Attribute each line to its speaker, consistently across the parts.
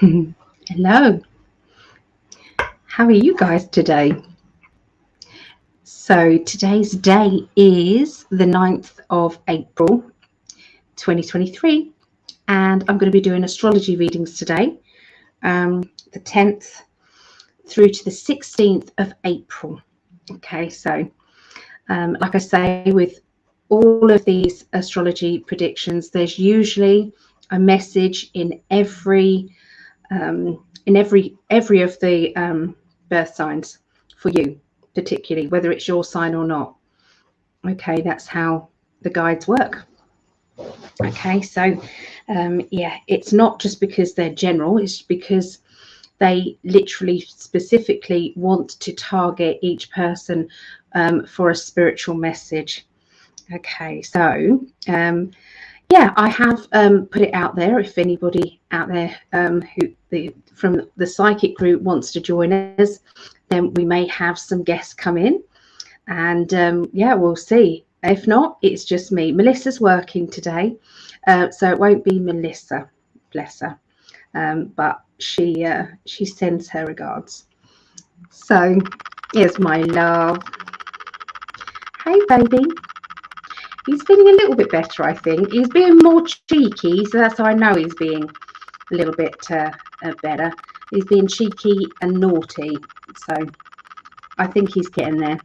Speaker 1: Hello, how are you guys today? So today's day is the 9th of April 2023, and I'm going to be doing astrology readings today, the 10th through to the 16th of April. Okay, so like I say, with all of these astrology predictions, there's usually a message in every of the birth signs for you, particularly whether it's your sign or not. Okay, that's how the guides work. Okay, so yeah, it's not just because they're general, it's because they literally specifically want to target each person for a spiritual message. Okay, so yeah, I have put it out there. If anybody out there from the psychic group wants to join us, then we may have some guests come in, and yeah, we'll see. If not, it's just me. Melissa's working today, so it won't be Melissa, bless her, but she sends her regards. So here's my love. Hey, baby. He's feeling a little bit better, I think. He's being more cheeky, so that's how I know he's being a little bit better. He's being cheeky and naughty, so I think he's getting there.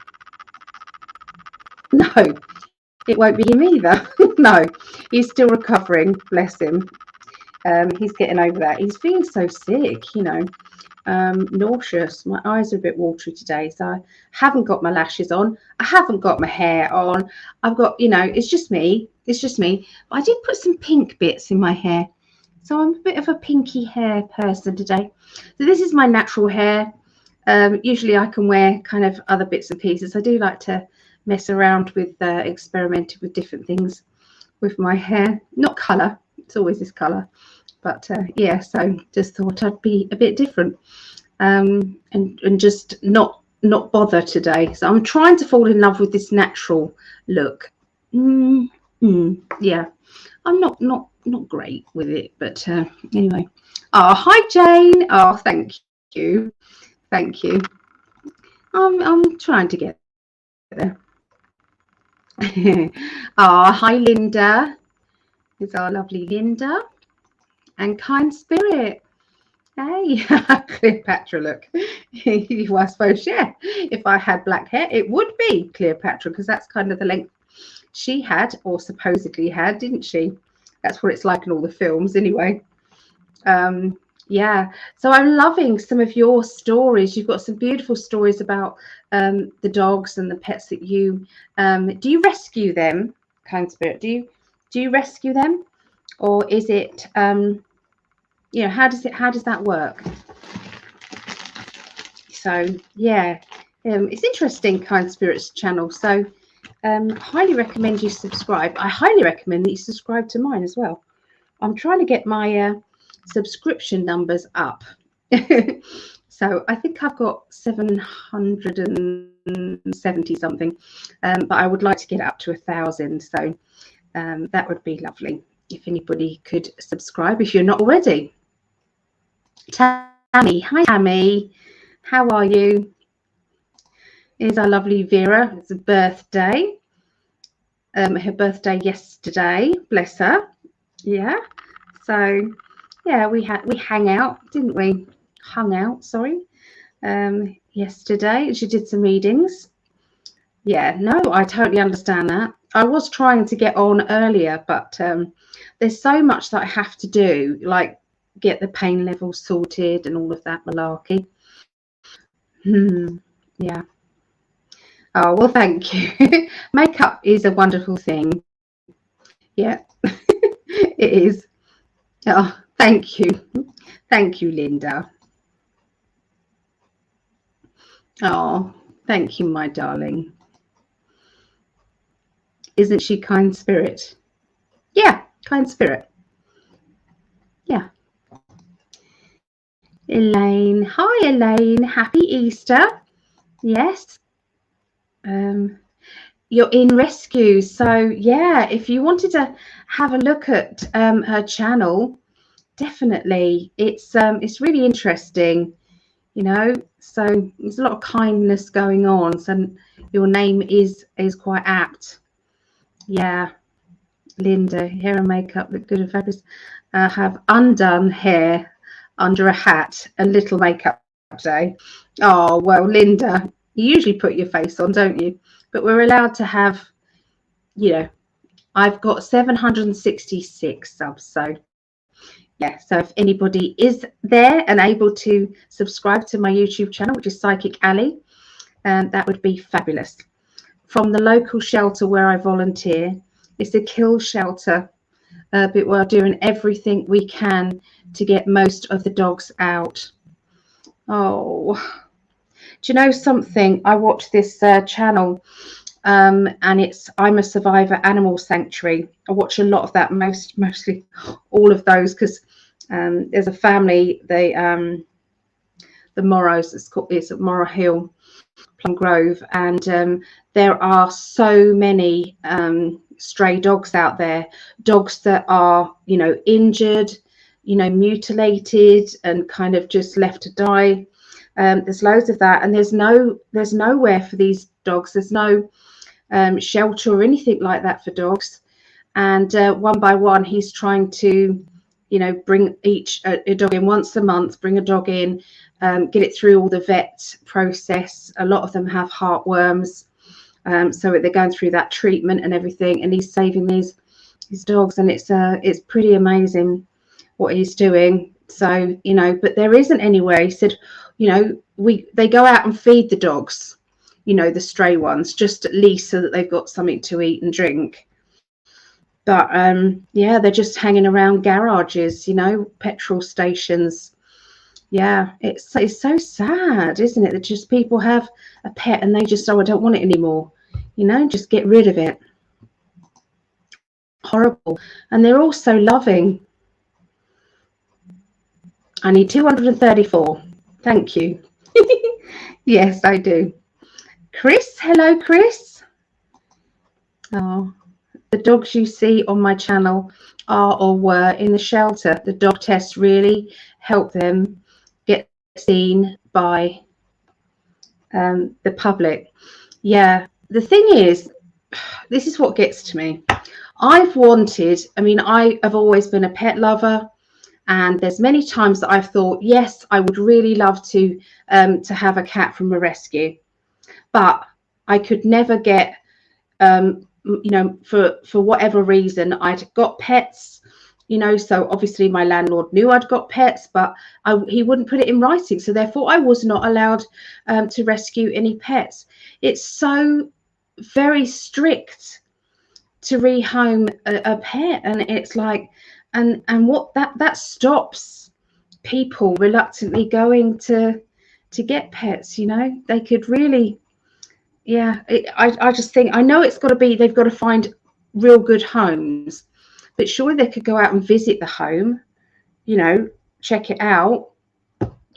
Speaker 1: No, it won't be him either. No, he's still recovering, bless him. He's getting over that. He's feeling so sick, you know, nauseous. My eyes are a bit watery today, so I haven't got my lashes on. I haven't got my hair on. I've got, you know, it's just me. It's just me. But I did put some pink bits in my hair, so I'm a bit of a pinky hair person today. So this is my natural hair. Usually I can wear kind of other bits and pieces. I do like to mess around with experimenting with different things with my hair. Not colour. It's always this colour. But yeah, so just thought I'd be a bit different and just not bother today. So I'm trying to fall in love with this natural look. Yeah, I'm not great with it, but anyway. Oh, hi Jane. Oh, thank you. I'm trying to get there. Oh, hi Linda. It's our lovely Linda. And kind spirit. Hey, Cleopatra, look. Well, I suppose, yeah, if I had black hair, it would be Cleopatra, because that's kind of the length she had, or supposedly had, didn't she? That's what it's like in all the films anyway. Yeah, so I'm loving some of your stories. You've got some beautiful stories about the dogs and the pets that you do you rescue them, kind spirit? Do you rescue them? Or is it you know, how does that work? So yeah, it's interesting, kind spirits channel. So highly recommend you subscribe. I highly recommend that you subscribe to mine as well. I'm trying to get my subscription numbers up. So I think I've got 770 something, but I would like to get up to 1,000. So that would be lovely if anybody could subscribe if you're not already. Tammy, hi Tammy, how are you? Here's our lovely Vera. It's a birthday. Her birthday yesterday, bless her. Yeah, so yeah, we hung out, didn't we? Hung out, sorry. Yesterday she did some readings. Yeah, no, I totally understand that. I was trying to get on earlier, but there's so much that I have to do, like get the pain levels sorted and all of that malarkey. Yeah. Oh, well, thank you. Makeup is a wonderful thing. Yeah, it is. Oh, thank you. Thank you, Linda. Oh, thank you, my darling. Isn't she kind spirit? Yeah, kind spirit. Yeah. Elaine. Hi, Elaine. Happy Easter. Yes. You're in rescue. So, yeah, if you wanted to have a look at her channel, definitely. It's really interesting, you know. So there's a lot of kindness going on. So your name is quite apt. Yeah, Linda, hair and makeup look good and fabulous. Have undone hair under a hat and little makeup day. Oh well, Linda, you usually put your face on, don't you? But we're allowed to have, you know, I've got 766 subs, so yeah. So if anybody is there and able to subscribe to my YouTube channel, which is Psychic Ali, that would be fabulous. From the local shelter where I volunteer, it's a kill shelter, but we're doing everything we can to get most of the dogs out. Oh, do you know something? I watched this channel, and it's I'm a Survivor Animal Sanctuary. I watch a lot of that, mostly all of those, because there's a family, the Morrows, it's at Morrow Hill, Plum Grove, and there are so many stray dogs out there, dogs that are, you know, injured, you know, mutilated and kind of just left to die. There's loads of that, and there's nowhere for these dogs. There's no shelter or anything like that for dogs. And one by one, he's trying to, you know, bring each a dog in once a month, bring a dog in, get it through all the vet process. A lot of them have heartworms, so they're going through that treatment and everything, and he's saving these dogs, and it's pretty amazing what he's doing. So, you know, but there isn't anywhere. He said, you know, they go out and feed the dogs, you know, the stray ones, just at least so that they've got something to eat and drink. But yeah, they're just hanging around garages, you know, petrol stations. Yeah, it's so sad, isn't it? That just people have a pet and they just, oh, I don't want it anymore. You know, just get rid of it. Horrible. And they're all so loving. I need 234. Thank you. Yes, I do. Chris, hello, Chris. Oh, the dogs you see on my channel are or were in the shelter. The dog test really helped them get seen by the public. Yeah, the thing is, this is what gets to me. I mean, I have always been a pet lover, and there's many times that I've thought, yes, I would really love to have a cat from a rescue, but I could never get, you know, for whatever reason, I'd got pets, you know, so obviously my landlord knew I'd got pets, but he wouldn't put it in writing, so therefore I was not allowed to rescue any pets. It's so very strict to rehome a pet, and it's like, and what that stops people reluctantly going to get pets. You know, they could really, yeah. I just think, I know it's got to be, they've got to find real good homes, but surely they could go out and visit the home, you know, check it out,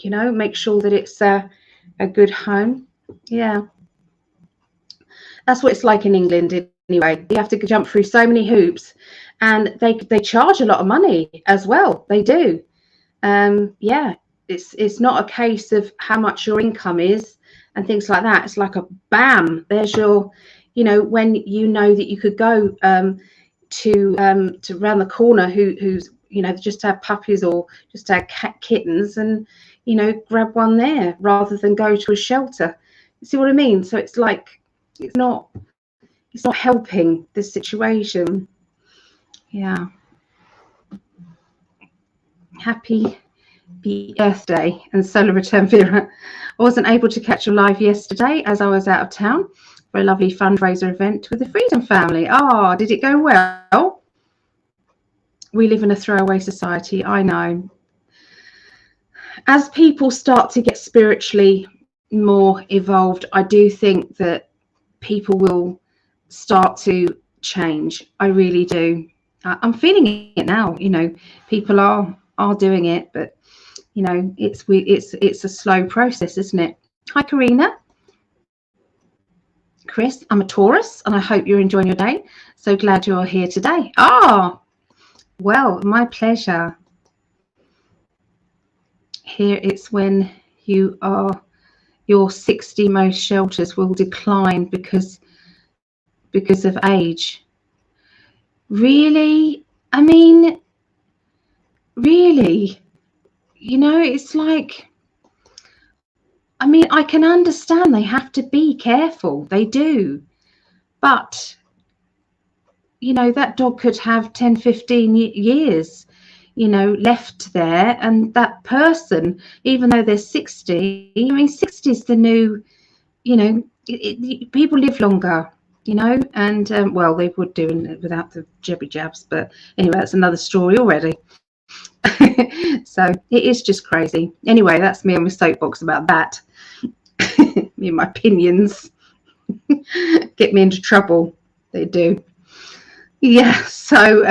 Speaker 1: you know, make sure that it's a good home. Yeah, that's what it's like in England anyway. You have to jump through so many hoops, and they charge a lot of money as well. They do. Yeah, it's not a case of how much your income is and things like that. It's like a bam, there's your, you know, when you know that you could go to around the corner who's, you know, just have puppies or just have kittens, and, you know, grab one there rather than go to a shelter. You see what I mean? So it's like, it's not helping the situation. Yeah. Happy Earth Day and solar return, Vera. I wasn't able to catch you live yesterday as I was out of town for a lovely fundraiser event with the Freedom Family. Oh, did it go well? We live in a throwaway society, I know. As people start to get spiritually more evolved, I do think that people will start to change. I really do. I'm feeling it now. You know, people are doing it, but, you know, it's a slow process, isn't it? Hi, Karina. Chris, I'm a Taurus, and I hope you're enjoying your day. So glad you're here today. Oh, well, my pleasure. here it's when your 60 most shelters will decline because of age. Really? I mean, really? It's like, I mean, I can understand they have to be careful. They do. But, that dog could have 10, 15 years, left there. And that person, even though they're 60, I mean, 60 is the new, people live longer, and, well, they would do without the jibby jabs. But anyway, that's another story already. So it is just crazy. Anyway, that's me on my soapbox about that. Me and my opinions get me into trouble. They do. Yeah. So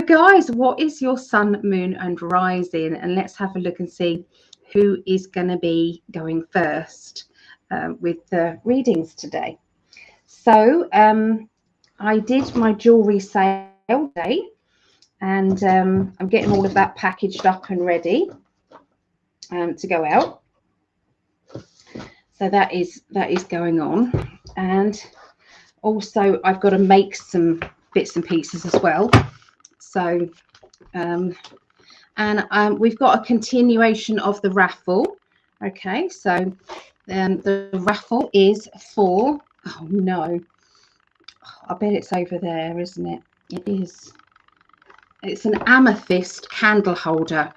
Speaker 1: guys, what is your sun, moon, and rising? And let's have a look and see who is going to be going first with the readings today. So I did my jewelry sale today, and I'm getting all of that packaged up and ready to go out. So that is going on, and also I've got to make some bits and pieces as well. So we've got a continuation of the raffle. Okay, so the raffle is for, oh no, I bet it's over there, isn't it? It is. It's an amethyst candle holder,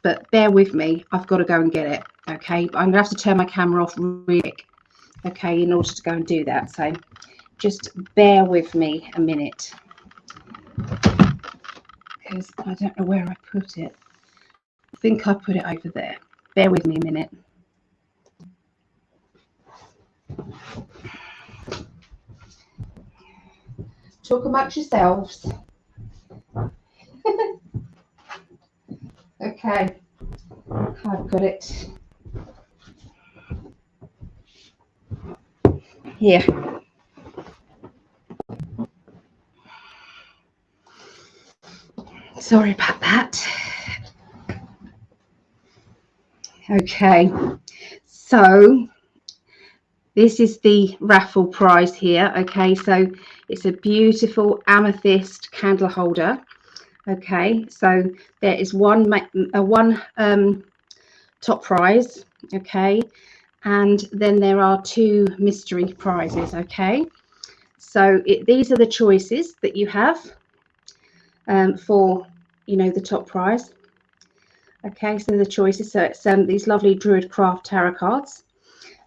Speaker 1: but bear with me, I've got to go and get it. Okay, but I'm gonna have to turn my camera off really quick, okay, in order to go and do that. So just bear with me a minute, because I don't know where I put it. I think I put it over there. Bear with me a minute. Talk amongst yourselves. Okay, I've got it here. Sorry about that. Okay, so this is the raffle prize here. Okay, so it's a beautiful amethyst candle holder. Okay, so there is one top prize. Okay, and then there are 2 mystery prizes. Okay, so these are the choices that you have for the top prize. Okay, so the choices, so it's these lovely Druid Craft tarot cards.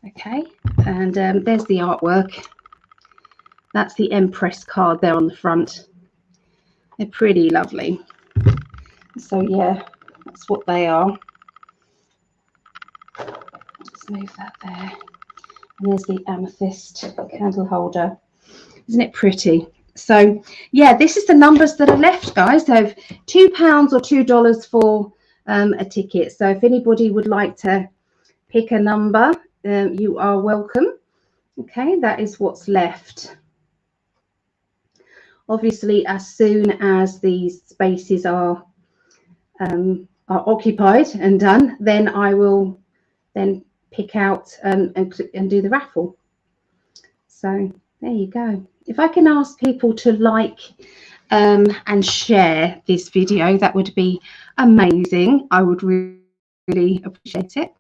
Speaker 1: Okay, and there's the artwork. That's the Empress card there on the front. They're pretty lovely. So yeah, that's what they are. Let's move that there. And there's the amethyst candle holder. Isn't it pretty? So yeah, this is the numbers that are left, guys. So £2 or $2 for a ticket. So if anybody would like to pick a number, you are welcome. Okay, that is what's left. Obviously, as soon as these spaces are occupied and done, then I will then pick out and do the raffle. So there you go. If I can ask people to like and share this video, that would be amazing. I would really appreciate it.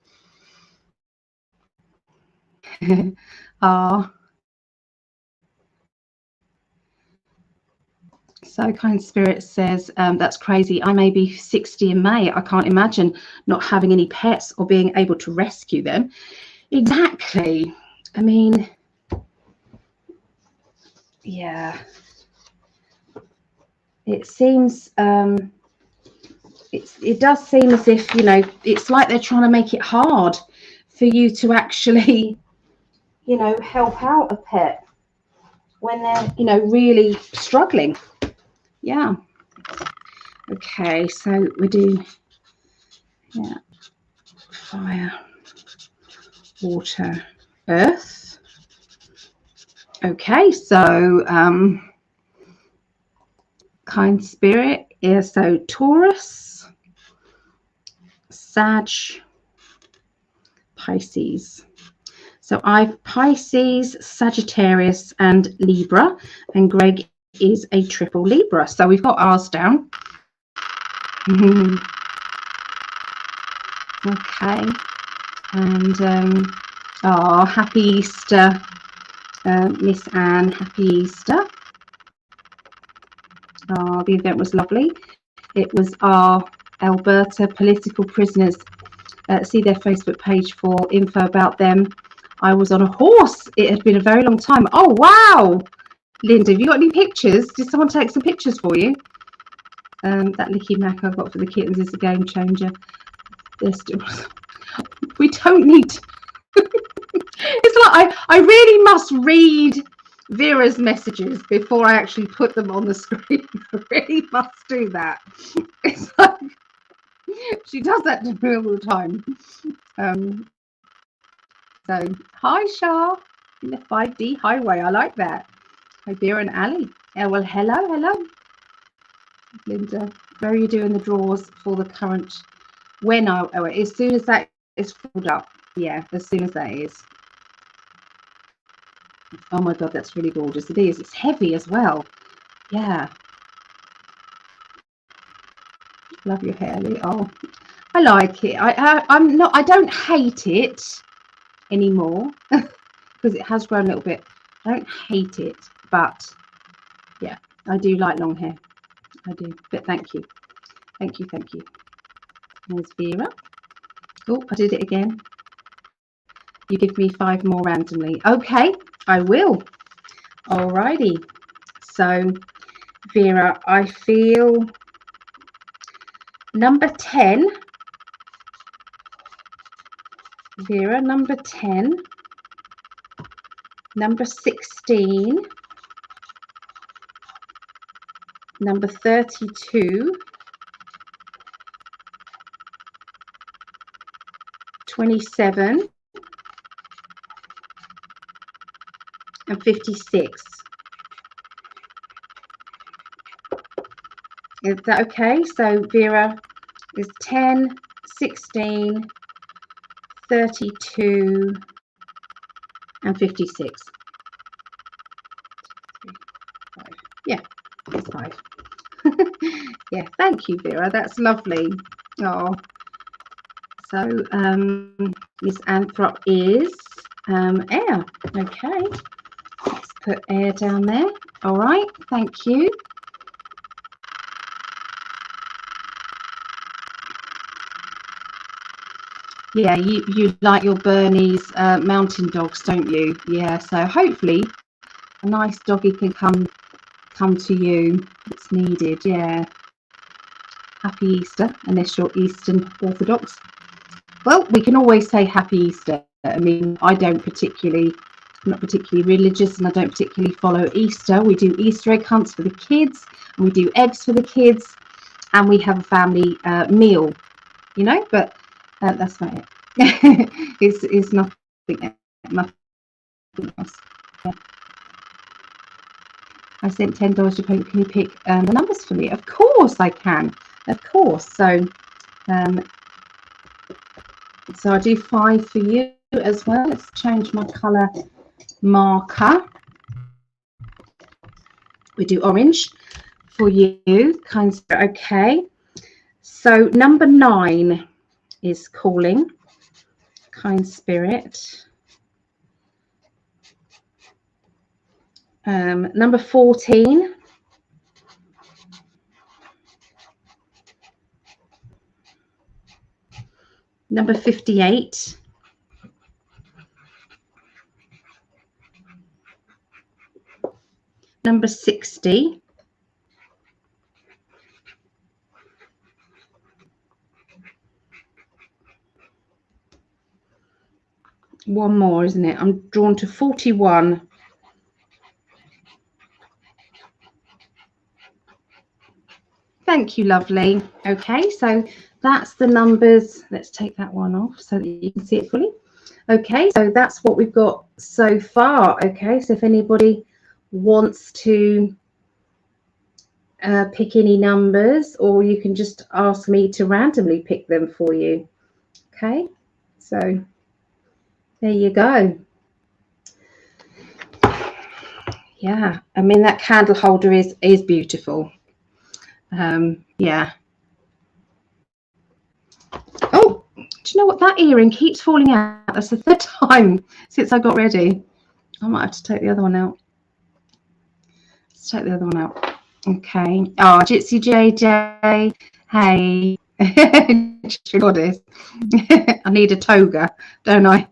Speaker 1: So Kind Spirit says, that's crazy. I may be 60 in May. I can't imagine not having any pets or being able to rescue them. Exactly. I mean, yeah. It seems, it does seem as if, it's like they're trying to make it hard for you to actually, help out a pet when they're, really struggling. Yeah. Okay, so we do, yeah, fire, water, earth. Okay, so Kind Spirit is so Taurus, Sag, Pisces. So I've Pisces, Sagittarius, and Libra, and Greg is a triple Libra. So we've got ours down. Okay. And oh, happy Easter, Miss Anne. Happy Easter. Oh, the event was lovely. It was our Alberta political prisoners. See their Facebook page for info about them. I was on a horse. It had been a very long time. Oh, wow. Linda, have you got any pictures? Did someone take some pictures for you? That Licky Mac I got for the kittens is a game changer. We don't need... It's like I really must read Vera's messages before I actually put them on the screen. I really must do that. It's like she does that to me all the time. So hi Shah in the 5D highway. I like that. Hi Vera and Ali. Oh, well, hello Linda. Where are you doing the draws for the current? When as soon as that is filled up. Yeah, as soon as that is. Oh my god, that's really gorgeous. It is. It's heavy as well. Yeah. Love your hair, Lee. Oh, I like it. I'm not. I don't hate it anymore because it has grown a little bit. I don't hate it, but yeah, I do like long hair. I do. But thank you. There's Vera. Oh, I did it again. You give me 5 more randomly. Okay, I will. Alrighty. So, Vera, I feel number 10. Vera, number 10. Number 16. Number 32. 27. And 56. Is that okay? So Vera is 10, 16, 32, and 56. 5. Yeah, it's 5. Yeah, thank you, Vera. That's lovely. Oh, so Miss Anthrop is air. Okay, let's put air down there. All right, thank you. Yeah, you like your Bernese mountain dogs, don't you? Yeah, so hopefully a nice doggy can come to you. It's needed. Yeah. Happy Easter, unless you're Eastern Orthodox. Well, we can always say Happy Easter. I mean, I'm not particularly religious, and I don't particularly follow Easter. We do Easter egg hunts for the kids, and we do eggs for the kids, and we have a family meal, you know, but that's not it. It's nothing else. Yeah. I sent $10 to Pope. Can you pick the numbers for me? Of course I can. Of course. So I do 5 for you as well. Let's change my colour marker. We do orange for you, kind spirit. Okay. So number 9 is calling, kind spirit. Number 14. Number 58. Number 60. One more, isn't it? I'm drawn to 41. Thank you, lovely. Okay, so that's the numbers. Let's take that one off so that you can see it fully. Okay, so that's what we've got so far. Okay, so if anybody wants to pick any numbers, or you can just ask me to randomly pick them for you. Okay, so there you go. Yeah, I mean, that candle holder is beautiful. Yeah. Oh, do you know what? That earring keeps falling out. That's the third time since I got ready. I might have to take the other one out. Let's take the other one out. Okay. Oh, Jitsi JJ. Hey. Goddess. I need a toga, don't I?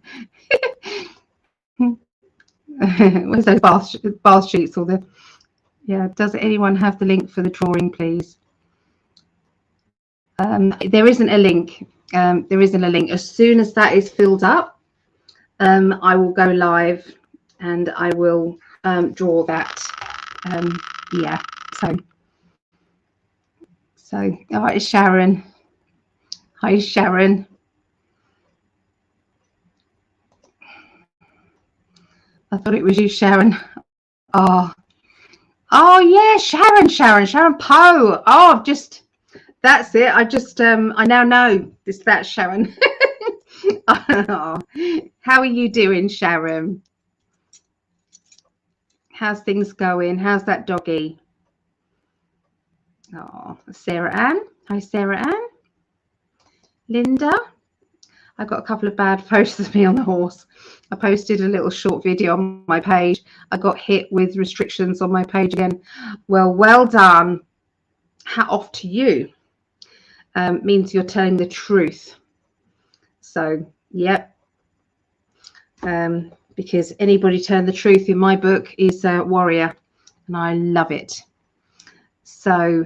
Speaker 1: Where's those bath sheets or the... Yeah, does anyone have the link for the drawing, please? There isn't a link. There isn't a link. As soon as that is filled up, I will go live and I will draw that. Yeah, so all right, Sharon. Hi, Sharon. I thought it was you, Sharon. Oh yeah, Sharon Poe. Oh, just... That's it. I now know that's Sharon. Oh, how are you doing, Sharon? How's things going? How's that doggy? Oh, Sarah Ann. Hi, Sarah Ann. Linda. I got a couple of bad photos of me on the horse. I posted a little short video on my page. I got hit with restrictions on my page again. Well done. Hat off to you. Means you're telling the truth. So, yep. Because anybody telling the truth in my book is a warrior, and I love it. So,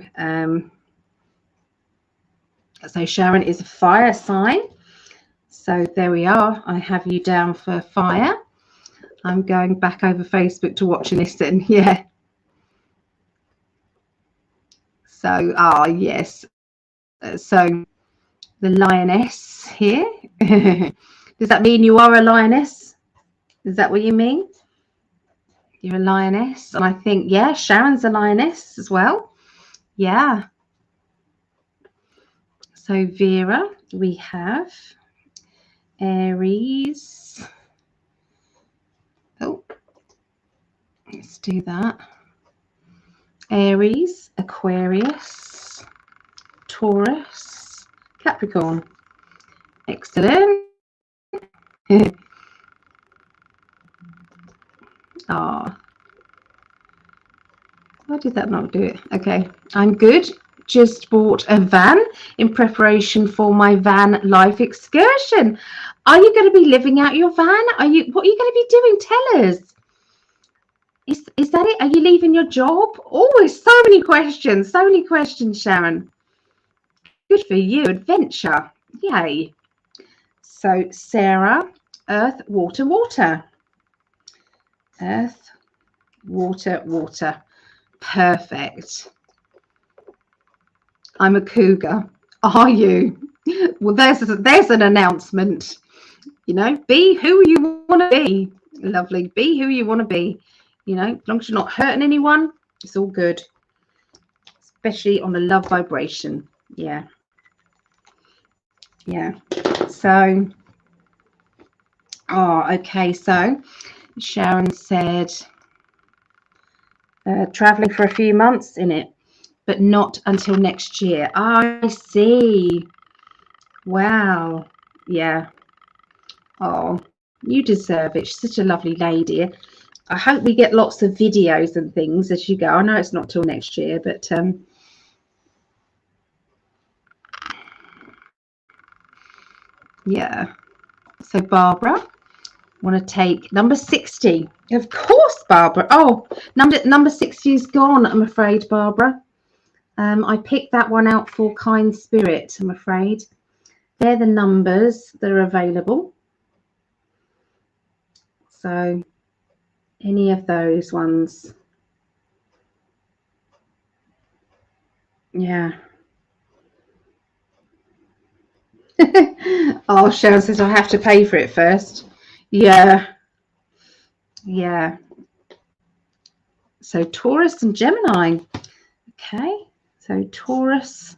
Speaker 1: so Sharon is a fire sign. So there we are. I have you down for fire. I'm going back over Facebook to watch and listen. Yeah. So, yes. So the lioness here. Does that mean you are a lioness? Is that what you mean? You're a lioness. And I think, yeah, Sharon's a lioness as well. Yeah. So Vera, we have Aries. Oh, let's do that. Aries, Aquarius, Taurus, Capricorn. Excellent. Ah, why did that not do it? Okay, I'm good. Just bought a van in preparation for my van life excursion. Are you going to be living out your van? What are you going to be doing? Tell us. Is that it? Are you leaving your job? Always so many questions, Sharon. Good for you. Adventure. Yay. So Sarah, earth, water, water. Earth, water, water. Perfect. I'm a cougar. Are you? Well, there's an announcement. You know, be who you want to be. Lovely. Be who you want to be. You know, as long as you're not hurting anyone, it's all good. Especially on a love vibration. Yeah. Yeah. So, okay. So Sharon said traveling for a few months in it, but not until next year. I see. Wow. Yeah. Oh, you deserve it. She's such a lovely lady. I hope we get lots of videos and things as you go. I know it's not till next year, but yeah. So Barbara, want to take number 60? Of course, Barbara. Oh, number 60 is gone, I'm afraid, Barbara. I picked that one out for Kind Spirit, I'm afraid. They're the numbers that are available. So any of those ones. Yeah. Oh, Sharon says I have to pay for it first. Yeah. Yeah. So Taurus and Gemini. Okay. So Taurus,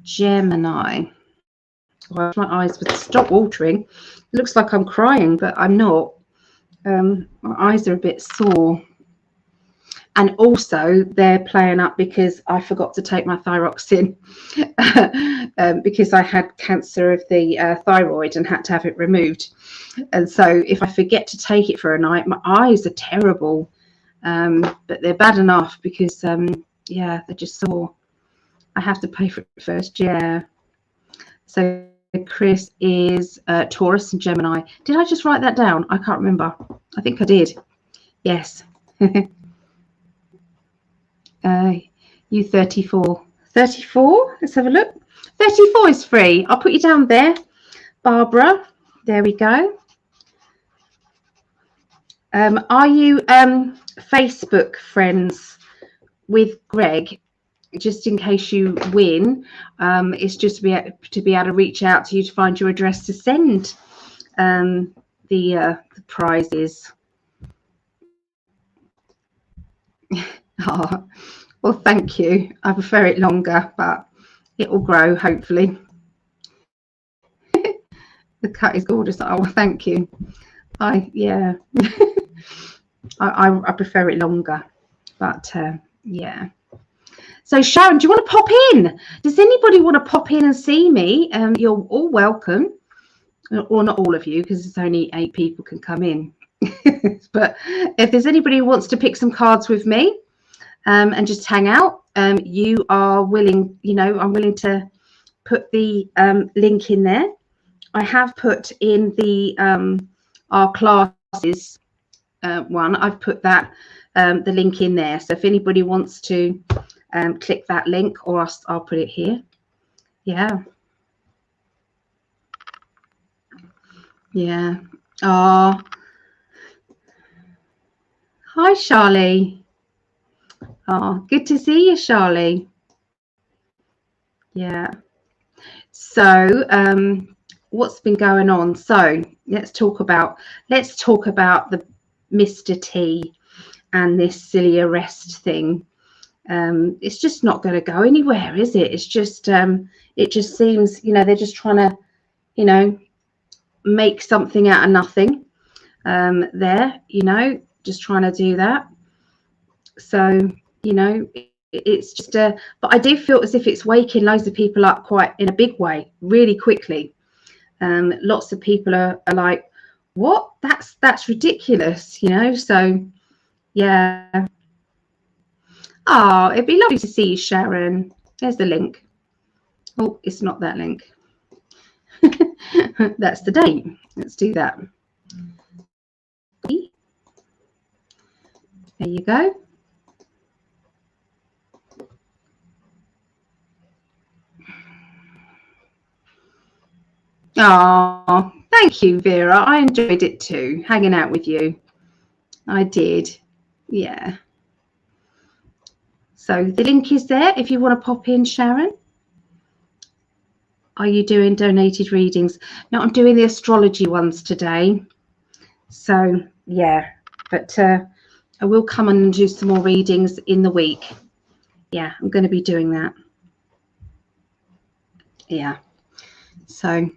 Speaker 1: Gemini. I wish my eyes would stop watering. It looks like I'm crying, but I'm not. My eyes are a bit sore. And also they're playing up because I forgot to take my thyroxine because I had cancer of the thyroid and had to have it removed. And so if I forget to take it for a night, my eyes are terrible. But they're bad enough because, yeah, they're just sore. I have to pay for it first, yeah. So Chris is Taurus and Gemini. Did I just write that down? I can't remember. I think I did. Yes. You 34. 34? Let's have a look. 34 is free. I'll put you down there. Barbara. There we go. Are you Facebook friends with Greg? Just in case you win, it's just to be able to reach out to you to find your address to send the prizes. Oh, well, thank you. I prefer it longer, but it will grow hopefully. The cut is gorgeous. Oh, well, thank you. Yeah. I prefer it longer, but yeah. So Sharon, do you want to pop in? Does anybody want to pop in and see me? You're all welcome, or not all of you, because it's only 8 people can come in. But if there's anybody who wants to pick some cards with me and just hang out, you are willing. You know, I'm willing to put the link in there. I have put in the our classes one. I've put that the link in there. So if anybody wants to click that link, or I'll put it here. Yeah. Yeah. Oh, hi Charlie. Oh, good to see you, Charlie. Yeah. So what's been going on? So let's talk about the Mr. T and this silly arrest thing. It's just not going to go anywhere, is it? It's just it just seems, you know, they're just trying to, you know, make something out of nothing there, you know, just trying to do that. So, you know, it's just but I do feel as if it's waking loads of people up quite in a big way, really quickly. Lots of people are like, what? That's ridiculous, you know. So yeah. Oh, it'd be lovely to see you, Sharon. There's the link. Oh, it's not that link. That's the date. Let's do that. There you go. Oh, thank you, Vera. I enjoyed it too, hanging out with you. I did. Yeah. So the link is there if you want to pop in, Sharon. Are you doing donated readings? No, I'm doing the astrology ones today. So yeah, but I will come and do some more readings in the week. Yeah, I'm going to be doing that. Yeah. So I'm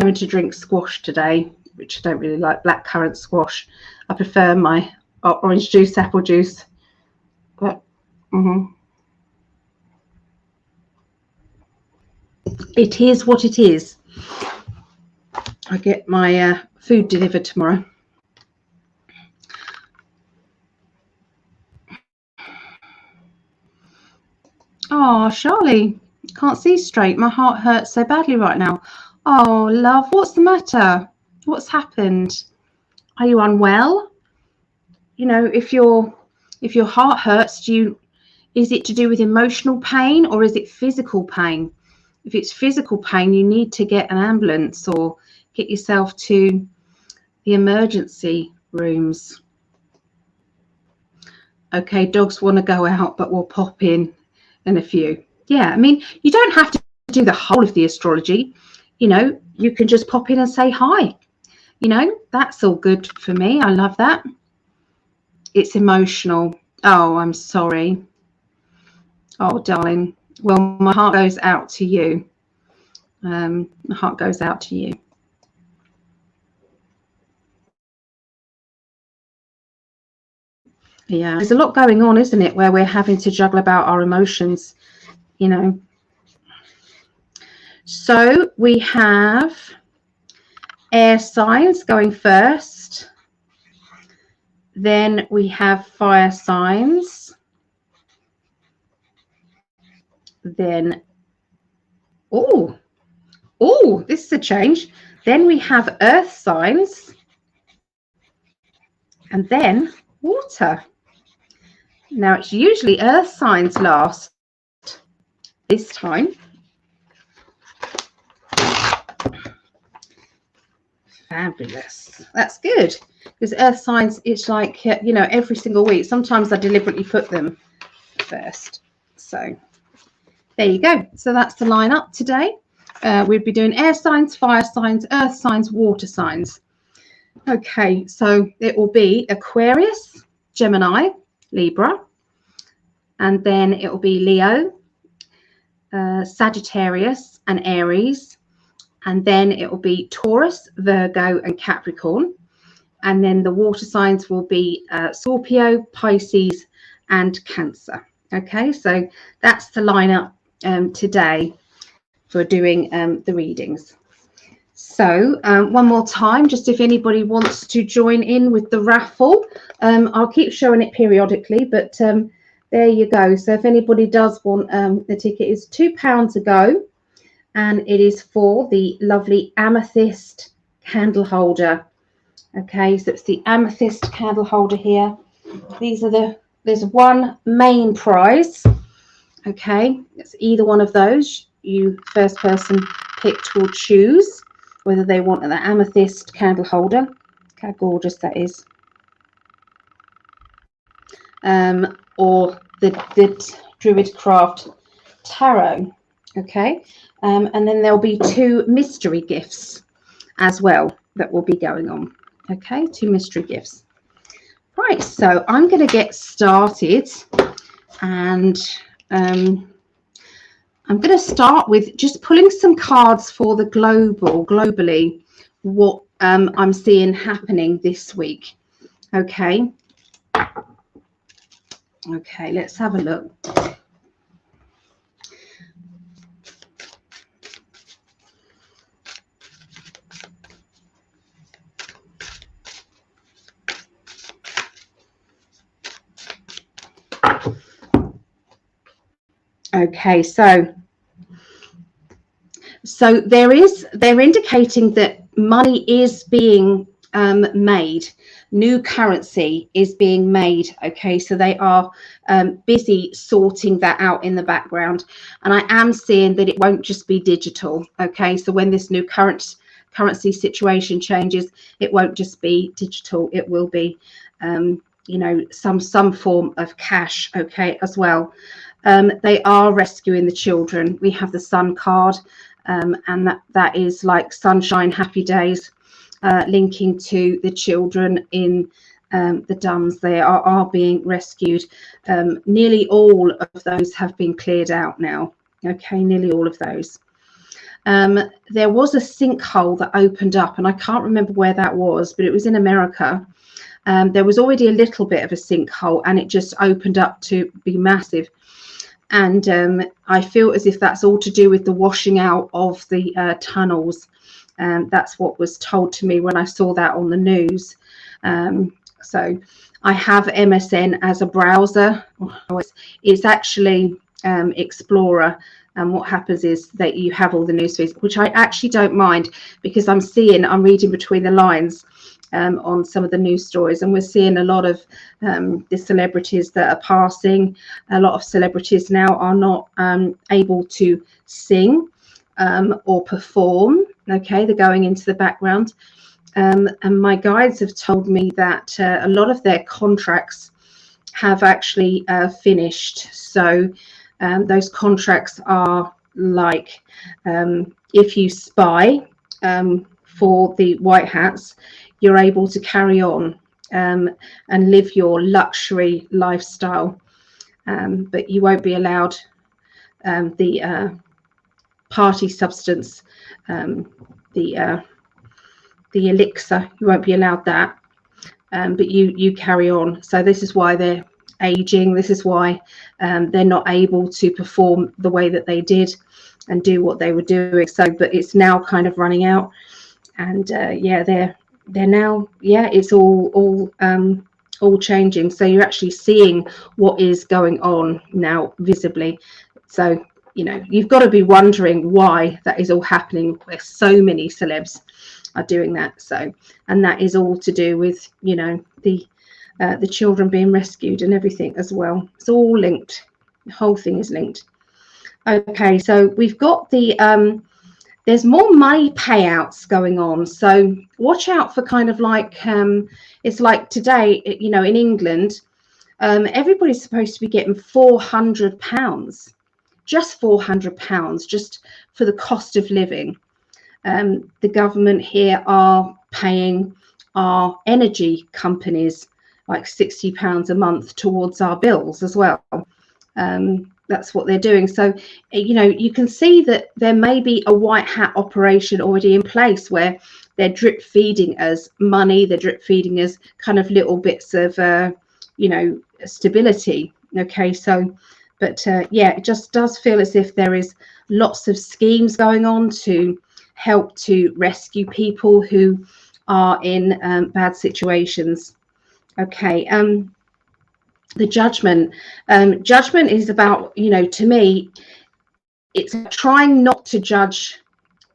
Speaker 1: going to drink squash today, which I don't really like, blackcurrant squash. I prefer my orange juice, apple juice. But it is what it is. I get my food delivered tomorrow. Oh, Charlie, can't see straight. My heart hurts so badly right now. Oh, love, what's the matter? What's happened? Are you unwell? You know, if your heart hurts, is it to do with emotional pain or is it physical pain? If it's physical pain, you need to get an ambulance or get yourself to the emergency rooms. Okay, dogs want to go out, but we'll pop in a few. Yeah, I mean, you don't have to do the whole of the astrology. You know, you can just pop in and say hi. You know, that's all good for me. I love that. It's emotional. Oh, I'm sorry. Oh, darling. Well, my heart goes out to you. My heart goes out to you. Yeah, there's a lot going on, isn't it, where we're having to juggle about our emotions, you know. So we have air signs going first. Then we have fire signs. Then, oh, this is a change. Then we have earth signs. And then water. Now, it's usually earth signs last. This time, fabulous. That's good, because earth signs, it's like, you know, every single week. Sometimes I deliberately put them first. So there you go. So that's the lineup today. We'll be doing air signs, fire signs, earth signs, water signs. Okay, so it will be Aquarius, Gemini, Libra, and then it will be Leo, Sagittarius and Aries, and then it will be Taurus, Virgo and Capricorn, and then the water signs will be Scorpio, Pisces and Cancer. Okay, so that's the lineup today for doing the readings. So one more time, just if anybody wants to join in with the raffle, I'll keep showing it periodically, but there you go. So if anybody does want the ticket, is £2 a go, and it is for the lovely amethyst candle holder. Okay, so it's the amethyst candle holder here. These are there's one main prize. Okay, it's either one of those. You, first person picked, will choose whether they want an amethyst candle holder. Look how gorgeous that is. Or the Druid Craft Tarot. Okay, and then there'll be 2 mystery gifts as well that will be going on. Okay, 2 mystery gifts. Right, so I'm going to get started, and I'm going to start with just pulling some cards for the globally, what I'm seeing happening this week. Okay. Okay, let's have a look. Okay, so they're indicating that money is being made. New currency is being made. Okay, so they are busy sorting that out in the background, and I am seeing that it won't just be digital. Okay, so when this new currency situation changes, it won't just be digital, it will be you know, some form of cash, okay, as well. They are rescuing the children. We have the Sun card, and that is like sunshine, happy days, linking to the children in the Duns. They are being rescued. Nearly all of those have been cleared out now. Okay, nearly all of those. There was a sinkhole that opened up, and I can't remember where that was, but it was in America. There was already a little bit of a sinkhole, and it just opened up to be massive. And I feel as if that's all to do with the washing out of the tunnels. That's what was told to me when I saw that on the news. So I have MSN as a browser. It's actually Explorer. And what happens is that you have all the news feeds, which I actually don't mind, because I'm reading between the lines on some of the news stories, and we're seeing a lot of the celebrities that are passing. A lot of celebrities now are not able to sing or perform. Okay, they're going into the background, and my guides have told me that a lot of their contracts have actually finished. So those contracts are like, if you spy for the white hats, you're able to carry on and live your luxury lifestyle, but you won't be allowed the party substance, the elixir. You won't be allowed that, but you carry on. So this is why they're aging. This is why they're not able to perform the way that they did and do what they were doing. So, but it's now kind of running out, and yeah, they're now, yeah, it's all changing. So you're actually seeing what is going on now visibly. So, you know, you've got to be wondering why that is all happening, where so many celebs are doing that. So, and that is all to do with, you know, the children being rescued and everything as well. It's all linked. The whole thing is linked. Okay, so we've got the there's more money payouts going on, so watch out for kind of like it's like today, you know, in England, everybody's supposed to be getting £400, just £400, just for the cost of living. The government here are paying our energy companies like £60 a month towards our bills as well. That's what they're doing. So, you know, you can see that there may be a white hat operation already in place where they're drip feeding us money, they're drip feeding us kind of little bits of, you know, stability. Okay, so, but yeah, it just does feel as if there is lots of schemes going on to help to rescue people who are in bad situations. Okay, the judgment is about, you know, to me, it's trying not to judge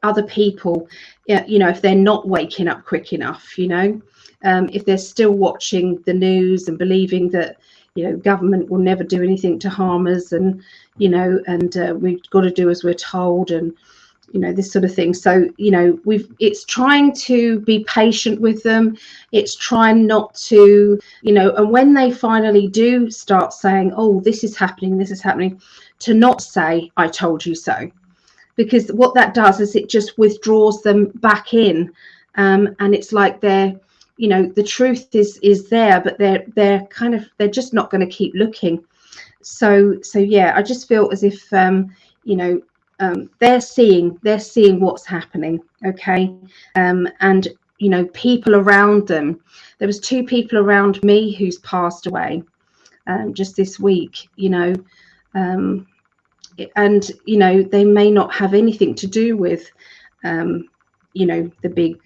Speaker 1: other people, you know, if they're not waking up quick enough, you know, if they're still watching the news and believing that, you know, government will never do anything to harm us, and, you know, and we've got to do as we're told, and, you know, this sort of thing. So, you know, it's trying to be patient with them. It's trying not to, you know, and when they finally do start saying, oh, this is happening, to not say, I told you so, because what that does is it just withdraws them back in. And it's like they're, you know, the truth is there, but they're just not going to keep looking. So yeah, I just feel as if, you know, they're seeing what's happening. Okay, and, you know, people around them. There was 2 people around me who's passed away just this week, you know, and, you know, they may not have anything to do with, you know, the big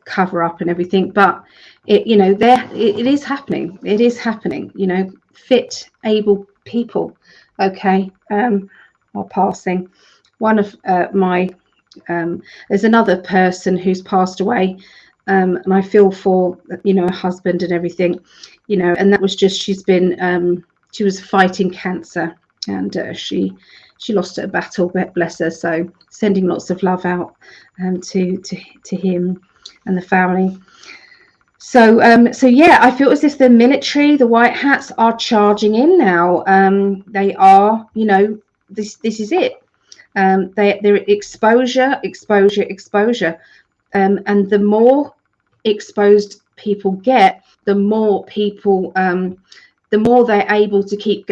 Speaker 1: cover up and everything, but it, you know, it is happening. It is happening. You know, fit, able people. Okay, are passing. One of my there's another person who's passed away, and I feel for, you know, her husband and everything, you know, and that was just, she's been she was fighting cancer, and she lost at a battle, bless her. So sending lots of love out to him and the family. So so yeah, I feel as if the military, the white hats, are charging in now. They are, you know, this is it. They're exposure, and the more exposed people get, the more people, the more they're able to keep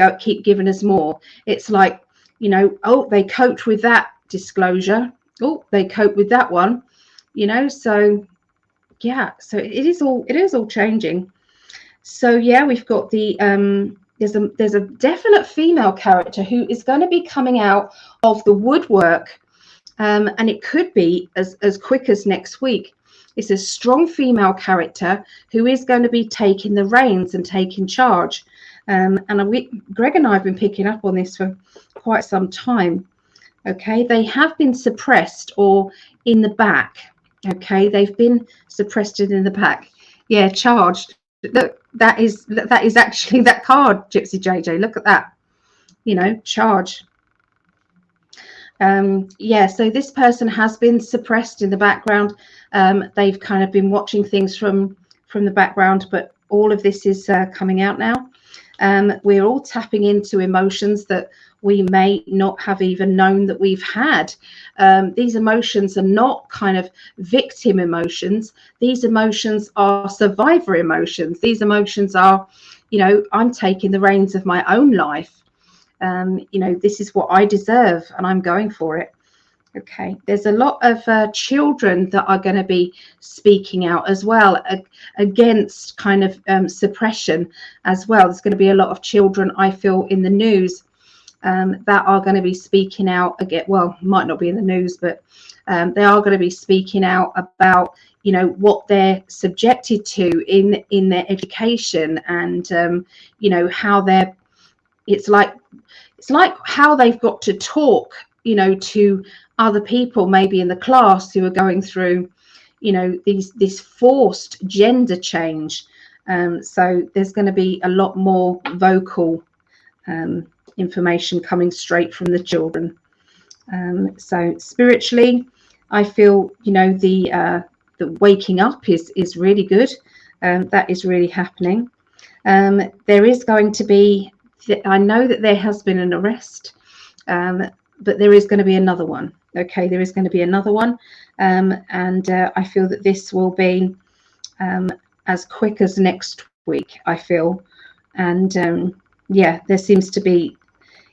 Speaker 1: giving us more. It's like, you know, oh, they coped with that disclosure, oh, they coped with that one, you know. So yeah, so it is all changing. So yeah, we've got the there's a definite female character who is going to be coming out of the woodwork, and it could be as quick as next week. It's a strong female character who is going to be taking the reins and taking charge. And Greg and I have been picking up on this for quite some time. Okay, they have been suppressed or in the back. Okay, they've been suppressed in the back. Yeah, charged. Look, that is actually that card, Gypsy JJ. Look at that. You know, charge. Yeah, so this person has been suppressed in the background. They've kind of been watching things from the background, but all of this is coming out now. We're all tapping into emotions that we may not have even known that we've had. These emotions are not kind of victim emotions. These emotions are survivor emotions. These emotions are, you know, I'm taking the reins of my own life. You know, this is what I deserve, and I'm going for it. Okay, there's a lot of children that are going to be speaking out as well against kind of suppression as well. There's going to be a lot of children, I feel, in the news that are going to be speaking out again. Well, might not be in the news, but they are going to be speaking out about, you know, what they're subjected to in their education, and you know, how they're, it's like how they've got to talk, you know, to other people maybe in the class who are going through, you know, this forced gender change. So there's going to be a lot more vocal information coming straight from the children. So spiritually, I feel, you know, the waking up is really good. That is really happening. There is going to be, I know that there has been an arrest, but there is going to be another one. Okay, there is going to be another one, and I feel that this will be as quick as next week, I feel. And yeah, there seems to be,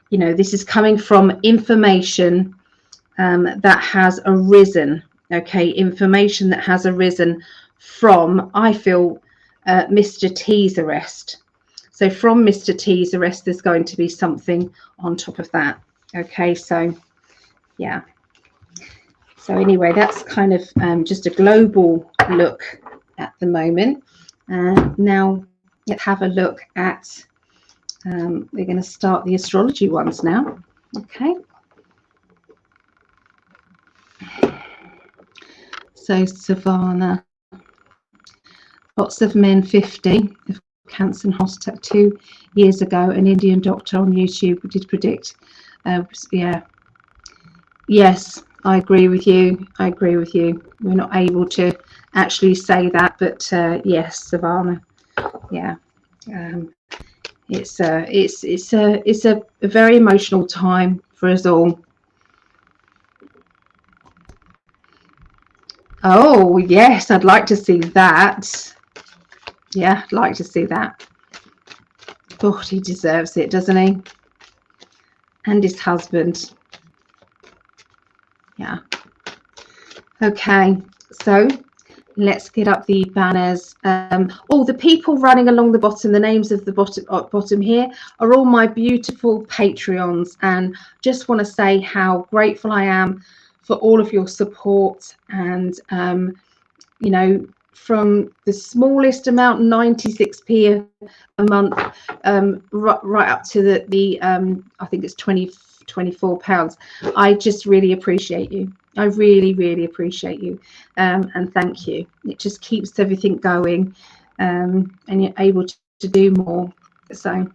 Speaker 1: you know, this is coming from information that has arisen. Okay, information that has arisen from, I feel, Mr. T's arrest. So from Mr. T's arrest, there's going to be something on top of that. Okay, so yeah. So anyway, that's kind of just a global look at the moment. Now let's have a look at, we're going to start the astrology ones now. Okay. So Savannah, lots of men 50, cancer and heart attack 2 years ago. An Indian doctor on YouTube did predict. Yeah. Yes, I agree with you. I agree with you. We're not able to actually say that, but yes, Savannah. Yeah. It's a very emotional time for us all. Oh yes, I'd like to see that. Yeah, I'd like to see that. God, he deserves it, doesn't he? And his husband. Yeah. Okay, so let's get up the banners. Oh, the people running along the bottom, the names of the bottom here are all my beautiful Patreons, and just want to say how grateful I am for all of your support. And you know, from the smallest amount, 96p a month, right up to the I think it's 24 pounds. I just really appreciate you. I really appreciate you, and thank you. It just keeps everything going, and you're able to do more. So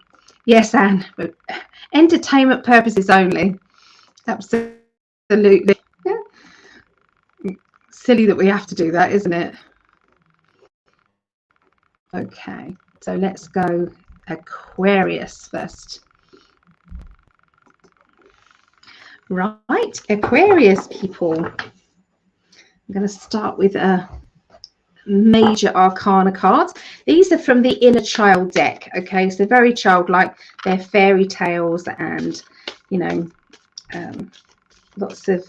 Speaker 1: yes, Anne, but entertainment purposes only. Absolutely. Yeah. Silly that we have to do that, isn't it? Okay, so let's go Aquarius first. Right, Aquarius people. I'm going to start with a major arcana cards. These are from the inner child deck. Okay, so very childlike. They're fairy tales and, you know, lots of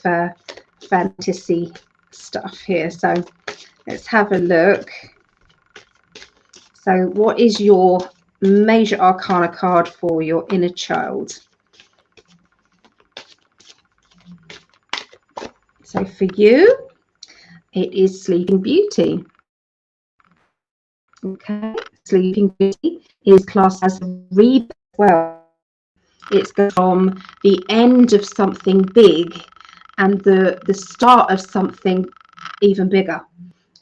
Speaker 1: fantasy stuff here. So let's have a look. So what is your major arcana card for your inner child? So for you, it is Sleeping Beauty. Okay, Sleeping Beauty is classed as a rebirth. Well, it's from the end of something big and the start of something even bigger.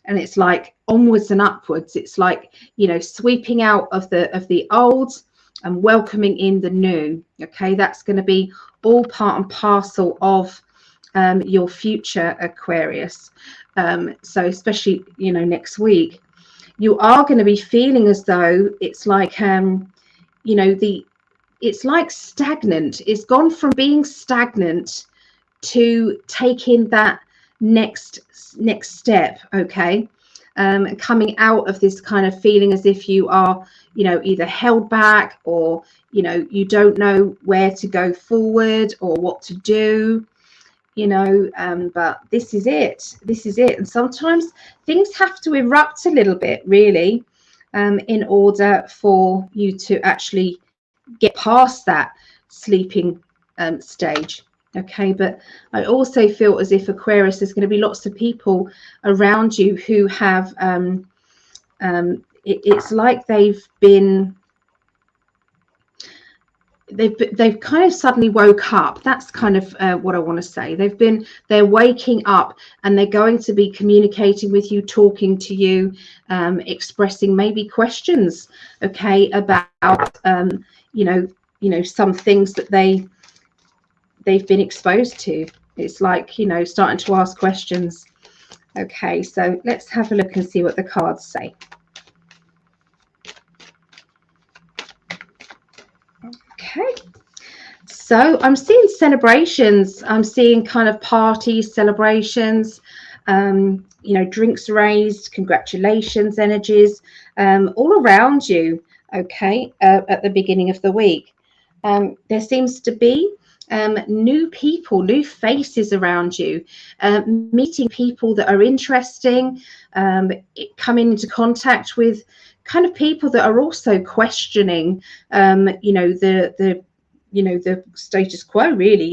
Speaker 1: And it's like onwards and upwards. It's like, you know, sweeping out of the old and welcoming in the new. Okay, that's going to be all part and parcel of your future, Aquarius. So especially, you know, next week, you are going to be feeling as though it's like, you know, it's like stagnant. It's gone from being stagnant to taking that next step. Okay, coming out of this kind of feeling as if you are, you know, either held back, or, you know, you don't know where to go forward or what to do. you know, but this is it. This is it. And sometimes things have to erupt a little bit, really, in order for you to actually get past that sleeping stage. Okay, but I also feel as if Aquarius, there's going to be lots of people around you who have it's like they've kind of suddenly woke up. That's kind of what I want to say. They're waking up, and they're going to be communicating with you, talking to you, expressing maybe questions, okay, about you know, some things that they've been exposed to. It's like, you know, starting to ask questions. Okay, so let's have a look and see what the cards say. Okay, so I'm seeing celebrations. I'm seeing kind of parties, celebrations, you know, drinks raised, congratulations energies, all around you. Okay, at the beginning of the week, there seems to be new people, new faces around you, meeting people that are interesting, coming into contact with kind of people that are also questioning, you know, the status quo. Really,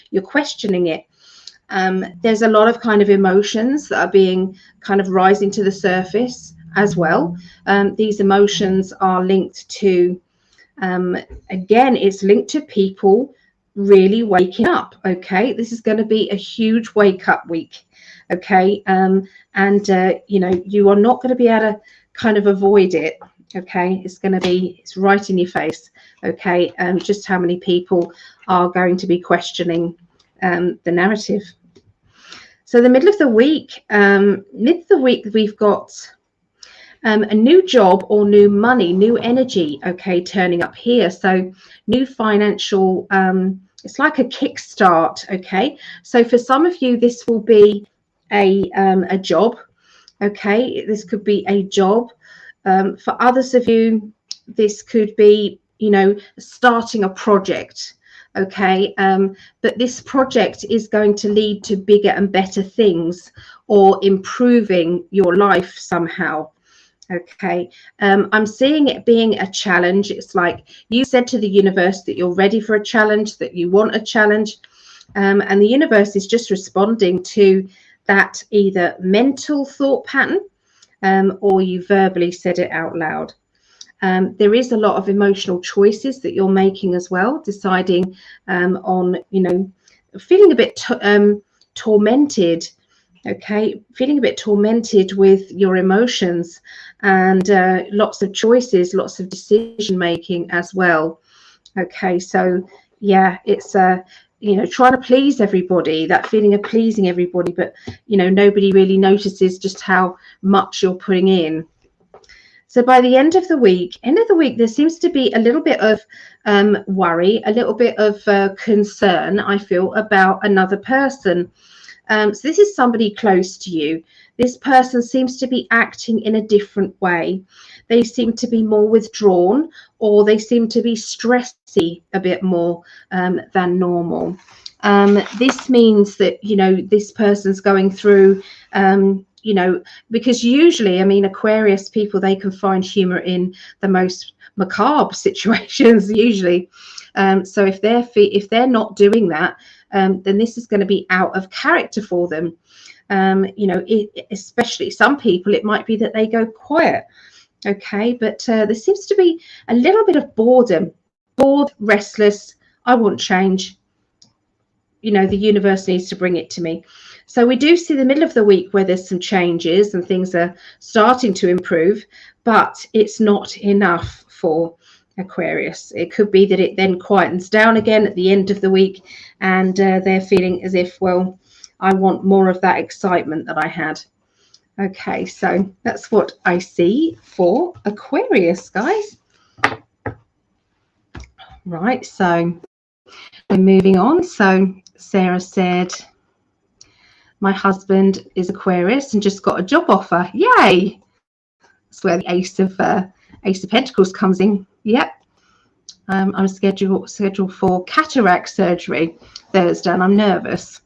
Speaker 1: you're questioning it. There's a lot of kind of emotions that are being kind of rising to the surface as well. These emotions are linked to, again, it's linked to people really waking up. Okay, this is going to be a huge wake up week. Okay, and you know, you are not going to be able to kind of avoid it. Okay, it's going to be, it's right in your face. Okay, just how many people are going to be questioning the narrative. So the middle of the week, we've got a new job or new money, new energy, okay, turning up here. So new financial, it's like a kickstart. Okay, so for some of you, this will be a job. Okay, this could be a job. For others of you, this could be, you know, starting a project. Okay, but this project is going to lead to bigger and better things, or improving your life somehow. Okay, I'm seeing it being a challenge. It's like you said to the universe that you're ready for a challenge, that you want a challenge, and the universe is just responding to that either mental thought pattern, or you verbally said it out loud. There is a lot of emotional choices that you're making as well, deciding on, you know, feeling a bit tormented. Okay, feeling a bit tormented with your emotions, and lots of choices, lots of decision making as well. Okay, so yeah, it's you know, trying to please everybody, that feeling of pleasing everybody, but you know, nobody really notices just how much you're putting in. So by the end of the week, there seems to be a little bit of worry, a little bit of concern, I feel, about another person. So this is somebody close to you. This person seems to be acting in a different way. They seem to be more withdrawn, or they seem to be stressy a bit more than normal. This means that, you know, this person's going through, you know, because usually, I mean, Aquarius people, they can find humor in the most macabre situations usually. So if they're not doing that, then this is going to be out of character for them. You know, especially some people, it might be that they go quiet. Okay, but there seems to be a little bit of boredom, bored, restless. I want change. You know, the universe needs to bring it to me. So we do see the middle of the week where there's some changes and things are starting to improve, but it's not enough for Aquarius. It could be that it then quietens down again at the end of the week, and they're feeling as if, well, I want more of that excitement that I had. Okay, so that's what I see for Aquarius, guys. Right, so we're moving on. So Sarah said, my husband is Aquarius and just got a job offer. Yay! That's where the Ace of Pentacles comes in. Yep. I'm scheduled for cataract surgery Thursday, and I'm nervous.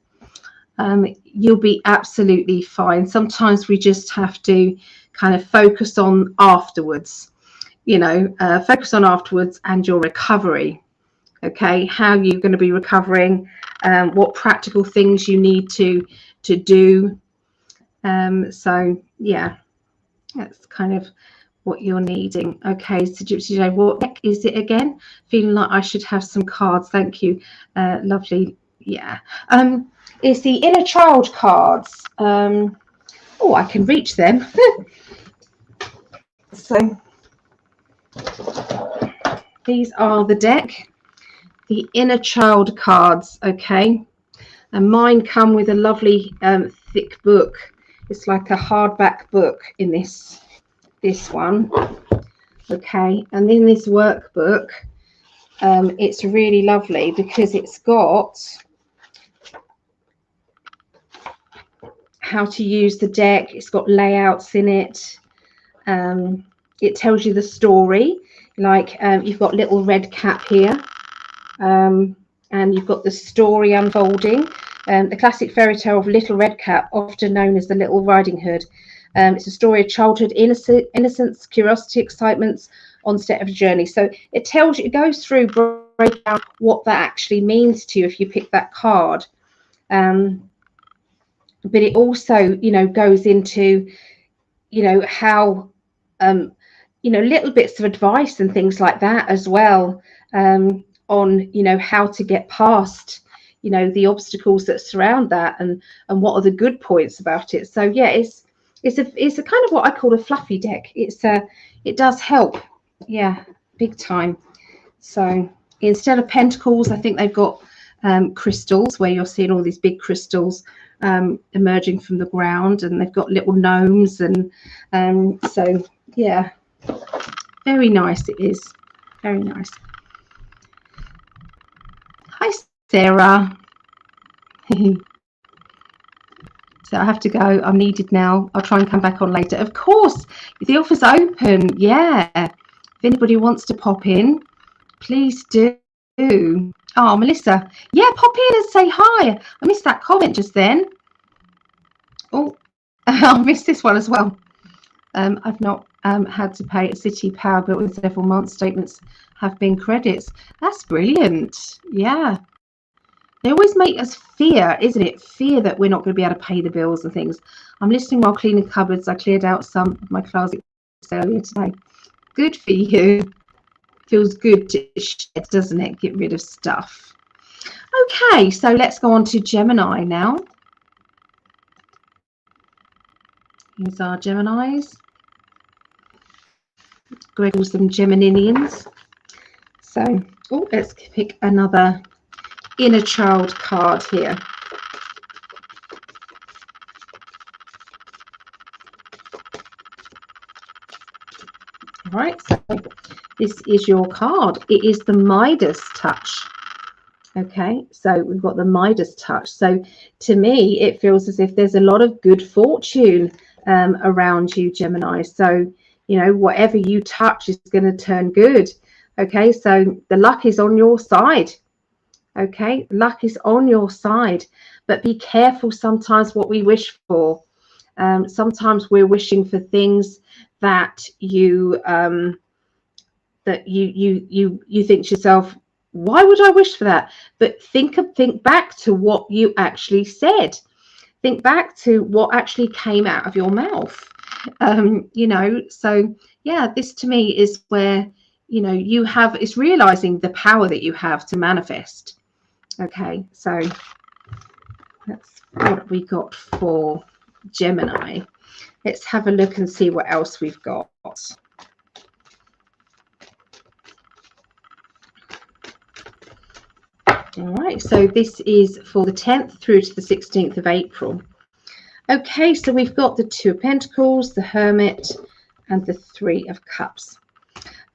Speaker 1: you'll be absolutely fine. Sometimes we just have to kind of focus on afterwards, you know, focus on afterwards and your recovery. Okay, how you're going to be recovering, what practical things you need to do. So yeah, that's kind of what you're needing. Okay, so Gypsy J, what deck is it again? Feeling like I should have some cards. Thank you. Lovely. Yeah. It's the inner child cards. Oh, I can reach them. So these are the deck, the inner child cards. Okay, and mine come with a lovely thick book. It's like a hardback book in this one. Okay, and in this workbook, it's really lovely because it's got how to use the deck. It's got layouts in it. It tells you the story, like you've got little red cap here, and you've got the story unfolding. The classic fairy tale of Little Red Cap, often known as the Little Riding Hood. It's a story of childhood innocence, curiosity, excitements on set of a journey. So it tells you, it goes through, break down what that actually means to you if you pick that card. But it also, you know, goes into, you know, how, you know, little bits of advice and things like that as well, on, you know, how to get past, you know, the obstacles that surround that, and what are the good points about it. So yeah, it's a kind of what I call a fluffy deck. It does help, yeah, big time. So instead of pentacles, I think they've got crystals, where you're seeing all these big crystals emerging from the ground, and they've got little gnomes, and so yeah, very nice. It is very nice. Hi Sarah. So I have to go. I'm needed now. I'll try and come back on later. Of course, the office open. Yeah, if anybody wants to pop in, please do. Oh, Melissa, yeah, pop in and say hi. I missed that comment just then. Oh, I missed this one as well. I've not had to pay a city power bill in several months. Statements have been credits. That's brilliant. Yeah. They always make us fear, isn't it? Fear that we're not going to be able to pay the bills and things. I'm listening while cleaning cupboards. I cleared out some of my closet earlier today. Good for you. Feels good to shed, doesn't it? Get rid of stuff. Okay, so let's go on to Gemini now. Here's our Geminis. Greg calls them Gemininians. So, oh, let's pick another inner child card here. All right, so this is your card. It is the Midas touch. Okay, so we've got the Midas touch. So to me, it feels as if there's a lot of good fortune around you, Gemini. So, you know, whatever you touch is going to turn good. Okay, so the luck is on your side. Okay, luck is on your side, but be careful sometimes what we wish for. Sometimes we're wishing for things that you think to yourself, why would I wish for that? But think back to what you actually said. Think back to what actually came out of your mouth. You know, so yeah, this to me is where, you know, it's realizing the power that you have to manifest. Okay, so that's what we got for Gemini. Let's have a look and see what else we've got. All right, so this is for the 10th through to the 16th of April. Okay, so we've got the Two of Pentacles, the Hermit, and the Three of Cups.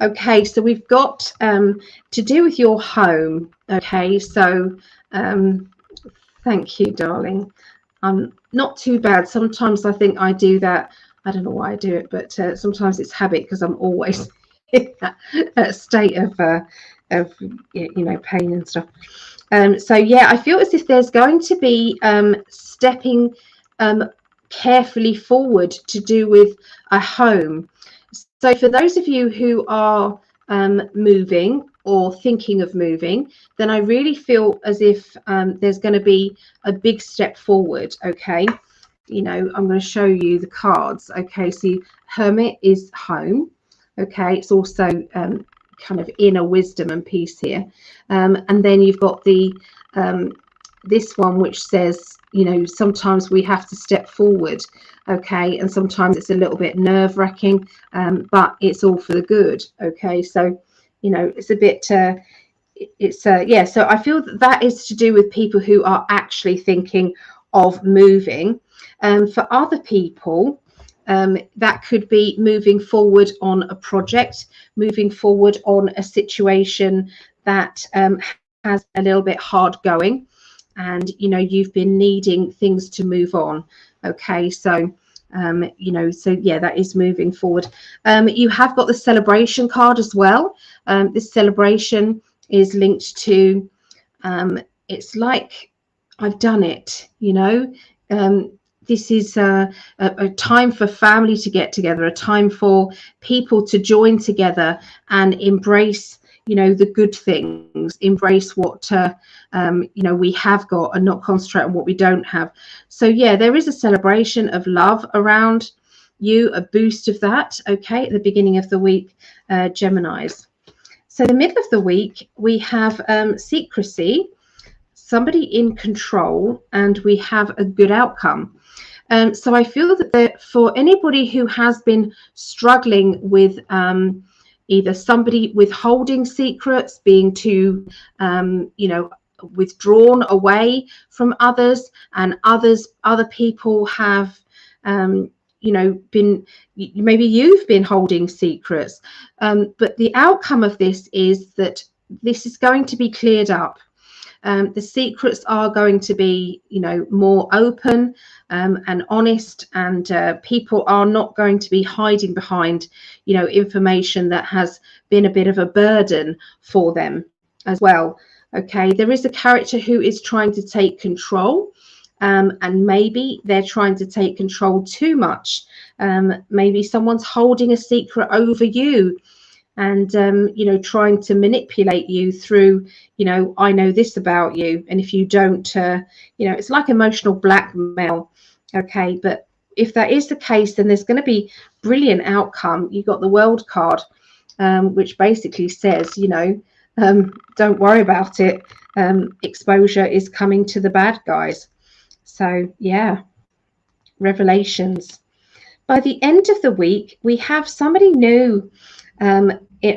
Speaker 1: Okay, so we've got to do with your home. Okay, so thank you, darling. Not too bad. Sometimes I think I do that. I don't know why I do it, but sometimes it's habit, because I'm always in that state of you know, pain and stuff. So yeah, I feel as if there's going to be stepping carefully forward to do with a home. So for those of you who are moving or thinking of moving, then I really feel as if there's going to be a big step forward. Okay, you know, I'm going to show you the cards. Okay, so Hermit is home. Okay, it's also kind of inner wisdom and peace here, and then you've got the this one which says, you know, sometimes we have to step forward. Okay, and sometimes it's a little bit nerve-wracking, but it's all for the good. Okay, so you know, it's a bit yeah, so I feel that that is to do with people who are actually thinking of moving. For other people, that could be moving forward on a project, moving forward on a situation that has a little bit hard going, and you know, you've been needing things to move on. Okay, so you know, so yeah, that is moving forward. You have got the celebration card as well. This celebration is linked to it's like I've done it, you know. This is a time for family to get together, a time for people to join together and embrace, you know, the good things, embrace what you know, we have got, and not concentrate on what we don't have. So yeah, there is a celebration of love around you, a boost of that. Okay, at the beginning of the week, Geminis. So the middle of the week, we have secrecy, somebody in control, and we have a good outcome. So I feel that for anybody who has been struggling with either somebody withholding secrets, being too, you know, withdrawn away from others, and other people have, you know, been, maybe you've been holding secrets, but the outcome of this is that this is going to be cleared up. The secrets are going to be, you know, more open and honest, and people are not going to be hiding behind, you know, information that has been a bit of a burden for them as well. Okay, there is a character who is trying to take control, and maybe they're trying to take control too much. Maybe someone's holding a secret over you, and you know, trying to manipulate you through, you know, I know this about you, and if you don't, you know, it's like emotional blackmail. Okay, but if that is the case, then there's going to be brilliant outcome. You got the World card, which basically says, you know, don't worry about it. Exposure is coming to the bad guys. So yeah, revelations. By the end of the week, we have somebody new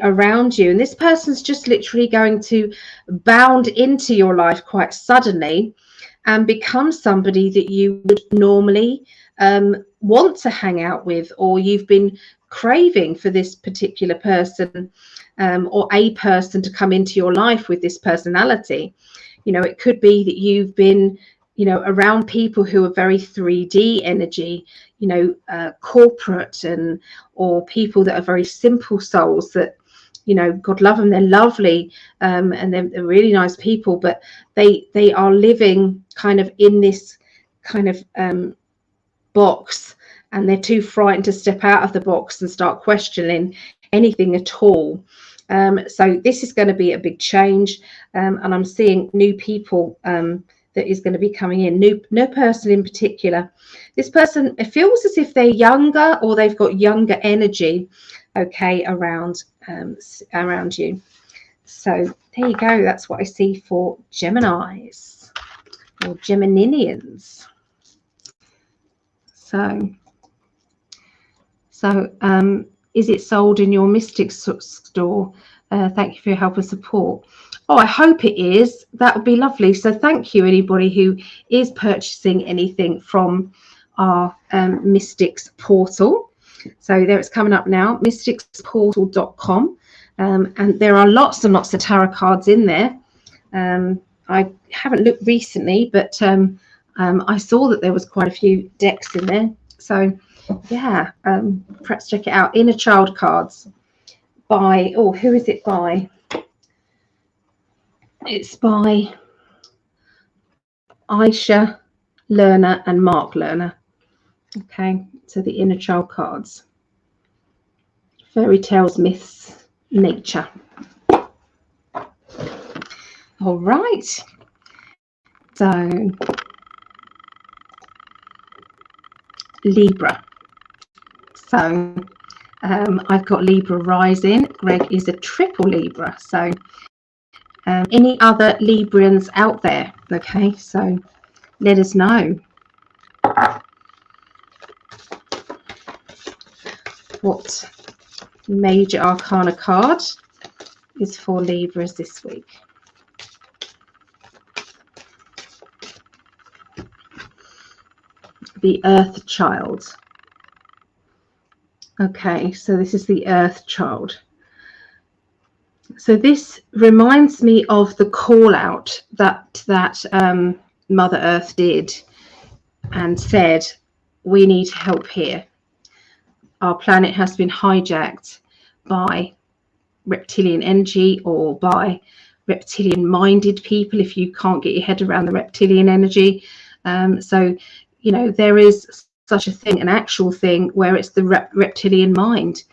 Speaker 1: around you, and this person's just literally going to bound into your life quite suddenly and become somebody that you would normally want to hang out with, or you've been craving for this particular person, or a person to come into your life with this personality. You know, it could be that you've been, you know, around people who are very 3D energy, you know, corporate, and or people that are very simple souls that, you know, God love them, they're lovely, and they're really nice people, but they are living kind of in this kind of box, and they're too frightened to step out of the box and start questioning anything at all. So this is going to be a big change, and I'm seeing new people that is going to be coming in. No person in particular. This person, it feels as if they're younger, or they've got younger energy, okay, around you. So there you go. That's what I see for Geminis or Gemininians. So is it sold in your Mystics store? Thank you for your help and support. Oh, I hope it is. That would be lovely. So thank you, anybody who is purchasing anything from our Mystics portal. So there, it's coming up now, mysticsportal.com, and there are lots and lots of tarot cards in there. I haven't looked recently, but I saw that there was quite a few decks in there. So yeah, perhaps check it out. Inner Child cards by, oh, who is it by? It's by Aisha, Learner, and Mark Learner. Okay, so the inner child cards. Fairy tales, myths, nature. All right. So, Libra. So, I've got Libra rising. Greg is a triple Libra. So, any other Librans out there? Okay, so let us know. What major arcana card is for Libras this week? The Earth Child. Okay, so this is the Earth Child. So this reminds me of the call out that Mother Earth did and said, we need help here. Our planet has been hijacked by reptilian energy or by reptilian minded people, if you can't get your head around the reptilian energy. So, you know, there is such a thing, an actual thing, where it's the reptilian mind,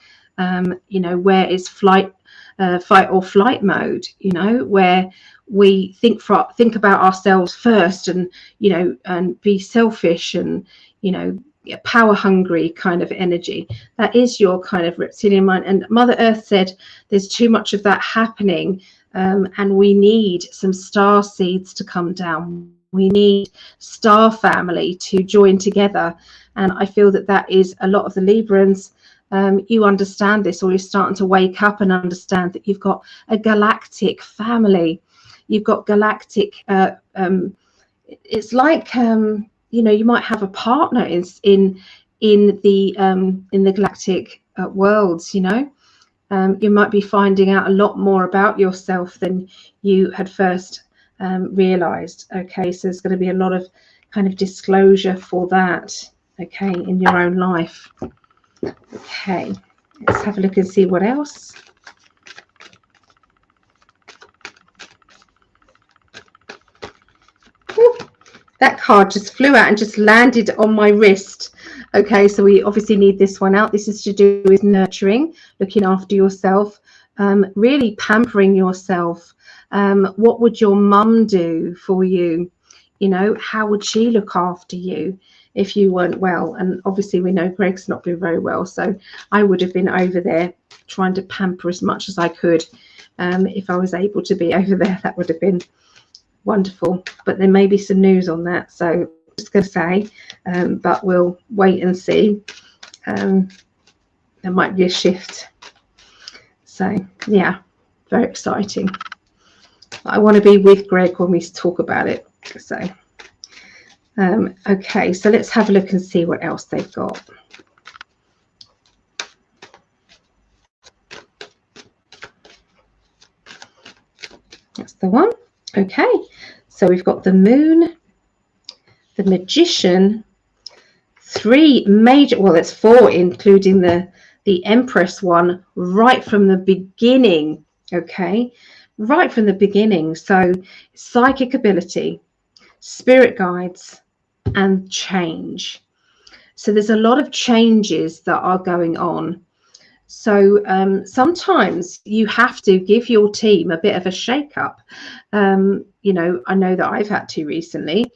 Speaker 1: you know, where it's fight or flight mode, you know, where we think about ourselves first, and, you know, and be selfish and, you know, power hungry kind of energy. That is your kind of reptilian mind. And Mother Earth said there's too much of that happening, and we need some star seeds to come down. We need star family to join together. And I feel that that is a lot of the Librans. You understand this, or you're starting to wake up and understand that you've got a galactic family. You've got galactic, it's like, you know, you might have a partner in the galactic worlds, you know. You might be finding out a lot more about yourself than you had first realized. Okay, so there's going to be a lot of kind of disclosure for that, okay, in your own life. Okay, let's have a look and see what else. Ooh, that card just flew out and just landed on my wrist. Okay, so we obviously need this one out. This is to do with nurturing, looking after yourself, really pampering yourself. What would your mum do for you? You know, how would she look after you if you weren't well? And obviously we know Greg's not been very well, so I would have been over there trying to pamper as much as I could. If I was able to be over there, that would have been wonderful. But there may be some news on that, so I'm just going to say, but we'll wait and see. There might be a shift. So yeah, very exciting. I want to be with Greg when we talk about it. So okay, so let's have a look and see what else they've got. That's the one. Okay, so we've got the Moon, the Magician, three major, well, it's four, including the Empress one, right from the beginning. Okay, right from the beginning. So psychic ability, spirit guides, and change. So there's a lot of changes that are going on. So sometimes you have to give your team a bit of a shake-up. You know, I know that I've had to recently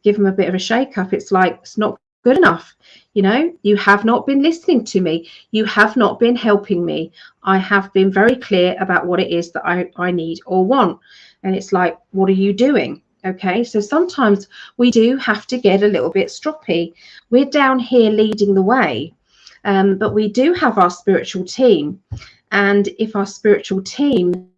Speaker 1: give them a bit of a shake-up. It's like, it's not good enough. You know, you have not been listening to me. You have not been helping me. I have been very clear about what it is that I need or want. And it's like, what are you doing? Okay, so sometimes we do have to get a little bit stroppy. We're down here leading the way. But we do have our spiritual team, and if our spiritual team,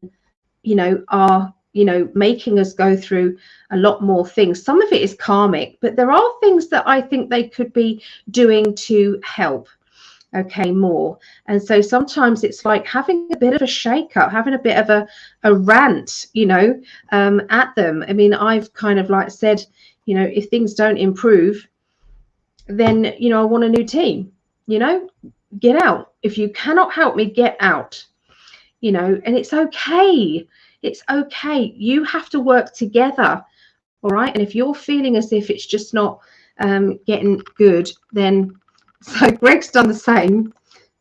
Speaker 1: you know, are, you know, making us go through a lot more things, some of it is karmic, but there are things that I think they could be doing to help, okay, more. And so sometimes it's like having a bit of a shake up, having a bit of a rant, you know, at them. I mean, I've kind of like said, you know, if things don't improve, then, you know, I want a new team. You know, get out. If you cannot help me, get out. You know, and it's okay. It's okay. You have to work together All right. And if you're feeling as if it's just not getting good, then so Greg's done the same.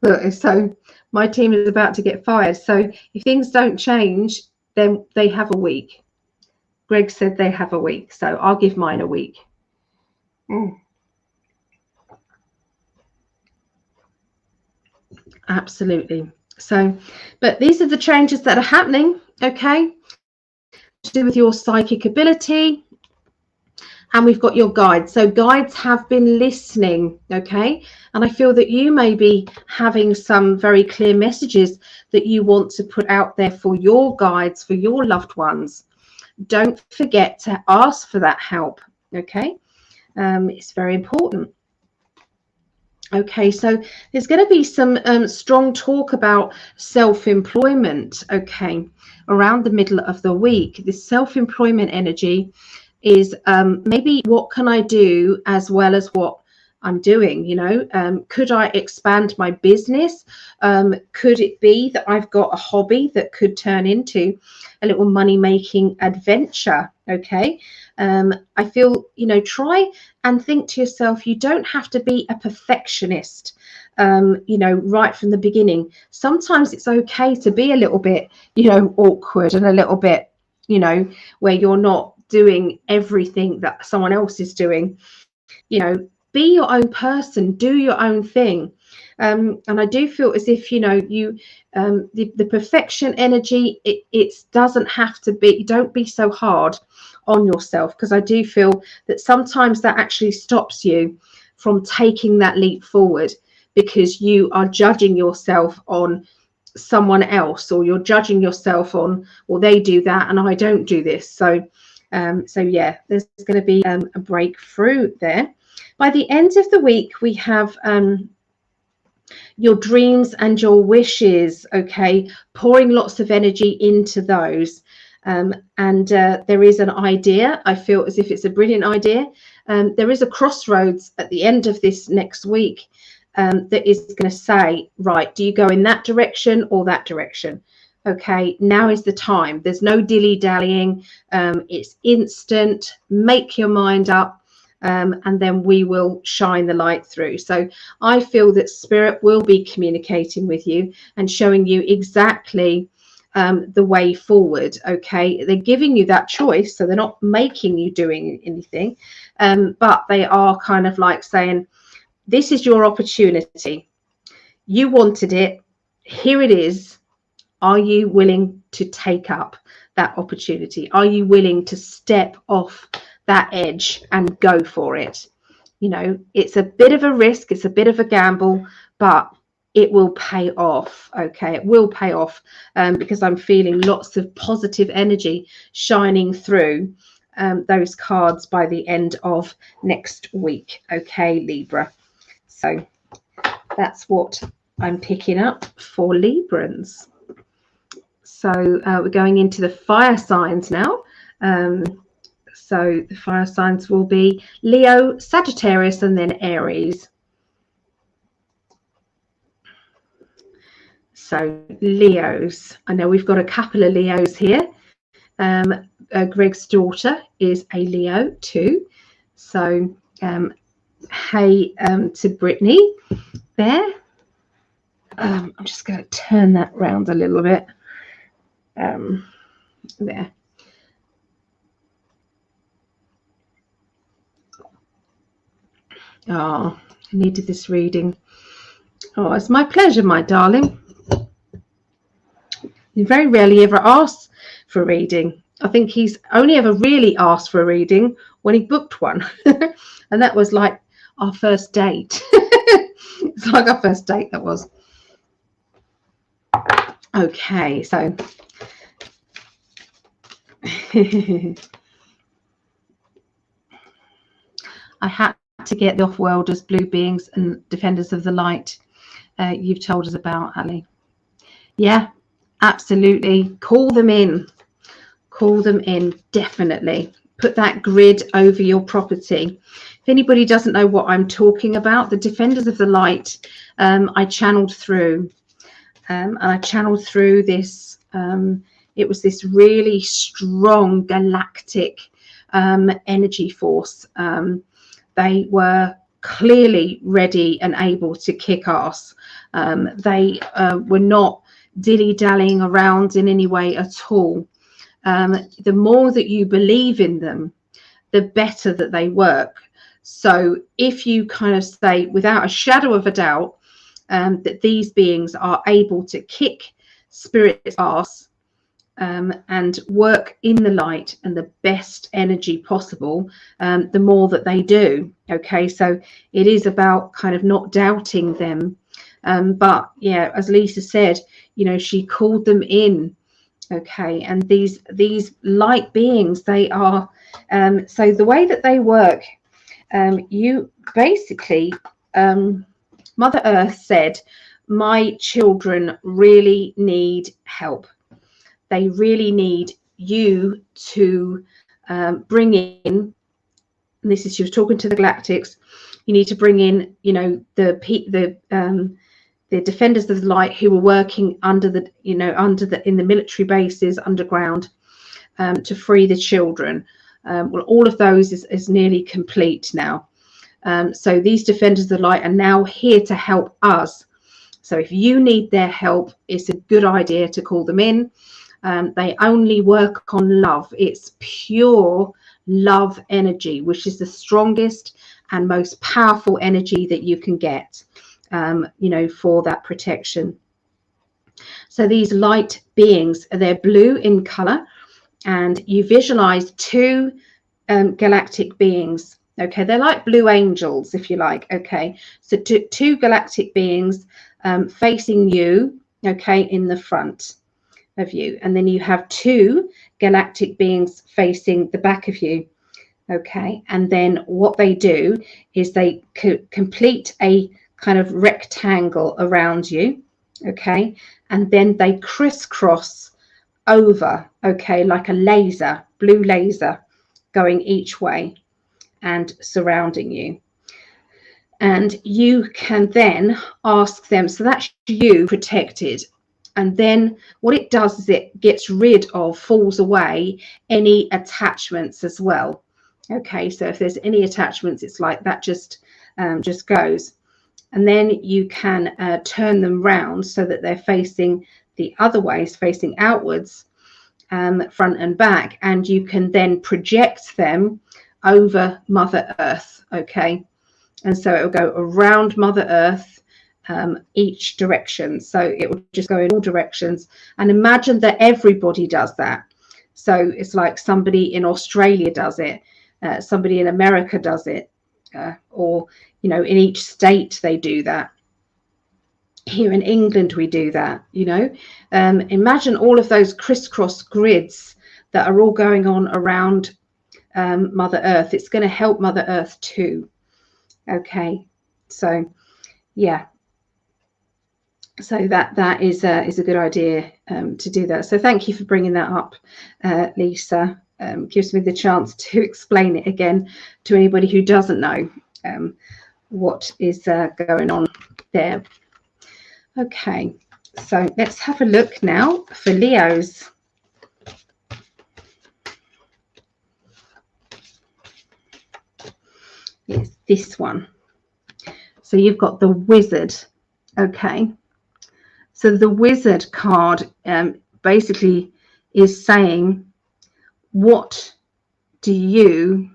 Speaker 1: Look, so my team is about to get fired. So if things don't change, then they have a week. Greg said they have a week. So I'll give mine a week. Absolutely. So, but these are the changes that are happening. Okay. To do with your psychic ability. And we've got your guides. So guides have been listening, okay? And I feel that you may be having some very clear messages that you want to put out there for your guides, for your loved ones. Don't forget to ask for that help, okay? It's very important. Okay, so there's going to be some strong talk about self-employment, okay, around the middle of the week. This self-employment energy is maybe what can I do as well as what I'm doing, you know? Could I expand my business? Could it be that I've got a hobby that could turn into a little money-making adventure, okay? I feel, you know, try and think to yourself, you don't have to be a perfectionist, you know, right from the beginning. Sometimes it's okay to be a little bit, you know, awkward and a little bit, you know, where you're not doing everything that someone else is doing. You know, be your own person, do your own thing. And I do feel as if, you know, you the perfection energy, it doesn't have to be, don't be so hard on yourself, because I do feel that sometimes that actually stops you from taking that leap forward, because you are judging yourself on someone else, or you're judging yourself on, well, they do that and I don't do this. So yeah, there's going to be a breakthrough there. By the end of the week, we have your dreams and your wishes, okay, pouring lots of energy into those. And there is an idea. I feel as if it's a brilliant idea. There is a crossroads at the end of this next week that is going to say, right, do you go in that direction or that direction? Okay, now is the time. There's no dilly-dallying. It's instant. Make your mind up, and then we will shine the light through. So I feel that Spirit will be communicating with you and showing you exactly the way forward. Okay, they're giving you that choice, so they're not making you doing anything, but they are kind of like saying, this is your opportunity. You wanted it. Here it is. Are you willing to take up that opportunity? Are you willing to step off that edge and go for it? You know, it's a bit of a risk, it's a bit of a gamble, but it will pay off. Okay, it will pay off, because I'm feeling lots of positive energy shining through those cards by the end of next week. Okay, Libra. So that's what I'm picking up for Librans. So we're going into the fire signs now. So the fire signs will be Leo, Sagittarius, and then Aries. So Leos, I know we've got a couple of Leos here. Greg's daughter is a Leo too. So hey to Brittany there. I'm just going to turn that round a little bit. There. Oh, I needed this reading. Oh, it's my pleasure, my darling. He very rarely ever asks for a reading. I think he's only ever really asked for a reading when he booked one. And that was like our first date. It's like our first date, that was. Okay, so I had to get the off-worlders, blue beings, and defenders of the light you've told us about, Ali. Yeah, absolutely. Call them in. Call them in, definitely. Put that grid over your property. If anybody doesn't know what I'm talking about, the defenders of the light, I channeled through. And I channeled through this. It was this really strong galactic energy force. They were clearly ready and able to kick ass. They were not dilly-dallying around in any way at all. The more that you believe in them, the better that they work. So if you kind of say without a shadow of a doubt that these beings are able to kick spirit's ass and work in the light and the best energy possible, the more that they do. Okay, so it is about kind of not doubting them. But yeah, as Lisa said, you know, she called them in. Okay, and these light beings, they are so the way that they work, you basically, Mother Earth said, my children really need help. They really need you to bring in, and this is, she was talking to the galactics, you need to bring in, you know, the defenders of the light who were working under the, you know, in the military bases underground to free the children. Well, all of those is nearly complete now. So these defenders of the light are now here to help us. So if you need their help, it's a good idea to call them in. They only work on love. It's pure love energy, which is the strongest and most powerful energy that you can get, you know, for that protection. So these light beings, they're blue in color, and you visualize two galactic beings. Okay, they're like blue angels, if you like. Okay, so two galactic beings facing you, okay, in the front of you, and then you have two galactic beings facing the back of you. Okay, and then what they do is they complete a kind of rectangle around you. Okay, and then they crisscross over, okay, like a laser, blue laser, going each way and surrounding you. And you can then ask them, so that's you protected. And then what it does is it gets rid of, falls away, any attachments as well. Okay, so if there's any attachments, it's like that just goes. And then you can turn them round so that they're facing the other ways, facing outwards, front and back, and you can then project them over Mother Earth. Okay, and so it will go around Mother Earth, each direction, so it will just go in all directions. And imagine that everybody does that. So it's like somebody in Australia does it, somebody in America does it, or you know, in each state they do that. Here in England we do that, you know. Imagine all of those crisscross grids that are all going on around Mother Earth. It's going to help Mother Earth too. Okay, so yeah, so that is a good idea to do that. So thank you for bringing that up, Lisa. Gives me the chance to explain it again to anybody who doesn't know what is going on there. Okay, so let's have a look now for Leos. It's this one. So you've got the Wizard. Okay, so the Wizard card basically is saying, what do you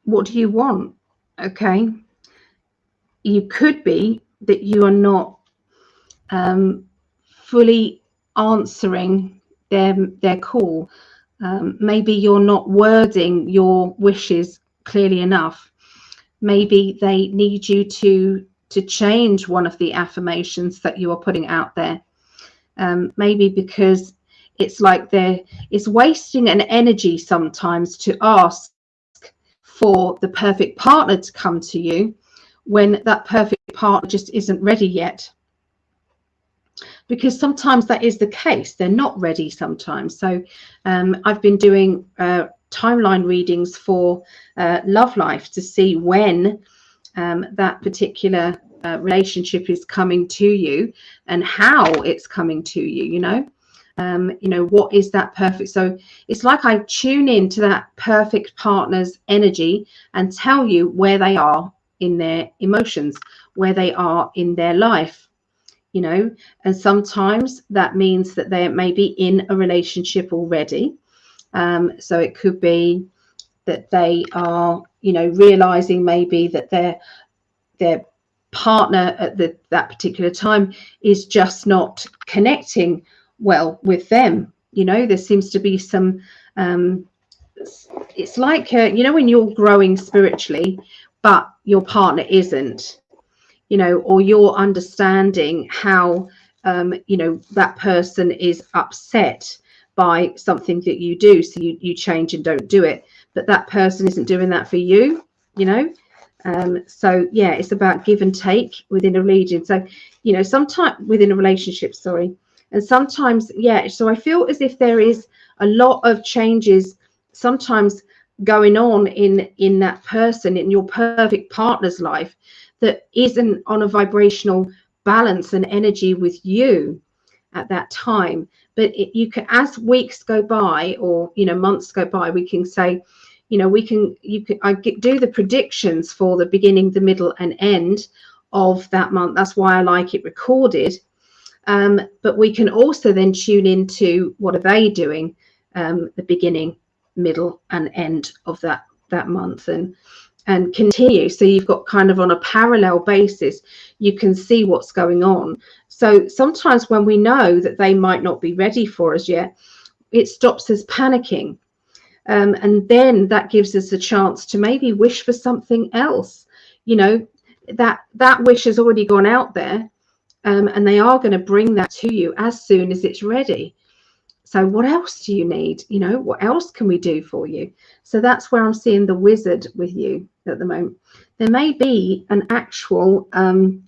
Speaker 1: want? Okay, you could be that you are not fully answering their call. Maybe you're not wording your wishes clearly enough. Maybe they need you to change one of the affirmations that you are putting out there. Maybe because it's like it's wasting an energy sometimes to ask for the perfect partner to come to you when that perfect partner just isn't ready yet. Because sometimes that is the case, they're not ready sometimes. So I've been doing timeline readings for love life to see when that particular relationship is coming to you and how it's coming to you, you know. You know, what is that perfect? So it's like I tune in to that perfect partner's energy and tell you where they are in their emotions, where they are in their life, you know. And sometimes that means that they may be in a relationship already. So it could be that they are, you know, realizing maybe that their partner at that particular time is just not connecting well with them. You know, there seems to be some it's like you know, when you're growing spiritually but your partner isn't, you know, or you're understanding how you know, that person is upset by something that you do, so you change and don't do it, but that person isn't doing that for you, you know. So yeah, it's about give and take within a religion. So, you know, sometimes within a relationship, sorry, and sometimes, yeah. So I feel as if there is a lot of changes sometimes going on in that person, in your perfect partner's life, that isn't on a vibrational balance and energy with you at that time. But you can, as weeks go by, or, you know, months go by, we can say, you know, I do the predictions for the beginning, the middle and end of that month. That's why I like it recorded. But we can also then tune into what are they doing, the beginning, middle and end of that month, and continue. So you've got kind of on a parallel basis, you can see what's going on. So sometimes when we know that they might not be ready for us yet, it stops us panicking. And then that gives us a chance to maybe wish for something else. You know, that wish has already gone out there, and they are going to bring that to you as soon as it's ready. So what else do you need? You know, what else can we do for you? So that's where I'm seeing the wizard with you at the moment. There may be an actual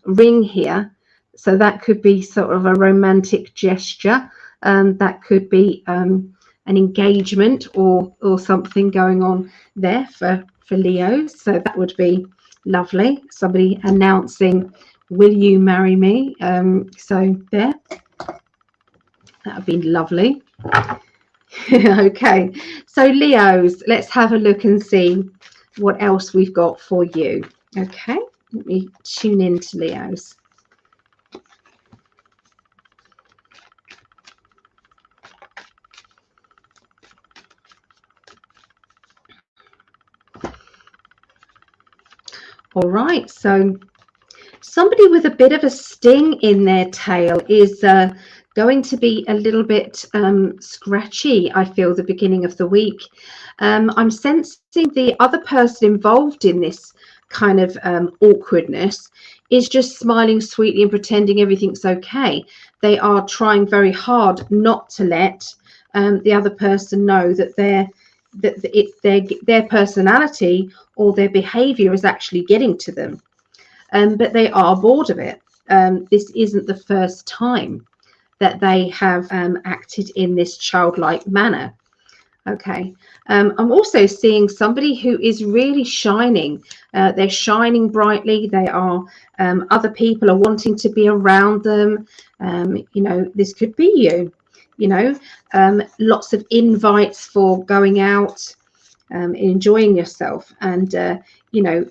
Speaker 1: ring here. So that could be sort of a romantic gesture. That could be an engagement or something going on there for Leo. So that would be lovely. Somebody announcing, will you marry me? So there, that would be lovely. Okay, so Leos, let's have a look and see what else we've got for you. Okay, let me tune in to Leos. All right, so somebody with a bit of a sting in their tail is going to be a little bit scratchy, I feel, the beginning of the week. I'm sensing the other person involved in this kind of awkwardness is just smiling sweetly and pretending everything's okay. They are trying very hard not to let the other person know that their personality or their behavior is actually getting to them. But they are bored of it. This isn't the first time that they have acted in this childlike manner. Okay. I'm also seeing somebody who is really shining. They're shining brightly. They are, other people are wanting to be around them. You know, this could be you, you know, lots of invites for going out, enjoying yourself. And, you know,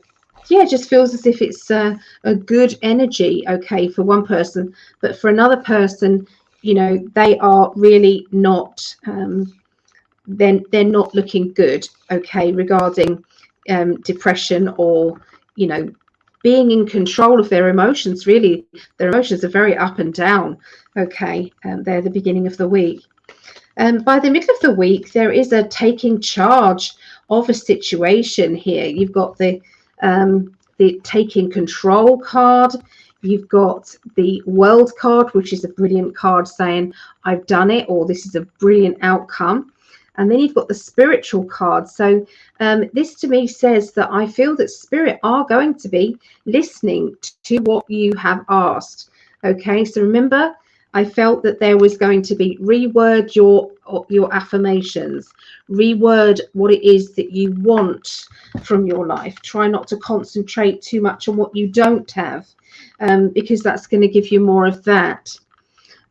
Speaker 1: yeah, it just feels as if it's a good energy, okay, for one person, but for another person, you know, they are really not, they're not looking good, okay, regarding depression or, you know, being in control of their emotions. Really, their emotions are very up and down, okay. They're the beginning of the week. By the middle of the week, there is a taking charge of a situation here. You've got the taking control card. You've got the world card, which is a brilliant card saying, I've done it, or this is a brilliant outcome. And then you've got the spiritual card. So this to me says that I feel that spirit are going to be listening to what you have asked. Okay, so remember, I felt that there was going to be reword your affirmations, reword what it is that you want from your life. Try not to concentrate too much on what you don't have, because that's going to give you more of that.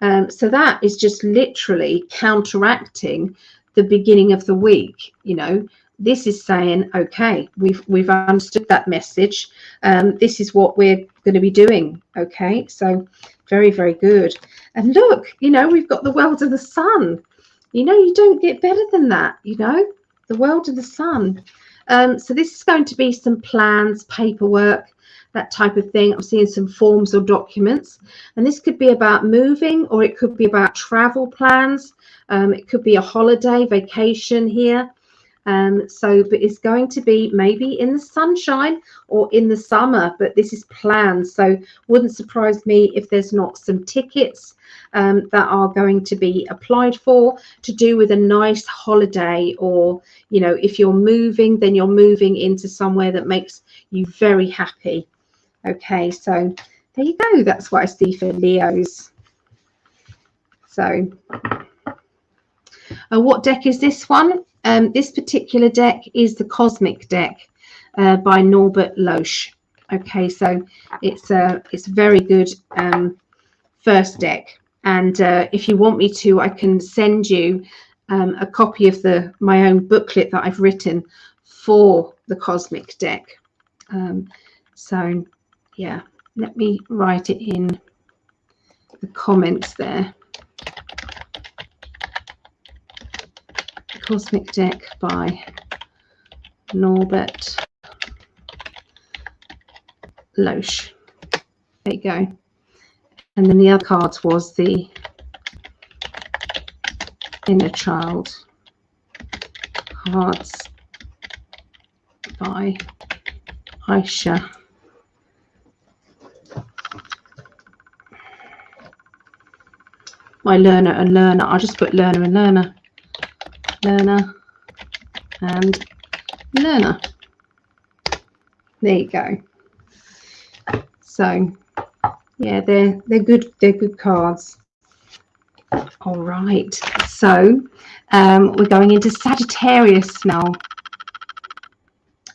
Speaker 1: So that is just literally counteracting the beginning of the week. You know, this is saying, okay, we've understood that message. This is what we're going to be doing. Okay, so very, very good. And look, you know, we've got the world of the sun. You know, you don't get better than that, you know, the world of the sun. So this is going to be some plans, paperwork, that type of thing. I'm seeing some forms or documents, and this could be about moving, or it could be about travel plans. It could be a holiday, vacation here. But it's going to be maybe in the sunshine or in the summer, but this is planned. So wouldn't surprise me if there's not some tickets that are going to be applied for to do with a nice holiday, or, you know, if you're moving, then you're moving into somewhere that makes you very happy. Okay, so there you go. That's what I see for Leos. So what deck is this one? This particular deck is the Cosmic deck by Norbert Loesch. Okay, so it's a very good first deck, and if you want me to, I can send you a copy of my own booklet that I've written for the Cosmic deck. So yeah, let me write it in the comments there. Cosmic deck by Norbert Loesch. There you go. And then the other cards was the Inner Child cards by Aisha. My learner and learner. I'll just put learner and learner. Learner and learner. There you go. So yeah, they're good cards. All right, so we're going into Sagittarius now.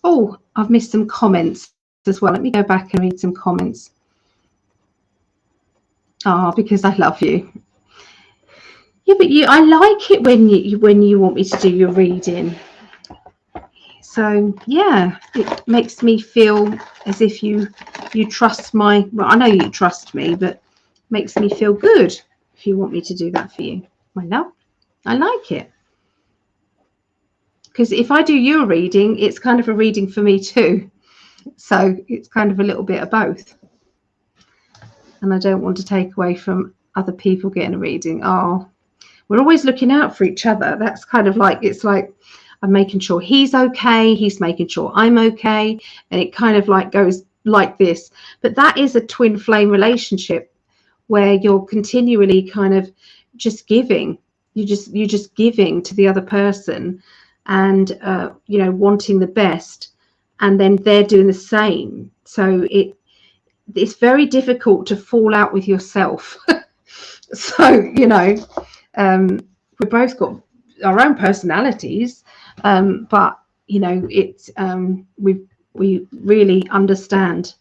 Speaker 1: Oh, I've missed some comments as well. Let me go back and read some comments. Because I love you. Yeah, but I like it when you want me to do your reading. So yeah, it makes me feel as if you trust well, I know you trust me, but makes me feel good if you want me to do that for you. I know, I like it. Because if I do your reading, it's kind of a reading for me too. So it's kind of a little bit of both. And I don't want to take away from other people getting a reading. We're always looking out for each other. That's kind of like, it's like I'm making sure he's okay, he's making sure I'm okay, and it kind of like goes like this. But that is a twin flame relationship where you're continually kind of just giving. You're just giving to the other person, and you know, wanting the best, and then they're doing the same. So it's very difficult to fall out with yourself. So, you know, we've both got our own personalities, but you know, it's we really understand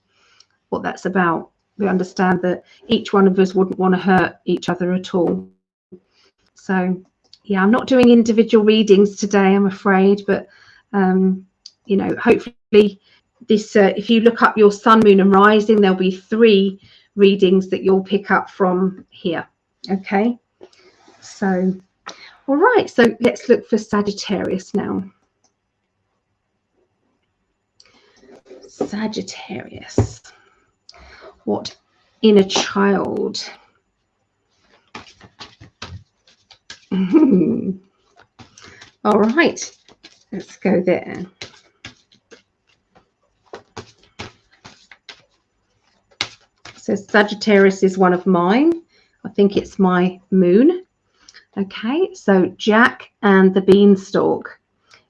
Speaker 1: what that's about. We understand that each one of us wouldn't want to hurt each other at all. So yeah, I'm not doing individual readings today, I'm afraid, but you know, hopefully this if you look up your sun, moon and rising, there'll be 3 readings that you'll pick up from here. Okay, so all right, so let's look for Sagittarius now. Sagittarius, what inner child? All right, let's go there. So Sagittarius is one of mine. I think it's my moon. Okay, so Jack and the Beanstalk.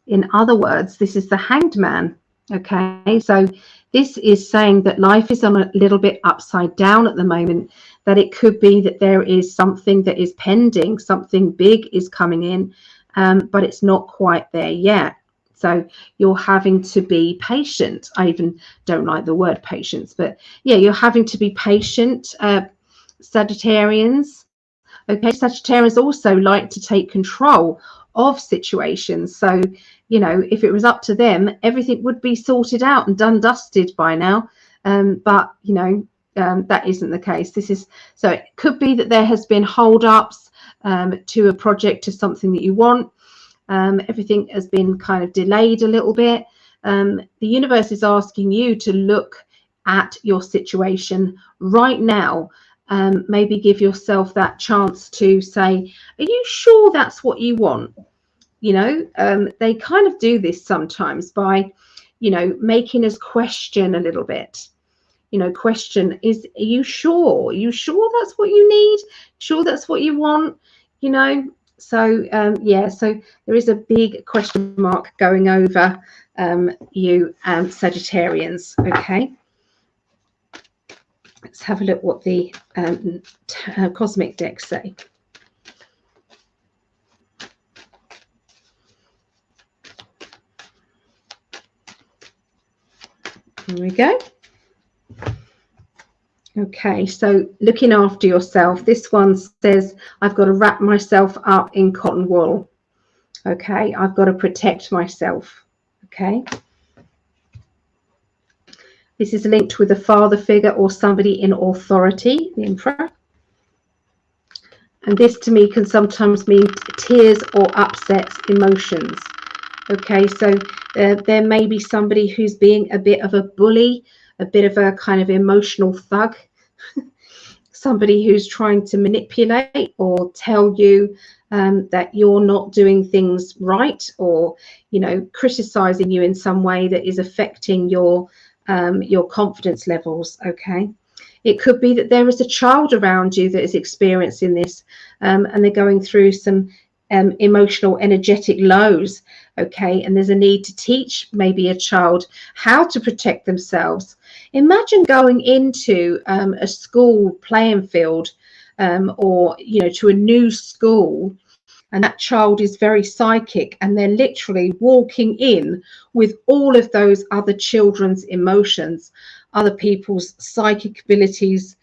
Speaker 1: In other words, this is the Hanged Man. Okay, so this is saying that life is on a little bit upside down at the moment, that it could be that there is something that is pending, something big is coming in, but it's not quite there yet. So you're having to be patient. I even don't like the word patience, but yeah, you're having to be patient, Sagittarians. Okay, Sagittarians also like to take control of situations. So, you know, if it was up to them, everything would be sorted out and done dusted by now. But, you know, that isn't the case. So it could be that there has been hold-ups to a project, to something that you want. Everything has been kind of delayed a little bit. The universe is asking you to look at your situation right now. Maybe give yourself that chance to say, are you sure that's what you want? You know, they kind of do this sometimes by, you know, making us question a little bit. You know, question, are you sure? Are you sure that's what you need? Sure that's what you want? You know, so yeah, so there is a big question mark going over you Sagittarians. Okay, let's have a look what the cosmic decks say. Here we go. Okay, so looking after yourself. This one says, I've got to wrap myself up in cotton wool. Okay, I've got to protect myself. Okay. This is linked with a father figure or somebody in authority, the Emperor. And this to me can sometimes mean tears or upset emotions. Okay, so there may be somebody who's being a bit of a bully, a bit of a kind of emotional thug, somebody who's trying to manipulate or tell you that you're not doing things right, or, you know, criticizing you in some way that is affecting your confidence levels. Okay, it could be that there is a child around you that is experiencing this, and they're going through some emotional, energetic lows. Okay, and there's a need to teach maybe a child how to protect themselves. Imagine going into a school playing field, or, you know, to a new school, and that child is very psychic, and they're literally walking in with all of those other children's emotions, other people's psychic abilities.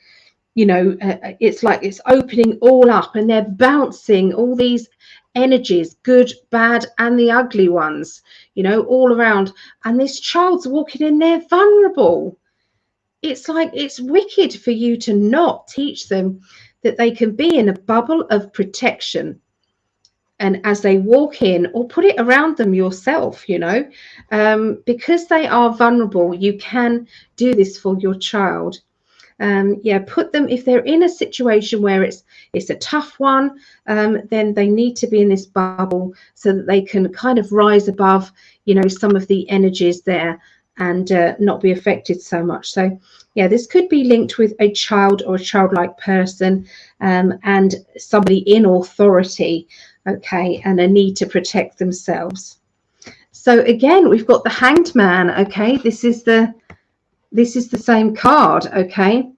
Speaker 1: You know, it's like it's opening all up, and they're bouncing all these energies, good, bad, and the ugly ones, you know, all around. And this child's walking in there vulnerable. It's like, it's wicked for you to not teach them that they can be in a bubble of protection. And as they walk in, or put it around them yourself, you know, because they are vulnerable, you can do this for your child. Yeah, put them, if they're in a situation where it's a tough one, then they need to be in this bubble so that they can kind of rise above, you know, some of the energies there, and not be affected so much. So yeah, this could be linked with a child or a childlike person, and somebody in authority. Okay, and a need to protect themselves. So again, we've got the Hanged Man. Okay, this is the same card. Okay,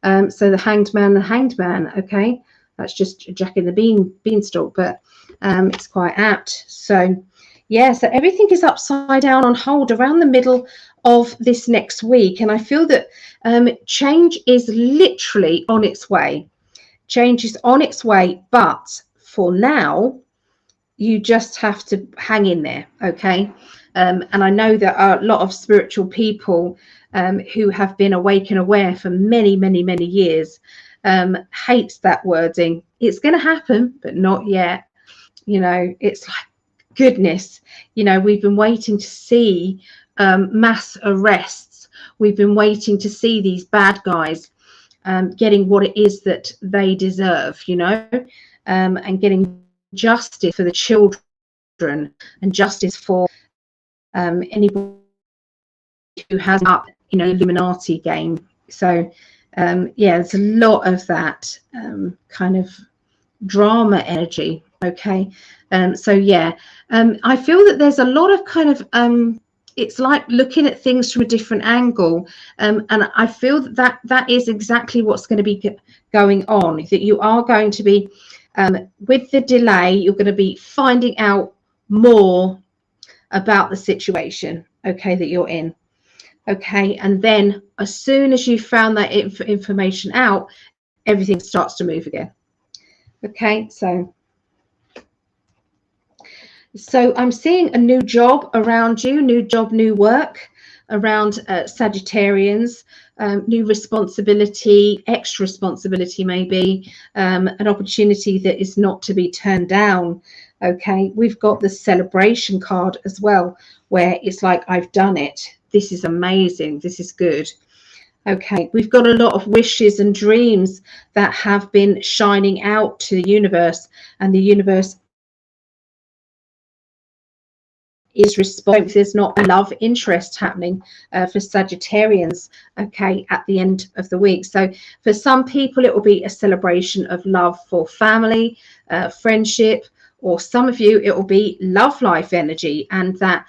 Speaker 1: so the Hanged Man, the Hanged Man. Okay, that's just Jack in the Beanstalk, but it's quite apt. So yeah, so everything is upside down, on hold around the middle of this next week, and I feel that change is literally on its way. Change is on its way, but for now, you just have to hang in there. Okay, and I know that a lot of spiritual people who have been awake and aware for many, many, many years hates that wording. It's going to happen, but not yet. You know, it's like, goodness, you know, we've been waiting to see mass arrests. We've been waiting to see these bad guys getting what it is that they deserve, you know, and getting justice for the children, and justice for anybody who has up, you know, Illuminati game. So yeah, there's a lot of that kind of drama energy. Okay, so yeah, I feel that there's a lot of kind of it's like looking at things from a different angle, and I feel that is exactly what's going to be going on, that you are going to be with the delay, you're going to be finding out more about the situation, okay, that you're in. Okay, and then as soon as you found that information out, everything starts to move again. Okay, so I'm seeing a new job around you, new job, new work around Sagittarians, new responsibility, extra responsibility maybe, an opportunity that is not to be turned down. Okay, we've got the celebration card as well, where it's like, I've done it. This is amazing. This is good. Okay, we've got a lot of wishes and dreams that have been shining out to the universe, and the universe is responsive. There's not a love interest happening for Sagittarians, okay, at the end of the week. So for some people, it will be a celebration of love for family, friendship, or some of you, it will be love life energy, and that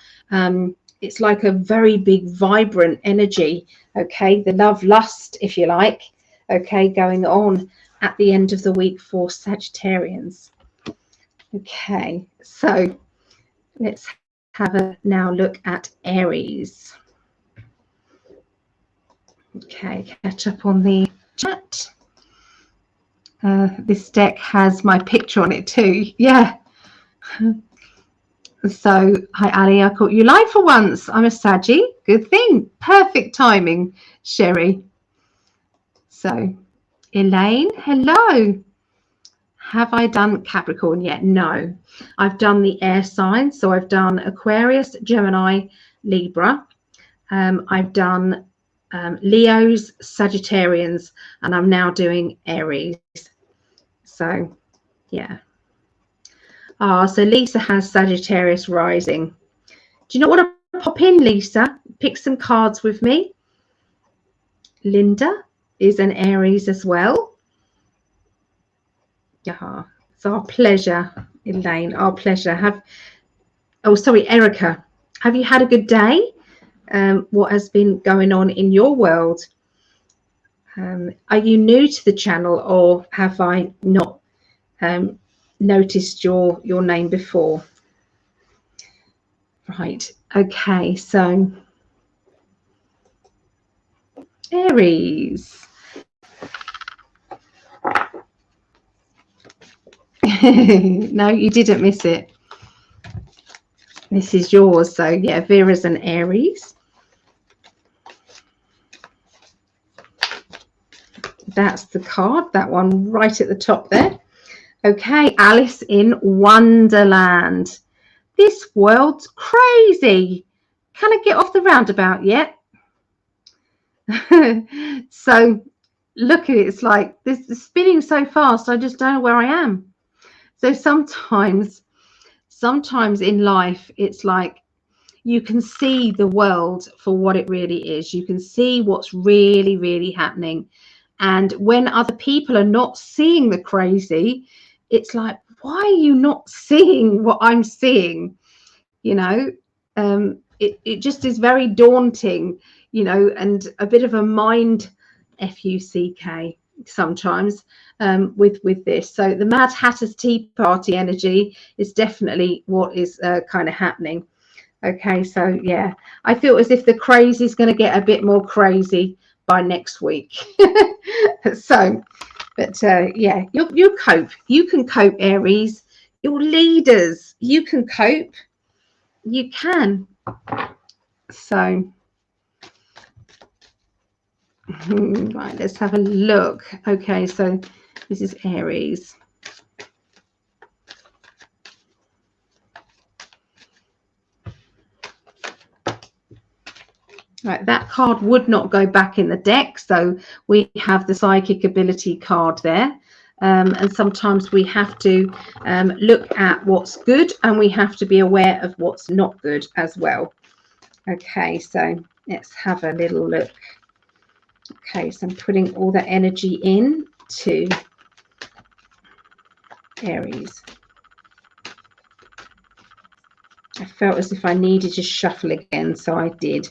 Speaker 1: it's like a very big, vibrant energy, okay, the love lust, if you like, okay, going on at the end of the week for Sagittarians. Okay, so let's have a now look at Aries. Okay, catch up on the chat. This deck has my picture on it too. Yeah. So, hi Ali, I caught you live for once. I'm a Saggy. Good thing. Perfect timing, Sherry. So, Elaine, hello. Have I done Capricorn yet? No. I've done the air signs. So I've done Aquarius, Gemini, Libra. I've done Leos, Sagittarians, and I'm now doing Aries. So, yeah. So Lisa has Sagittarius rising. Do you not want to pop in, Lisa? Pick some cards with me. Linda is an Aries as well. Yeah, it's our pleasure, Elaine. Our pleasure. Erica. Have you had a good day? What has been going on in your world? Are you new to the channel, or have I not noticed your name before? Right. Okay. So Aries. No, you didn't miss it. This is yours. So yeah, Vera's an Aries. That's the card, that one right at the top there. Okay, Alice in Wonderland. This world's crazy. Can I get off the roundabout yet? So look at it. It's like this is spinning so fast, I just don't know where I am. So sometimes in life, it's like you can see the world for what it really is. You can see what's really, really happening. And when other people are not seeing the crazy, it's like, why are you not seeing what I'm seeing? You know, it just is very daunting, you know, and a bit of a mind fuck sometimes with this. So the Mad Hatter's Tea Party energy is definitely what is kind of happening. Okay, so yeah, I feel as if the crazy is going to get a bit more crazy by next week. So, but yeah, you cope. You can cope, Aries. You're leaders. You can cope. You can. So, right, let's have a look. Okay, so this is Aries. Right, that card would not go back in the deck, so we have the psychic ability card there. And sometimes we have to look at what's good, and we have to be aware of what's not good as well. Okay, so let's have a little look. Okay, so I'm putting all the energy in to Aries. I felt as if I needed to shuffle again, so I did.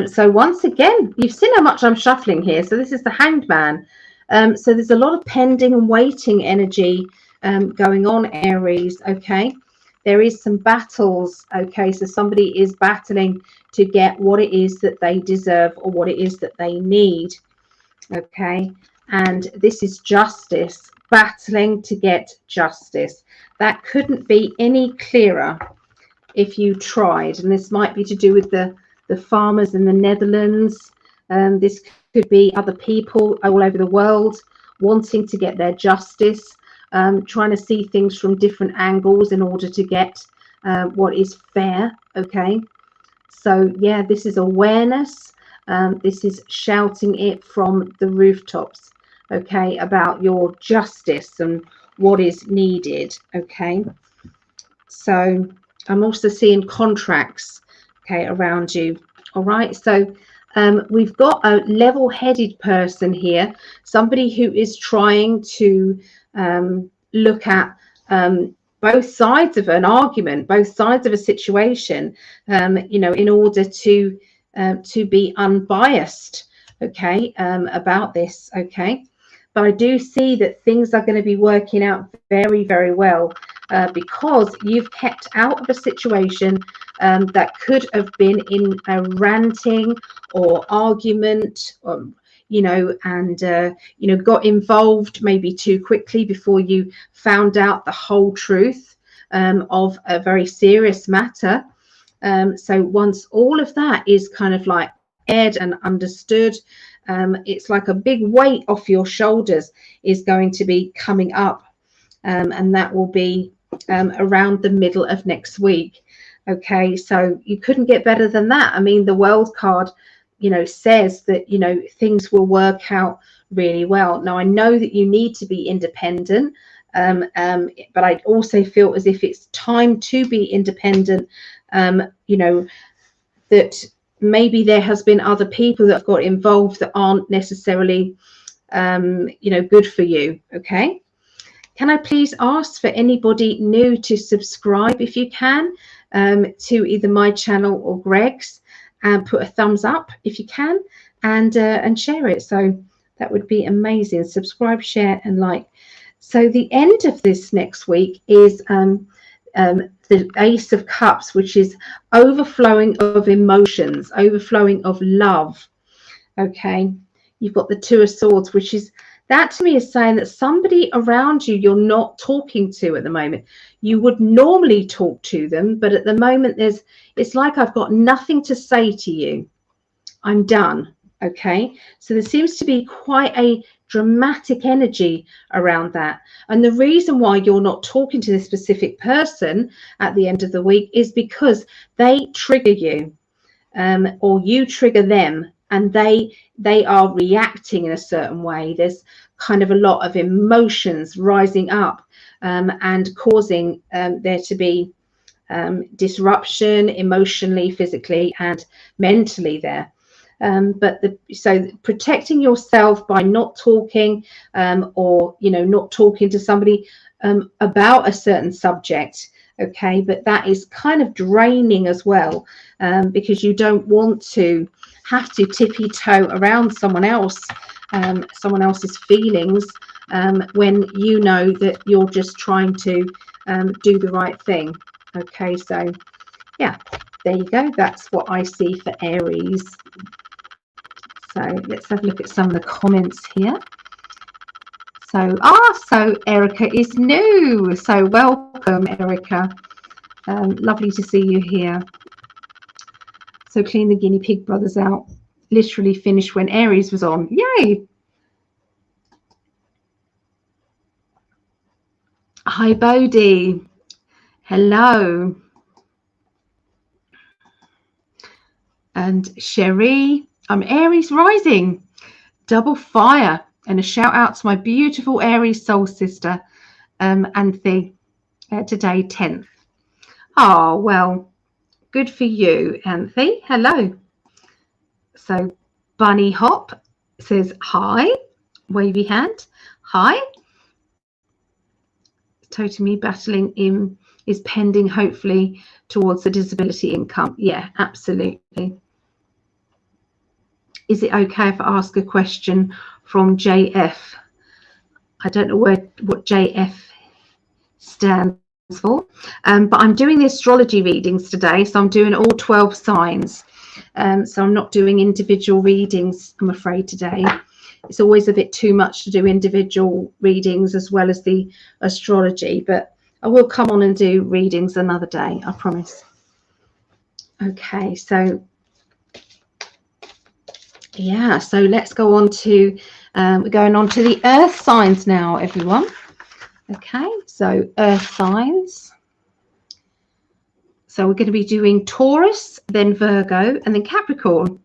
Speaker 1: So once again, you've seen how much I'm shuffling here. So this is the Hanged Man. So there's a lot of pending and waiting energy going on, Aries. Okay, there is some battles. Okay, so somebody is battling to get what it is that they deserve or what it is that they need. Okay, and this is justice battling to get justice. That couldn't be any clearer if you tried. And this might be to do with the farmers in the Netherlands. This could be other people all over the world wanting to get their justice, trying to see things from different angles in order to get what is fair. Okay, so yeah, this is awareness. This is shouting it from the rooftops, okay, about your justice and what is needed. Okay, so I'm also seeing contracts, okay, around you. All right, so we've got a level-headed person here, somebody who is trying to look at both sides of an argument, both sides of a situation, you know, in order to be unbiased, okay, about this, okay. But I do see that things are going to be working out very, very well because you've kept out of a situation that could have been in a ranting or argument, you know, and, you know, got involved maybe too quickly before you found out the whole truth of a very serious matter. So once all of that is kind of like aired and understood, it's like a big weight off your shoulders is going to be coming up, and that will be around the middle of next week. Okay, so you couldn't get better than that. I mean, the World card, you know, says that, you know, things will work out really well. Now, I know that you need to be independent, but I also feel as if it's time to be independent. You know, that maybe there has been other people that have got involved that aren't necessarily, you know, good for you. Okay. Can I please ask for anybody new to subscribe, if you can, to either my channel or Greg's, and put a thumbs up if you can, and share it. So that would be amazing. Subscribe, share, and like. So the end of this next week is the Ace of Cups, which is overflowing of emotions, overflowing of love. Okay, you've got the Two of Swords, which is, that to me is saying that somebody around you you're not talking to at the moment. You would normally talk to them, but at the moment it's like I've got nothing to say to you. I'm done. Okay, so there seems to be quite a dramatic energy around that, and the reason why you're not talking to this specific person at the end of the week is because they trigger you, or you trigger them, and they are reacting in a certain way. There's kind of a lot of emotions rising up, and causing there to be disruption emotionally, physically, and mentally there. So protecting yourself by not talking, or, you know, not talking to somebody about a certain subject. Okay, but that is kind of draining as well, because you don't want to have to tippy-toe around someone else, someone else's feelings, when you know that you're just trying to do the right thing. Okay, so yeah, there you go. That's what I see for Aries. So let's have a look at some of the comments here. So Erica is new. So welcome, Erica. Lovely to see you here. So clean the guinea pig brothers out. Literally finished when Aries was on. Yay! Hi, Bodhi. Hello. And Cherie. I'm Aries rising, double fire, and a shout out to my beautiful Aries soul sister, Anthe, today 10th. Oh, well, good for you, Anthe. Hello. So Bunny Hop says hi, wavy hand, hi. Totally battling in is pending, hopefully, towards the disability income. Yeah, absolutely. Is it okay if I ask a question from JF? I don't know what JF stands for, but I'm doing the astrology readings today, so I'm doing all 12 signs. So I'm not doing individual readings, I'm afraid, today. it's always a bit too much to do individual readings as well as the astrology, but I will come on and do readings another day, I promise. Okay, so yeah, so let's go on to we're going on to the earth signs now, everyone. Okay, so earth signs. So we're going to be doing Taurus, then Virgo, and then Capricorn.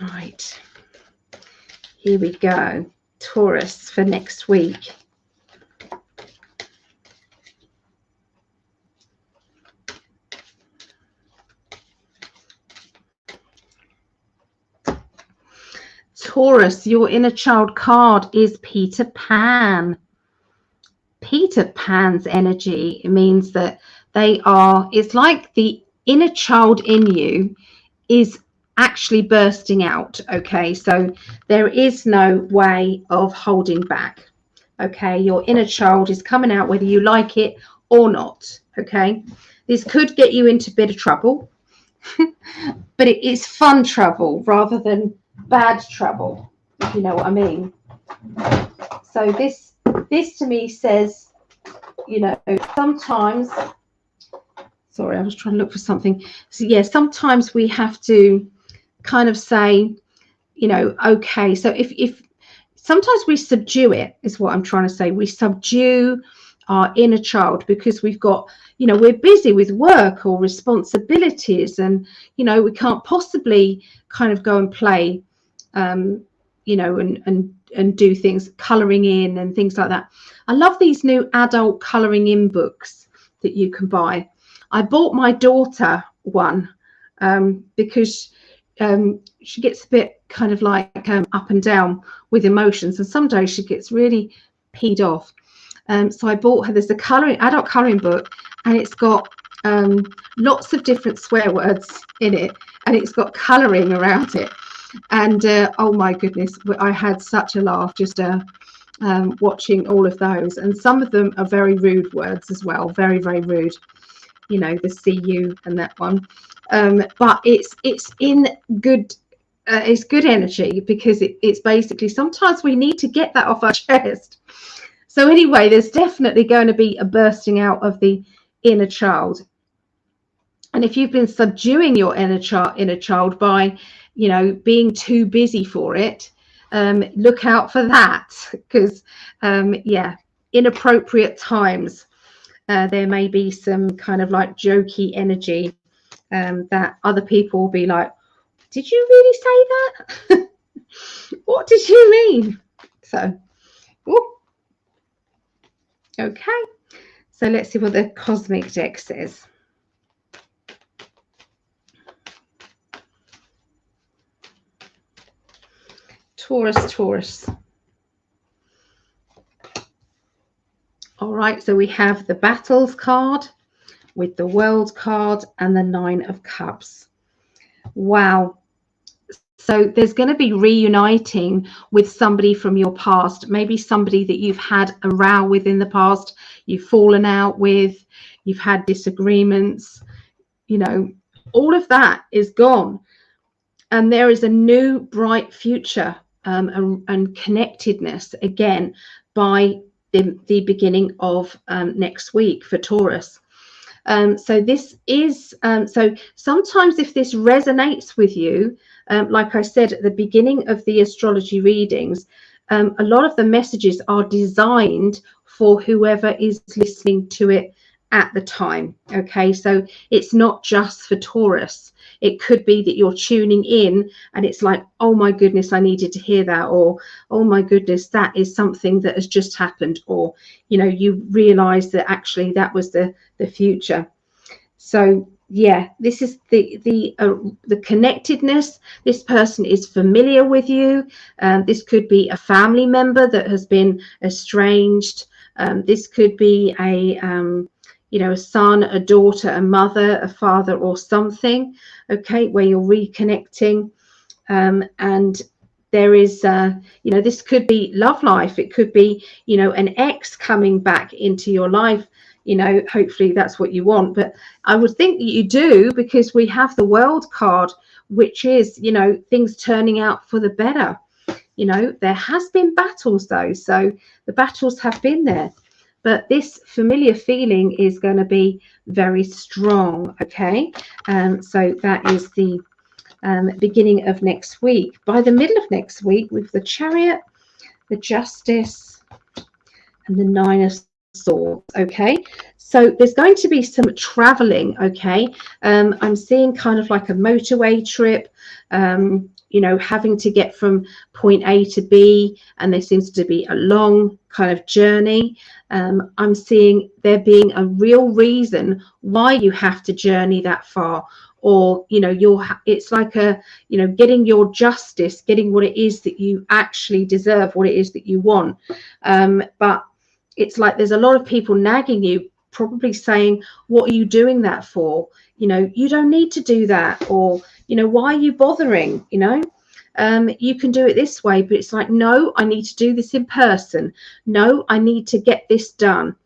Speaker 1: Right, here we go. Taurus for next week. Taurus, your inner child card is Peter Pan. Peter Pan's energy means that they are, it's like the inner child in you is actually bursting out. Okay, so there is no way of holding back. Okay, your inner child is coming out whether you like it or not. Okay, this could get you into a bit of trouble, but it is fun trouble rather than bad trouble, if you know what I mean. So this to me says, you know, sometimes, sorry, I was trying to look for something. So yeah, sometimes we have to kind of say, you know, okay, so if sometimes we subdue it, is what I'm trying to say. We subdue our inner child because we've got, you know, we're busy with work or responsibilities, and you know, we can't possibly kind of go and play, you know, and do things, colouring in and things like that. I love these new adult colouring in books that you can buy. I bought my daughter one because she gets a bit kind of like up and down with emotions, and some days she gets really peed off. So I bought her, there's a adult colouring book, and it's got lots of different swear words in it, and it's got colouring around it. And oh my goodness, I had such a laugh just watching all of those. And some of them are very rude words as well, very, very rude. You know, the see you and that one. But it's in good, it's good energy, because it's basically, sometimes we need to get that off our chest. So anyway, there's definitely going to be a bursting out of the inner child. And if you've been subduing your inner child by, you know, being too busy for it, look out for that, because yeah, inappropriate times, there may be some kind of like jokey energy that other people will be like, did you really say that? What did you mean? So ooh. Okay, so let's see what the cosmic deck says. Taurus. All right, so we have the Battles card with the World card and the 9 of Cups. Wow. So there's going to be reuniting with somebody from your past, maybe somebody that you've had a row with in the past, you've fallen out with, you've had disagreements, you know, all of that is gone. And there is a new bright future and connectedness again by the beginning of next week for Taurus. So this is, so sometimes if this resonates with you, like I said at the beginning of the astrology readings, a lot of the messages are designed for whoever is listening to it at the time. Okay, so it's not just for Taurus. It could be that you're tuning in and it's like, oh my goodness, I needed to hear that, or oh my goodness, that is something that has just happened, or you know, you realize that actually that was the future. So yeah, this is the connectedness. This person is familiar with you. This could be a family member that has been estranged. This could be a you know, a son, a daughter, a mother, a father, or something. Okay, where you're reconnecting, and there is you know, this could be love life. It could be, you know, an ex coming back into your life. you know, hopefully that's what you want. But I would think that you do, because we have the World card, which is, you know, things turning out for the better. You know, there has been battles though, so the battles have been there, but this familiar feeling is going to be very strong. Okay, so that is the beginning of next week. By the middle of next week, with the Chariot, the Justice, and the Nine of Swords. Okay, so there's going to be some traveling. Okay, I'm seeing kind of like a motorway trip, you know, having to get from point A to B, and there seems to be a long kind of journey. I'm seeing there being a real reason why you have to journey that far, or, you know, it's like a, you know, getting your justice, getting what it is that you actually deserve, what it is that you want. But it's like there's a lot of people nagging you, probably saying, what are you doing that for? You know, you don't need to do that, or, you know, why are you bothering? You know, you can do it this way. But it's like, no, I need to do this in person. No, I need to get this done.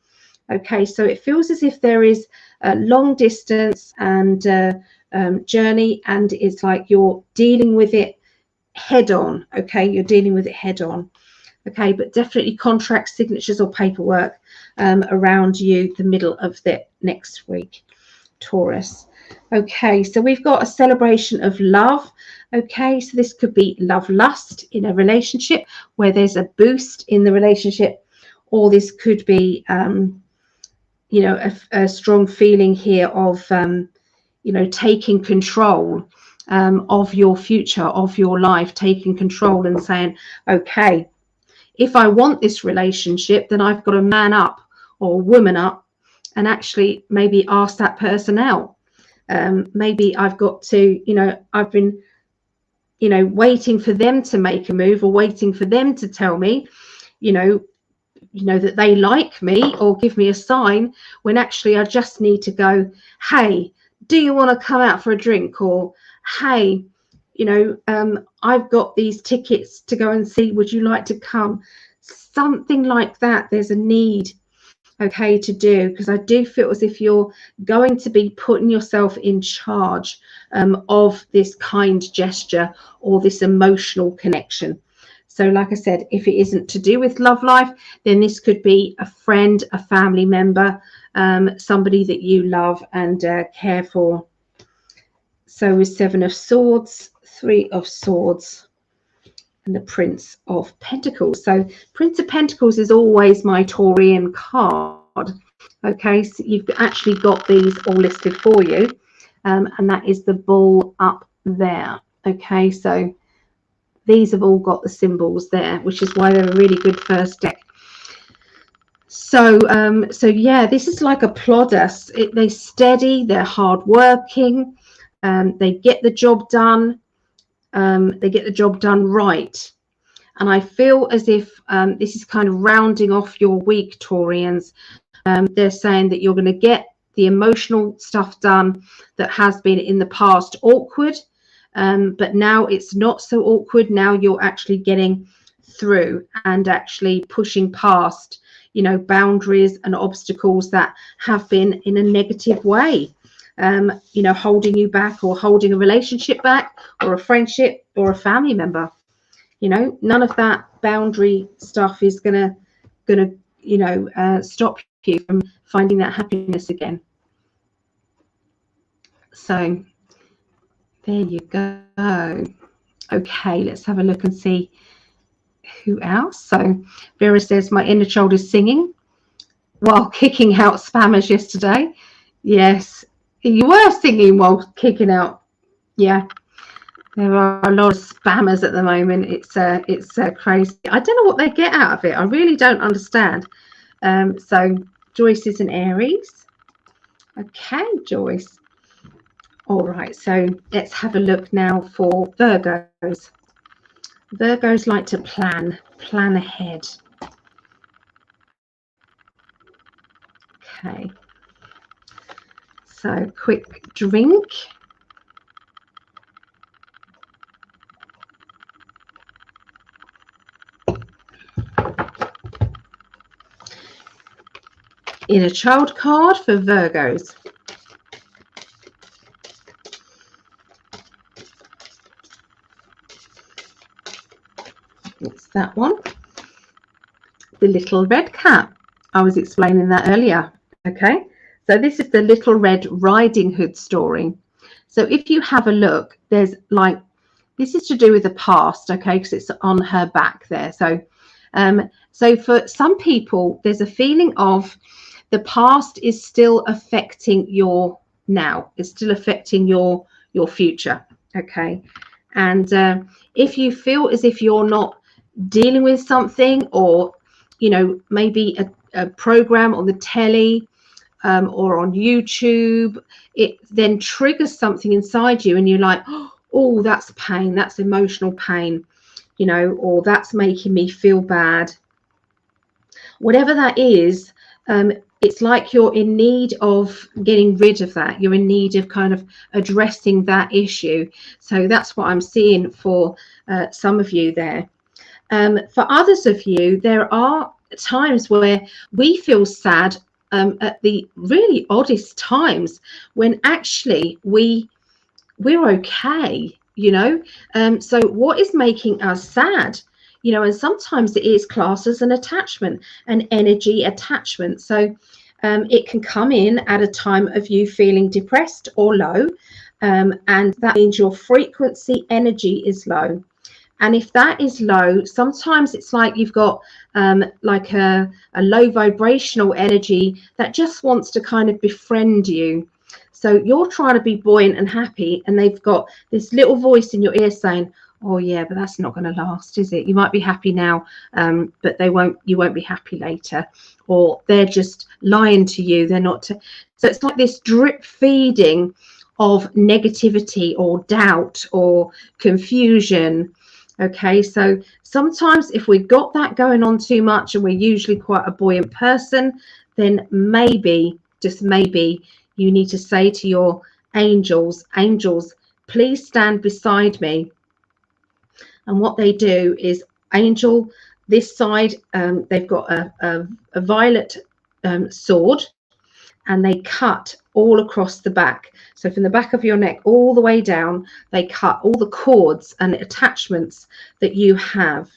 Speaker 1: Okay, so it feels as if there is a long distance and journey, and it's like you're dealing with it head on. Okay, you're dealing with it head on. Okay, but definitely contract signatures or paperwork around you the middle of the next week, Taurus. Okay, so we've got a celebration of love. Okay, so this could be love lust in a relationship where there's a boost in the relationship, or this could be, you know, a strong feeling here of, you know, taking control of your future, of your life, taking control and saying, okay, if I want this relationship, then I've got to man up or woman up and actually maybe ask that person out. Maybe I've got to, you know, I've been, you know, waiting for them to make a move, or waiting for them to tell me, you know that they like me or give me a sign, when actually I just need to go, hey, do you want to come out for a drink? Or, hey, you know, I've got these tickets to go and see, would you like to come? Something like that. There's a need, okay, to do, because I do feel as if you're going to be putting yourself in charge of this kind gesture or this emotional connection. So like I said, if it isn't to do with love life, then this could be a friend, a family member, somebody that you love and care for. So with Seven of Swords, Three of Swords, and the Prince of Pentacles. So Prince of Pentacles is always my Taurian card. Okay, so you've actually got these all listed for you, and that is the bull up there. Okay, so these have all got the symbols there, which is why they're a really good first deck. So yeah, this is like a plodder. They're steady, they're hardworking, they get the job done. They get the job done right. And I feel as if this is kind of rounding off your week, Taurians. They're saying that you're going to get the emotional stuff done that has been in the past awkward, but now it's not so awkward. Now you're actually getting through and actually pushing past, you know, boundaries and obstacles that have been in a negative way. You know, holding you back, or holding a relationship back, or a friendship, or a family member. You know, none of that boundary stuff is gonna you know, stop you from finding that happiness again. So there you go. Okay, let's have a look and see who else. So Vera says, my inner child is singing while kicking out spammers yesterday. Yes, you were singing while kicking out. Yeah, there are a lot of spammers at the moment. It's crazy. I don't know what they get out of it. I really don't understand. So Joyce is an Aries. Okay, Joyce. All right, so let's have a look now for Virgos. Virgos like to plan ahead. Okay, so quick drink. Inner child card for Virgos. It's that one. The little red cat. I was explaining that earlier. Okay, so this is the Little Red Riding Hood story. So if you have a look, there's like, this is to do with the past, okay, because it's on her back there. So so for some people, there's a feeling of the past is still affecting your now. It's still affecting your future, okay. And if you feel as if you're not dealing with something, or you know, maybe a program on the telly or on YouTube, it then triggers something inside you and you're like, oh, that's pain, that's emotional pain, you know, or that's making me feel bad. Whatever that is, it's like you're in need of getting rid of that. You're in need of kind of addressing that issue. So that's what I'm seeing for some of you there. For others of you, there are times where we feel sad at the really oddest times, when actually we're okay, you know. So what is making us sad? You know, and sometimes it is classed as an attachment, an energy attachment. So it can come in at a time of you feeling depressed or low, and that means your frequency energy is low. And if that is low, sometimes it's like you've got like a low vibrational energy that just wants to kind of befriend you. So you're trying to be buoyant and happy, and they've got this little voice in your ear saying, oh yeah, but that's not going to last, is it? You might be happy now, but you won't be happy later. Or they're just lying to you. They're not. So it's like this drip feeding of negativity or doubt or confusion. Okay, so sometimes if we've got that going on too much, and we're usually quite a buoyant person, then maybe, just maybe, you need to say to your angels, please stand beside me. And what they do is, angel, this side, they've got a violet sword, and they cut all across the back. So from the back of your neck all the way down, they cut all the cords and attachments that you have.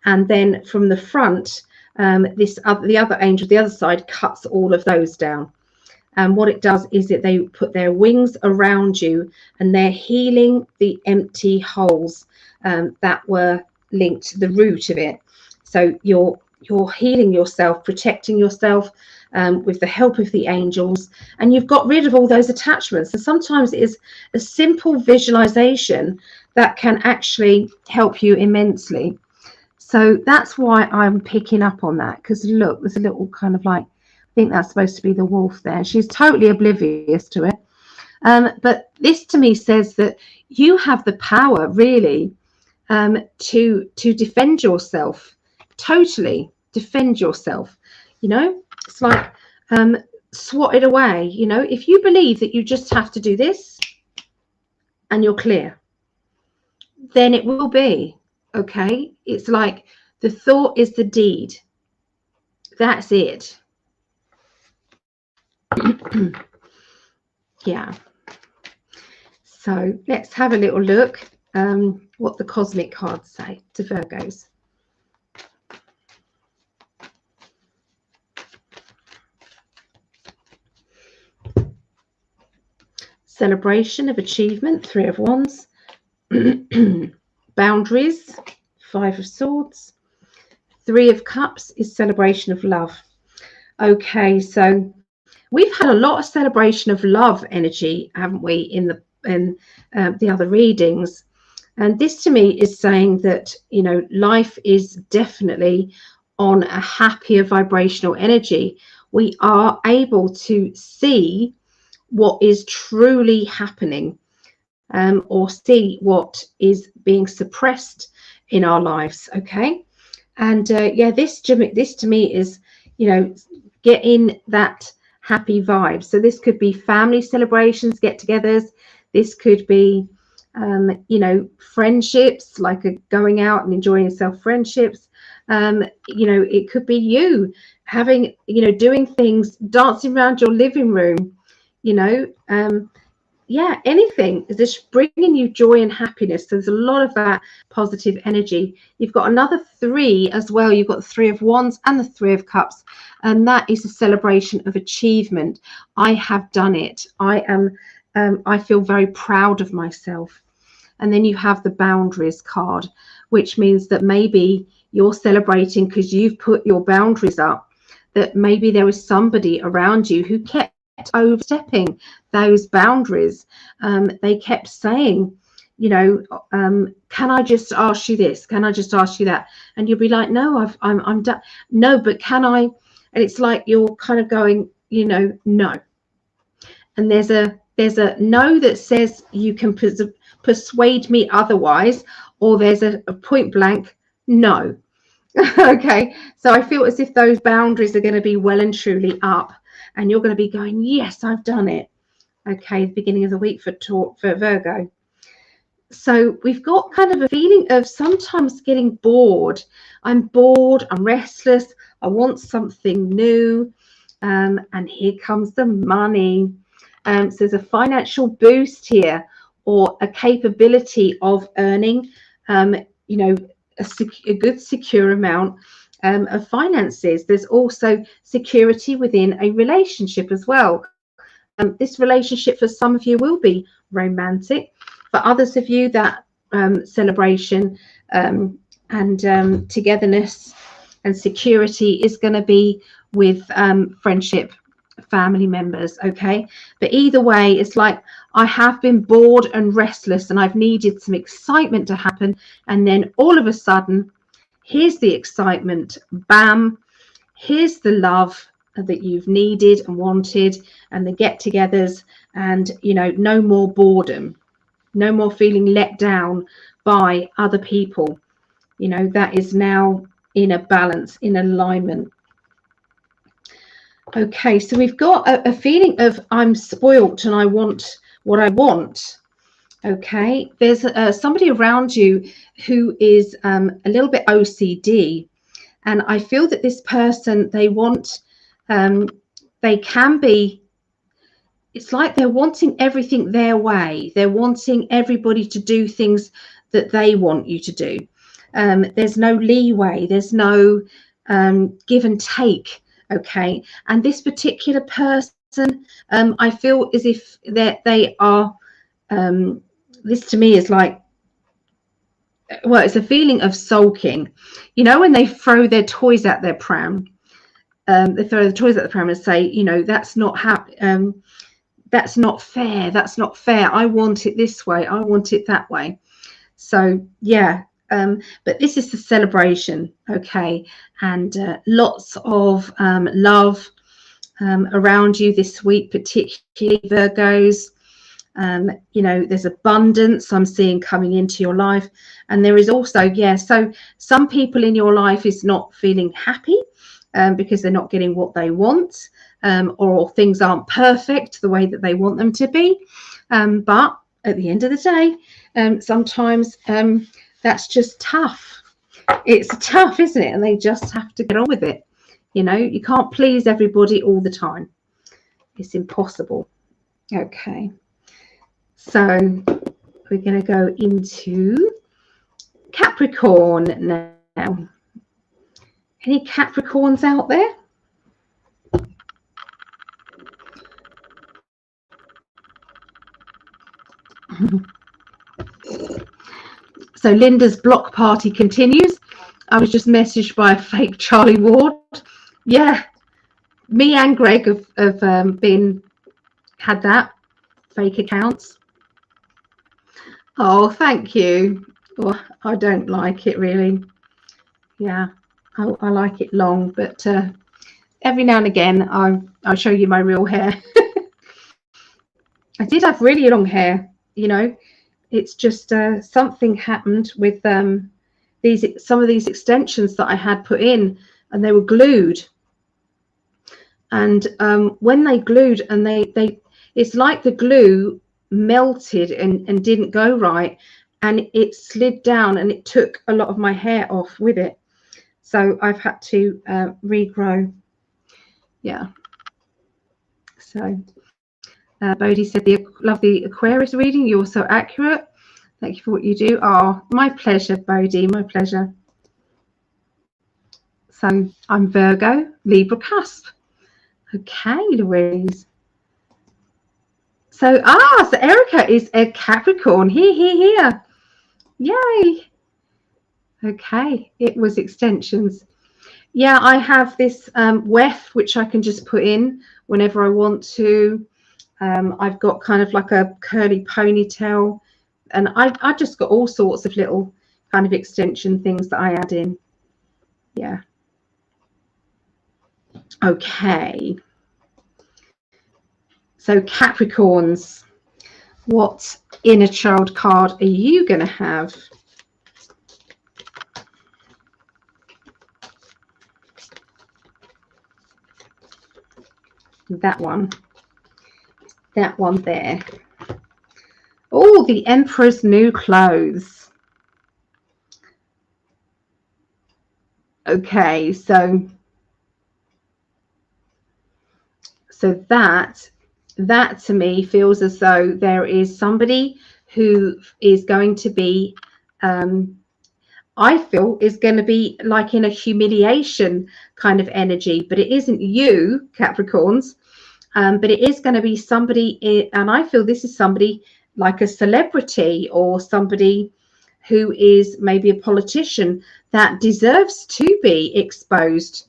Speaker 1: And then from the front, the other angel, the other side, cuts all of those down. And what it does is that they put their wings around you, and they're healing the empty holes that were linked to the root of it. So you're healing yourself, protecting yourself with the help of the angels, and you've got rid of all those attachments. And sometimes it is a simple visualization that can actually help you immensely. So that's why I'm picking up on that, because look, there's a little kind of like, I think that's supposed to be the wolf there. She's totally oblivious to it. But this to me says that you have the power really to defend yourself, totally defend yourself. You know, it's like swat it away. You know, if you believe that you just have to do this and you're clear, then it will be. Okay, it's like the thought is the deed. That's it. Yeah. So let's have a little look what the cosmic cards say to Virgos. Celebration of achievement, 3 of Wands. Boundaries, 5 of Swords. 3 of Cups is celebration of love. Okay, so we've had a lot of celebration of love energy, haven't we, in the other readings? And this to me is saying that, you know, life is definitely on a happier vibrational energy. We are able to see what is truly happening, or see what is being suppressed in our lives. Okay, and yeah, this to me is, you know, get in that happy vibe. So this could be family celebrations, get-togethers. This could be you know, friendships, like going out and enjoying yourself, friendships. You know, it could be you having, you know, doing things, dancing around your living room, you know, yeah, anything is just bringing you joy and happiness. There's a lot of that positive energy. You've got another 3 as well. You've got the 3 of Wands and the 3 of Cups, and that is a celebration of achievement. I have done it. I am I feel very proud of myself. And then you have the boundaries card, which means that maybe you're celebrating because you've put your boundaries up, that maybe there was somebody around you who kept overstepping those boundaries. They kept saying, you know, can I just ask you this? Can I just ask you that? And you'll be like, no, I'm done. No, but can I? And it's like you're kind of going, you know, no. And there's a no that says you can persuade me otherwise, or there's a point blank no. Okay, so I feel as if those boundaries are going to be well and truly up, and you're going to be going, yes, I've done it. Okay, the beginning of the week for Virgo. So we've got kind of a feeling of sometimes getting bored. I'm bored, I'm restless, I want something new, and here comes the money. So there's a financial boost here, or a capability of earning, you know, a good secure amount of finances. There's also security within a relationship as well. This relationship for some of you will be romantic. For others of you, that celebration and togetherness and security is going to be with friendship, family members. Okay, but either way, it's like I have been bored and restless, and I've needed some excitement to happen, and then all of a sudden, here's the excitement. Bam, here's the love that you've needed and wanted, and the get-togethers, and you know, no more boredom, no more feeling let down by other people. You know, that is now in a balance, in alignment. Okay, so we've got a feeling of I'm spoilt and I want what I want. Okay, there's somebody around you who is a little bit OCD, and I feel that this person, they want, they can be, it's like they're wanting everything their way. They're wanting everybody to do things that they want you to do. There's no leeway, there's no give and take. Okay, and this particular person, I feel as if they are, this to me is like, well, it's a feeling of sulking. You know, when they throw their toys at their pram, they throw the toys at the pram and say, you know, that's not that's not fair, that's not fair, I want it this way, I want it that way. So yeah, but this is the celebration. Okay, and lots of love around you this week, particularly Virgos. You know, there's abundance I'm seeing coming into your life, and there is also, yeah, so some people in your life is not feeling happy because they're not getting what they want, or things aren't perfect the way that they want them to be, but at the end of the day, sometimes that's just tough. It's tough, isn't it? And they just have to get on with it. You know, you can't please everybody all the time. It's impossible. Okay, so we're going to go into Capricorn now. Any Capricorns out there? So Linda's block party continues. I was just messaged by a fake Charlie Ward. Yeah, me and Greg have had that fake accounts. Oh, thank you. Well, I don't like it really. Yeah, I like it long, but every now and again I'll show you my real hair. I did have really long hair, you know. It's just something happened with some of these extensions that I had put in, and they were glued. And when they glued, and they it's like the glue melted and didn't go right, and it slid down, and it took a lot of my hair off with it. So I've had to regrow Yeah. So Bodhi said, love the Aquarius reading. You're so accurate. Thank you for what you do. Oh, my pleasure, Bodhi, my pleasure. So I'm Virgo, Libra cusp. Okay, Louise. So, so Erica is a Capricorn. Here. Yay. Okay, it was extensions. Yeah, I have this weft, which I can just put in whenever I want to. I've got kind of like a curly ponytail, and I just got all sorts of little kind of extension things that I add in. Yeah. Okay. So Capricorns, what inner child card are you going to have? That one there. Oh, the Emperor's New Clothes. Okay, so that to me feels as though there is somebody who is going to be I feel is going to be like in a humiliation kind of energy, but it isn't you, Capricorns, but it is going to be somebody, and I feel this is somebody like a celebrity or somebody who is maybe a politician that deserves to be exposed.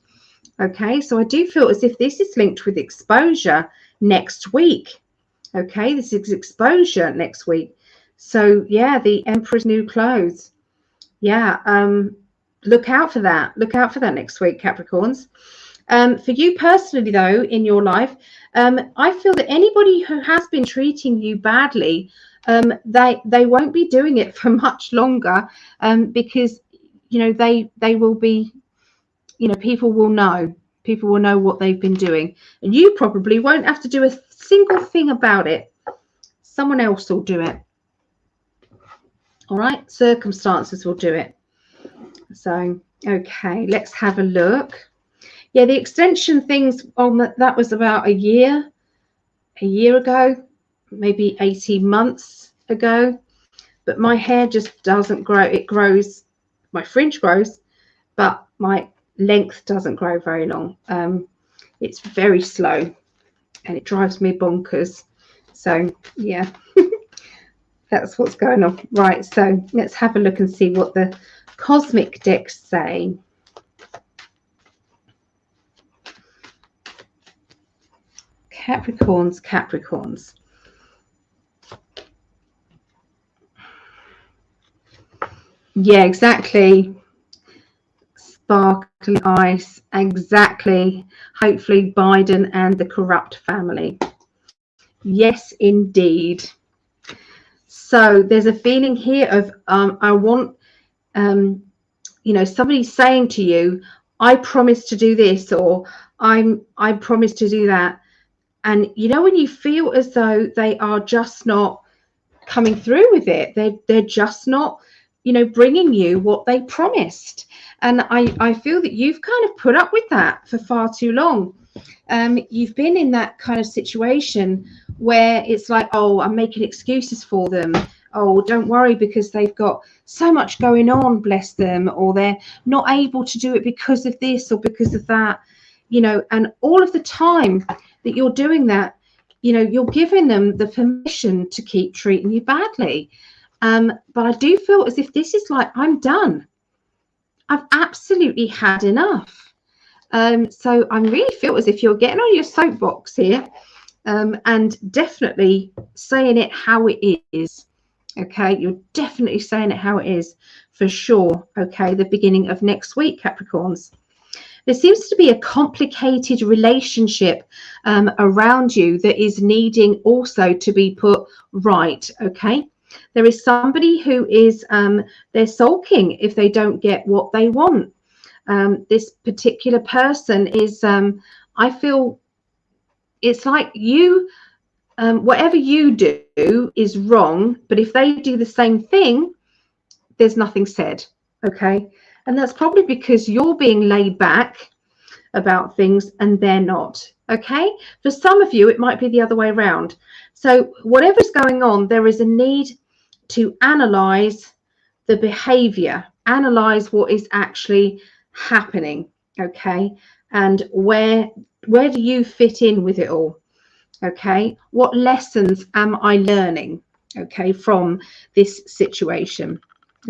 Speaker 1: Okay, so I do feel as if this is linked with exposure next week. Okay, this is exposure next week. So yeah, the Emperor's New Clothes. Yeah, look out for that. Look out for that next week, Capricorns. For you personally, though, in your life, I feel that anybody who has been treating you badly, they won't be doing it for much longer, because they will be, people will know what they've been doing, and you probably won't have to do a single thing about it. Someone else will do it. All right, circumstances will do it. So okay, let's have a look. Yeah, the extension things on that was about a year ago, maybe 18 months ago. But my hair just doesn't grow. It grows, my fringe grows, but my length doesn't grow very long. It's very slow, and it drives me bonkers. So yeah, that's what's going on. Right, so let's have a look and see what the cosmic decks say. Capricorns. Yeah, exactly. Sparkly ice, exactly. Hopefully Biden and the corrupt family. Yes, indeed. So there's a feeling here of I want, somebody saying to you, I promise to do this, or I promise to do that. And when you feel as though they are just not coming through with it, they're just not, bringing you what they promised. And I feel that you've kind of put up with that for far too long. You've been in that kind of situation where it's like, oh, I'm making excuses for them. Oh, don't worry, because they've got so much going on, bless them, or they're not able to do it because of this or because of that, and all of the time that you're doing that, you're giving them the permission to keep treating you badly. But I do feel as if this is like, I'm done. I've absolutely had enough. So I really feel as if you're getting on your soapbox here, and definitely saying it how it is. Okay, you're definitely saying it how it is for sure. Okay, the beginning of next week, Capricorns. There seems to be a complicated relationship around you that is needing also to be put right. Okay, there is somebody who is they're sulking if they don't get what they want. This particular person is I feel it's like you whatever you do is wrong, but if they do the same thing, there's nothing said. Okay, and that's probably because you're being laid back, about things and they're not. Okay, for some of you it might be the other way around. So whatever's going on, there is a need to analyze the behavior, analyze what is actually happening. Okay, and where do you fit in with it all? Okay, what lessons am I learning, okay, from this situation?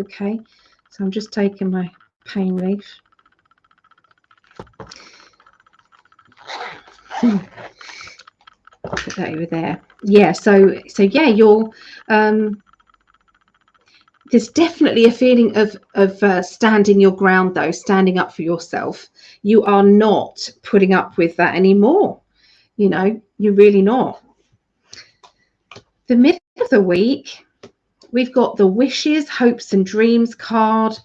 Speaker 1: Okay, so I'm just taking my pain relief. Put that over there. Yeah, so yeah, you're there's definitely a feeling of standing your ground, though, standing up for yourself. You are not putting up with that anymore. You know, you're really not. The middle of the week, we've got the wishes, hopes and dreams card.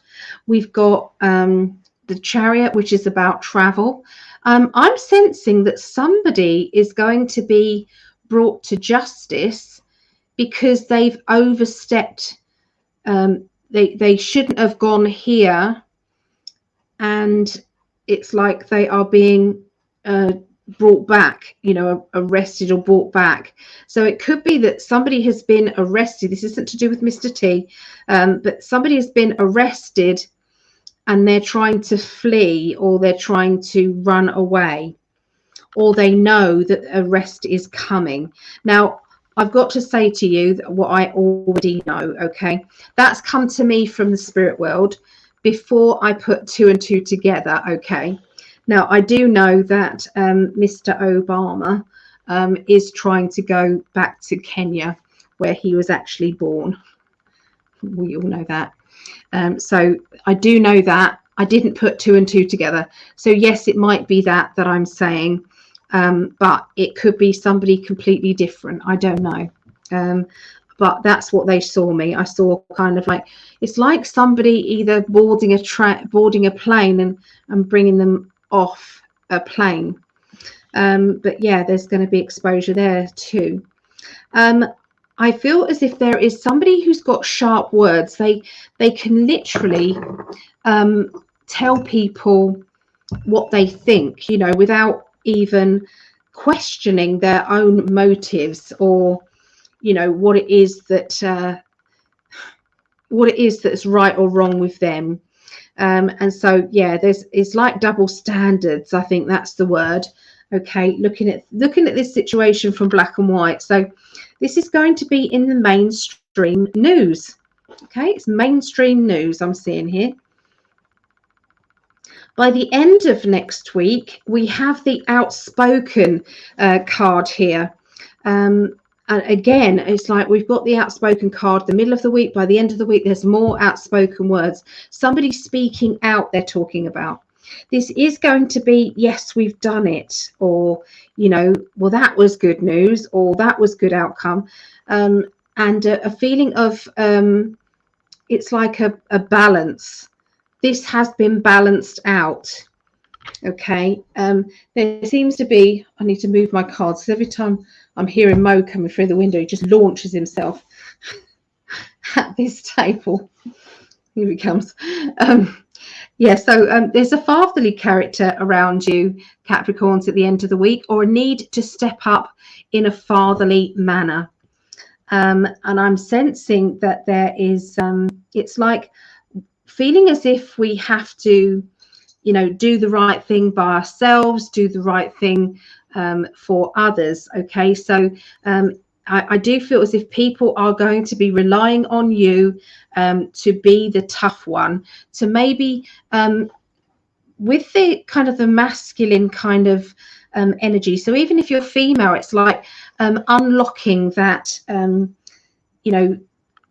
Speaker 1: We've got the Chariot, which is about travel. I'm sensing that somebody is going to be brought to justice because they've overstepped. They shouldn't have gone here, and it's like they are being brought back, you know, arrested or brought back. So it could be that somebody has been arrested. This isn't to do with Mr. T, but somebody has been arrested and they're trying to flee, or they're trying to run away, or they know that arrest is coming. Now, I've got to say to you that what I already know, okay? That's come to me from the spirit world before I put 2 and 2 together, okay? Now, I do know that Mr. Obama is trying to go back to Kenya, where he was actually born. We all know that. So I do know that. I didn't put 2 and 2 together. So yes, it might be that I'm saying, but it could be somebody completely different. I don't know. But that's what they saw me. I saw kind of like, it's like somebody either boarding a plane and bringing them off a plane. But yeah, there's going to be exposure there too. I feel as if there is somebody who's got sharp words. They can literally tell people what they think, you know, without even questioning their own motives, or, you know, what it is that's right or wrong with them. And so yeah, it's like double standards. I think that's the word. Okay, looking at this situation from black and white. So this is going to be in the mainstream news. Okay, it's mainstream news I'm seeing here. By the end of next week, we have the outspoken card here. And again, it's like we've got the outspoken card the middle of the week. By the end of the week, there's more outspoken words. Somebody speaking out they're talking about. This is going to be, yes, we've done it, or, you know, well, that was good news, or that was good outcome. And a feeling of, it's like a balance. This has been balanced out. Okay. There seems to be, I need to move my cards, because every time I'm hearing Mo coming through the window, he just launches himself at this table. Here he comes. Yeah, so there's a fatherly character around you, Capricorns, at the end of the week, or a need to step up in a fatherly manner. And I'm sensing that there is, it's like feeling as if we have to, you know, do the right thing by ourselves, do the right thing for others. Okay, so I do feel as if people are going to be relying on you to be the tough one, to maybe with the kind of the masculine kind of energy. So even if you're female, it's like unlocking that, you know,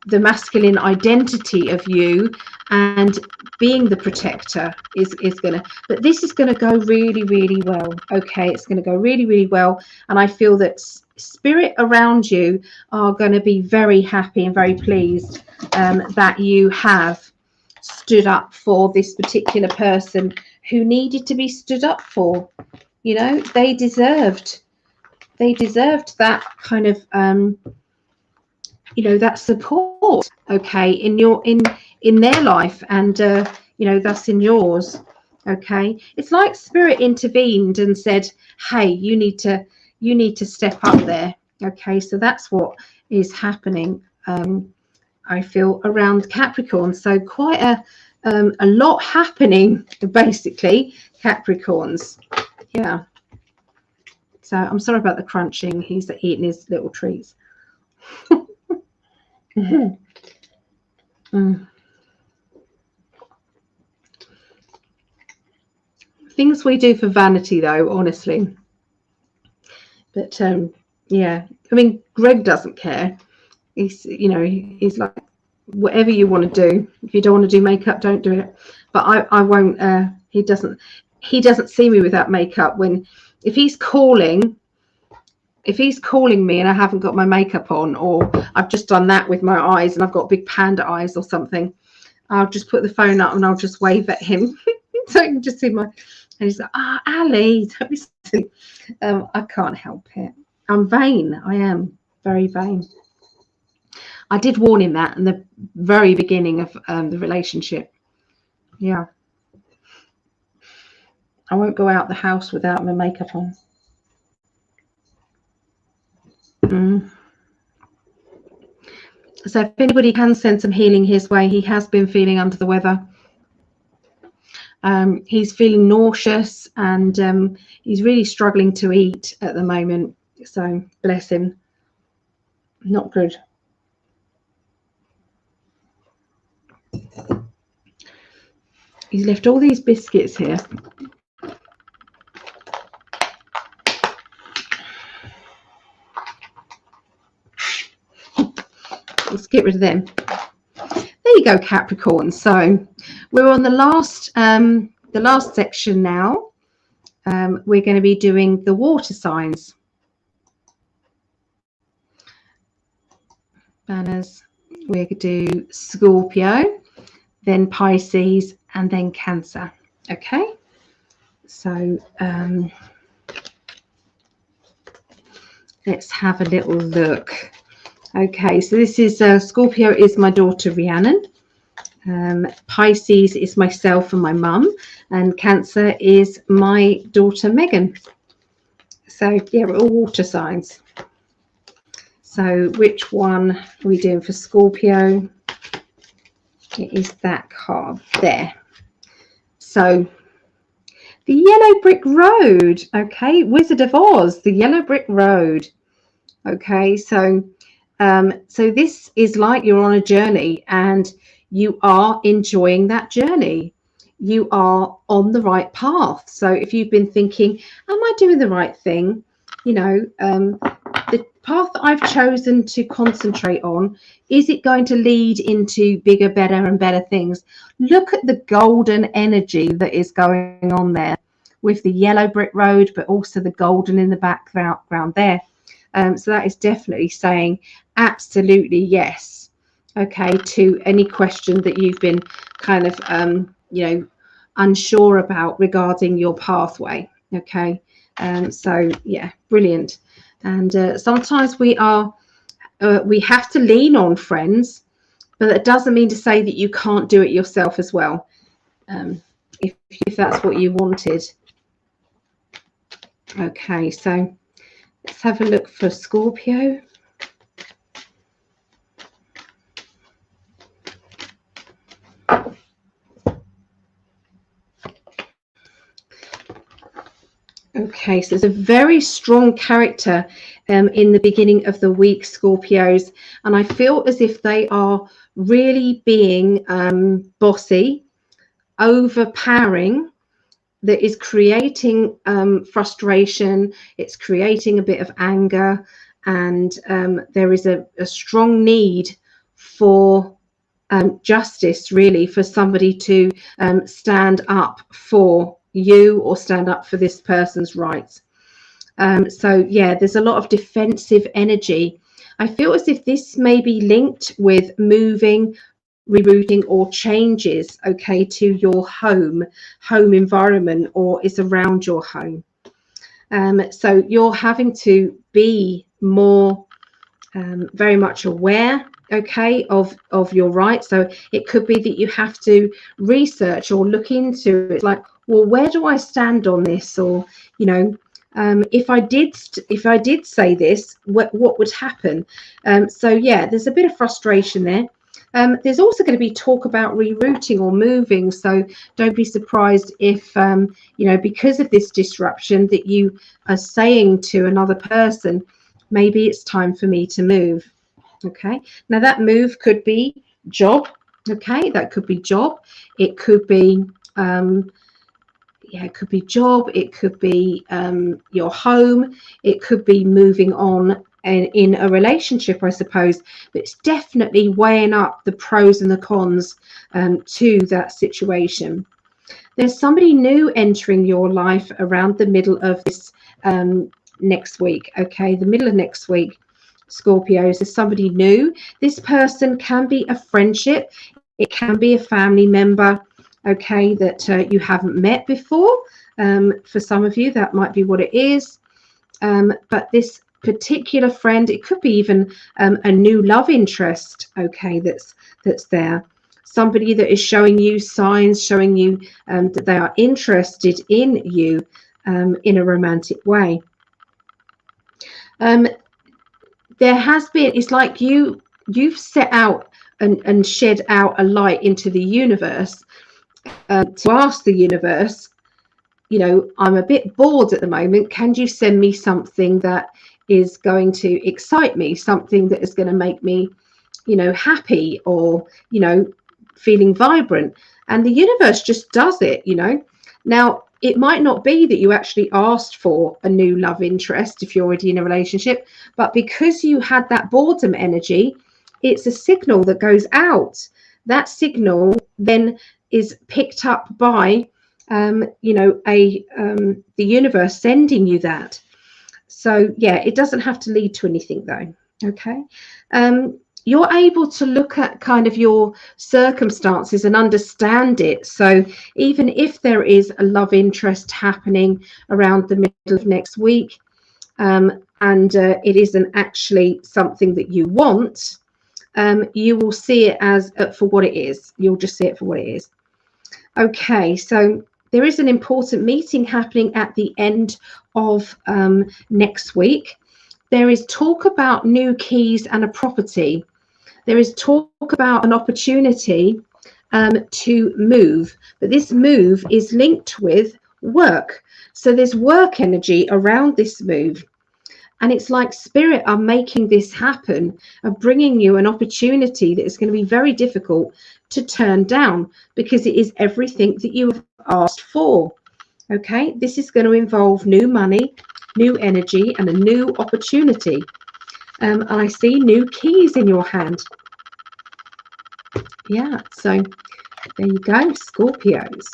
Speaker 1: the masculine identity of you, and being the protector is gonna, but this is going to go really, really well. Okay, it's going to go really, really well, and I feel that spirit around you are going to be very happy and very pleased that you have stood up for this particular person who needed to be stood up for. You know, they deserved that kind of you know, that support, okay, in their life, and you know, thus in yours. Okay, it's like spirit intervened and said, hey, you need to step up there. Okay, so that's what is happening, I feel, around Capricorn. So quite a lot happening, basically, Capricorns. Yeah. So I'm sorry about the crunching. He's eating his little treats. Things we do for vanity, though, honestly. But yeah, I mean, Greg doesn't care. He's, you know, he's like, whatever you want to do. If you don't want to do makeup, don't do it. But I won't. He doesn't see me without makeup. If he's calling me and I haven't got my makeup on, or I've just done that with my eyes and I've got big panda eyes or something, I'll just put the phone up and I'll just wave at him so I can just see my. And he's like, Ali, don't be silly. I can't help it. I'm vain. I am very vain. I did warn him that in the very beginning of the relationship. Yeah. I won't go out the house without my makeup on. So if anybody can send some healing his way, he has been feeling under the weather. He's feeling nauseous and he's really struggling to eat at the moment. So bless him. Not good. He's left all these biscuits here. Let's get rid of them. There you go, Capricorn. So we're on the last section now. We're going to be doing the water signs. Banners. We're going to do Scorpio, then Pisces, and then Cancer. Okay. So let's have a little look. Okay, so this is Scorpio is my daughter Rhiannon. Pisces is myself and my mum, and Cancer is my daughter Megan. So yeah, we're all water signs. So which one are we doing for Scorpio? It is that card there. So the Yellow Brick Road. Okay, Wizard of Oz, the Yellow Brick Road. Okay, so this is like you're on a journey and you are enjoying that journey. You are on the right path. So if you've been thinking, am I doing the right thing? You know, the path that I've chosen to concentrate on, is it going to lead into bigger, better and better things? Look at the golden energy that is going on there with the yellow brick road, but also the golden in the background there. So that is definitely saying absolutely yes, okay, to any question that you've been kind of, you know, unsure about regarding your pathway. Okay, so yeah, brilliant. And sometimes we have to lean on friends, but that doesn't mean to say that you can't do it yourself as well, if that's what you wanted. Okay, so let's have a look for Scorpio. Okay, so there's a very strong character in the beginning of the week, Scorpios, and I feel as if they are really being bossy, overpowering, that is creating frustration, it's creating a bit of anger, and there is a strong need for justice, really, for somebody to stand up for you or stand up for this person's rights. So yeah, there's a lot of defensive energy. I feel as if this may be linked with moving, rerouting or changes, okay, to your home environment, or is around your home. So you're having to be more very much aware okay, of your right. So it could be that you have to research or look into it, like, well, where do I stand on this? Or, you know, if I did say this, what would happen? So yeah, there's a bit of frustration there. There's also going to be talk about rerouting or moving. So don't be surprised if, you know, because of this disruption that you are saying to another person, maybe it's time for me to move. Okay, now that move could be job. Okay, that could be job. It could be, yeah, it could be job. It could be your home. It could be moving on in a relationship, I suppose. But it's definitely weighing up the pros and the cons to that situation. There's somebody new entering your life around the middle of this next week. Okay, the middle of next week, Scorpios, is somebody new. This person can be a friendship. It can be a family member, okay, that you haven't met before. For some of you, that might be what it is. But this particular friend, it could be even a new love interest, okay, that's there. Somebody that is showing you signs, showing you that they are interested in you in a romantic way. There has been, it's like you've set out and shed out a light into the universe to ask the universe, you know, I'm a bit bored at the moment. Can you send me something that is going to excite me, something that is going to make me, you know, happy, or, you know, feeling vibrant? And the universe just does it, you know. Now, it might not be that you actually asked for a new love interest if you're already in a relationship, but because you had that boredom energy, it's a signal that goes out. That signal then is picked up by, you know, the universe sending you that. So yeah, it doesn't have to lead to anything though. Okay. You're able to look at kind of your circumstances and understand it. So even if there is a love interest happening around the middle of next week, and it isn't actually something that you want, you will see it as for what it is. You'll just see it for what it is. Okay, so there is an important meeting happening at the end of next week. There is talk about new keys and a property. There is talk about an opportunity to move, but this move is linked with work. So there's work energy around this move. And it's like Spirit are making this happen, of bringing you an opportunity that is going to be very difficult to turn down, because it is everything that you have asked for. Okay, this is going to involve new money, new energy, and a new opportunity. And I see new keys in your hand. Yeah, so there you go, Scorpios.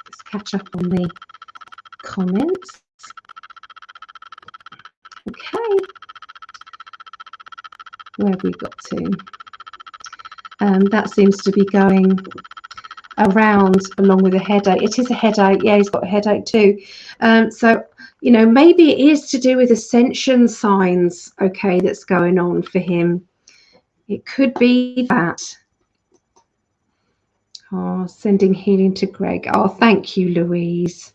Speaker 1: Let's catch up on the comments. Okay, where have we got to? That seems to be going around along with a headache. It is a headache. Yeah, he's got a headache too. So, you know, maybe it is to do with ascension signs, okay, that's going on for him. It could be that. Oh, sending healing to Greg. Oh, thank you, Louise.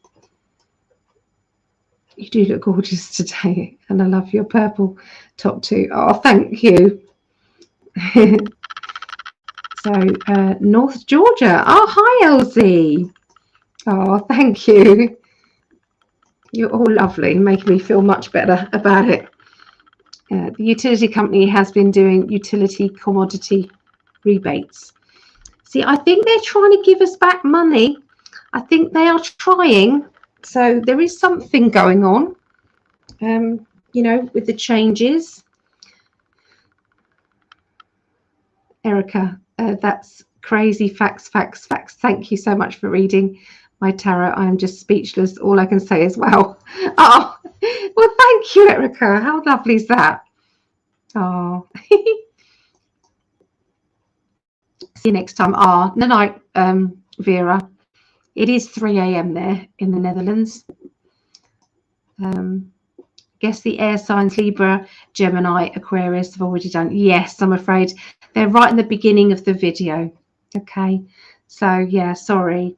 Speaker 1: You do look gorgeous today, and I love your purple top too. Oh, thank you. So, North Georgia. Oh, hi, Elsie. Oh, thank you. You're all lovely, making me feel much better about it. The utility company has been doing utility commodity rebates. See, I think they're trying to give us back money. I think they are trying. So there is something going on, you know, with the changes. Erica, that's crazy. Facts. Thank you so much for reading my tarot. I'm just speechless. All I can say is, well, oh, well, thank you, Erica. How lovely is that? Oh, see you next time. Ah, no, night, Vera. It is 3 a.m. there in the Netherlands. Guess the air signs, Libra, Gemini, Aquarius, have already done. Yes, I'm afraid they're right in the beginning of the video. Okay, so yeah, sorry.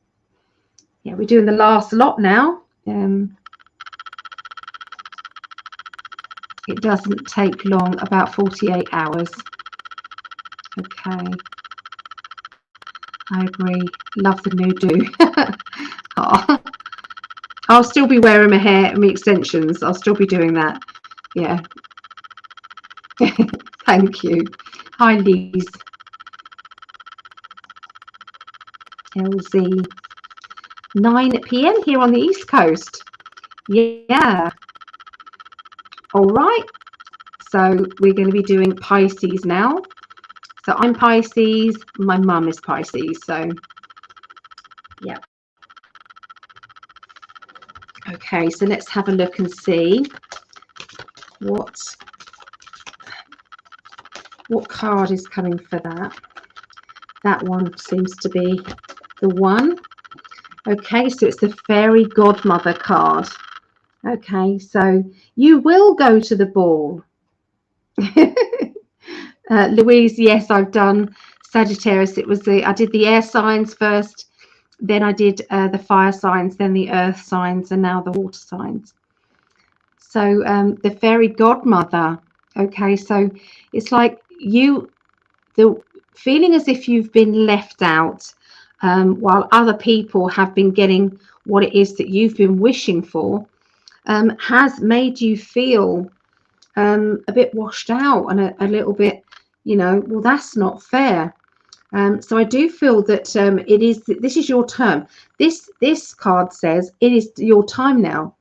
Speaker 1: Yeah, we're doing the last lot now. It doesn't take long, about 48 hours. Okay, I agree. Love the new do. Oh, I'll still be wearing my hair, my extensions. I'll still be doing that. Yeah. Thank you. Hi, Lise. LZ. 9 p.m. here on the East Coast. Yeah. All right. So we're going to be doing Pisces now. So I'm Pisces. My mum is Pisces. So, yeah. Okay. So let's have a look and see what card is coming for that. That one seems to be the one. Okay, so it's the fairy godmother card. Okay, so you will go to the ball. Louise, yes, I've done Sagittarius. I did the air signs first, then I did the fire signs, then the earth signs, and now the water signs. So the fairy godmother. Okay, so it's like the feeling as if you've been left out, while other people have been getting what it is that you've been wishing for, has made you feel a bit washed out and a little bit, well, that's not fair. So I do feel that this is your term. This card says it is your time now.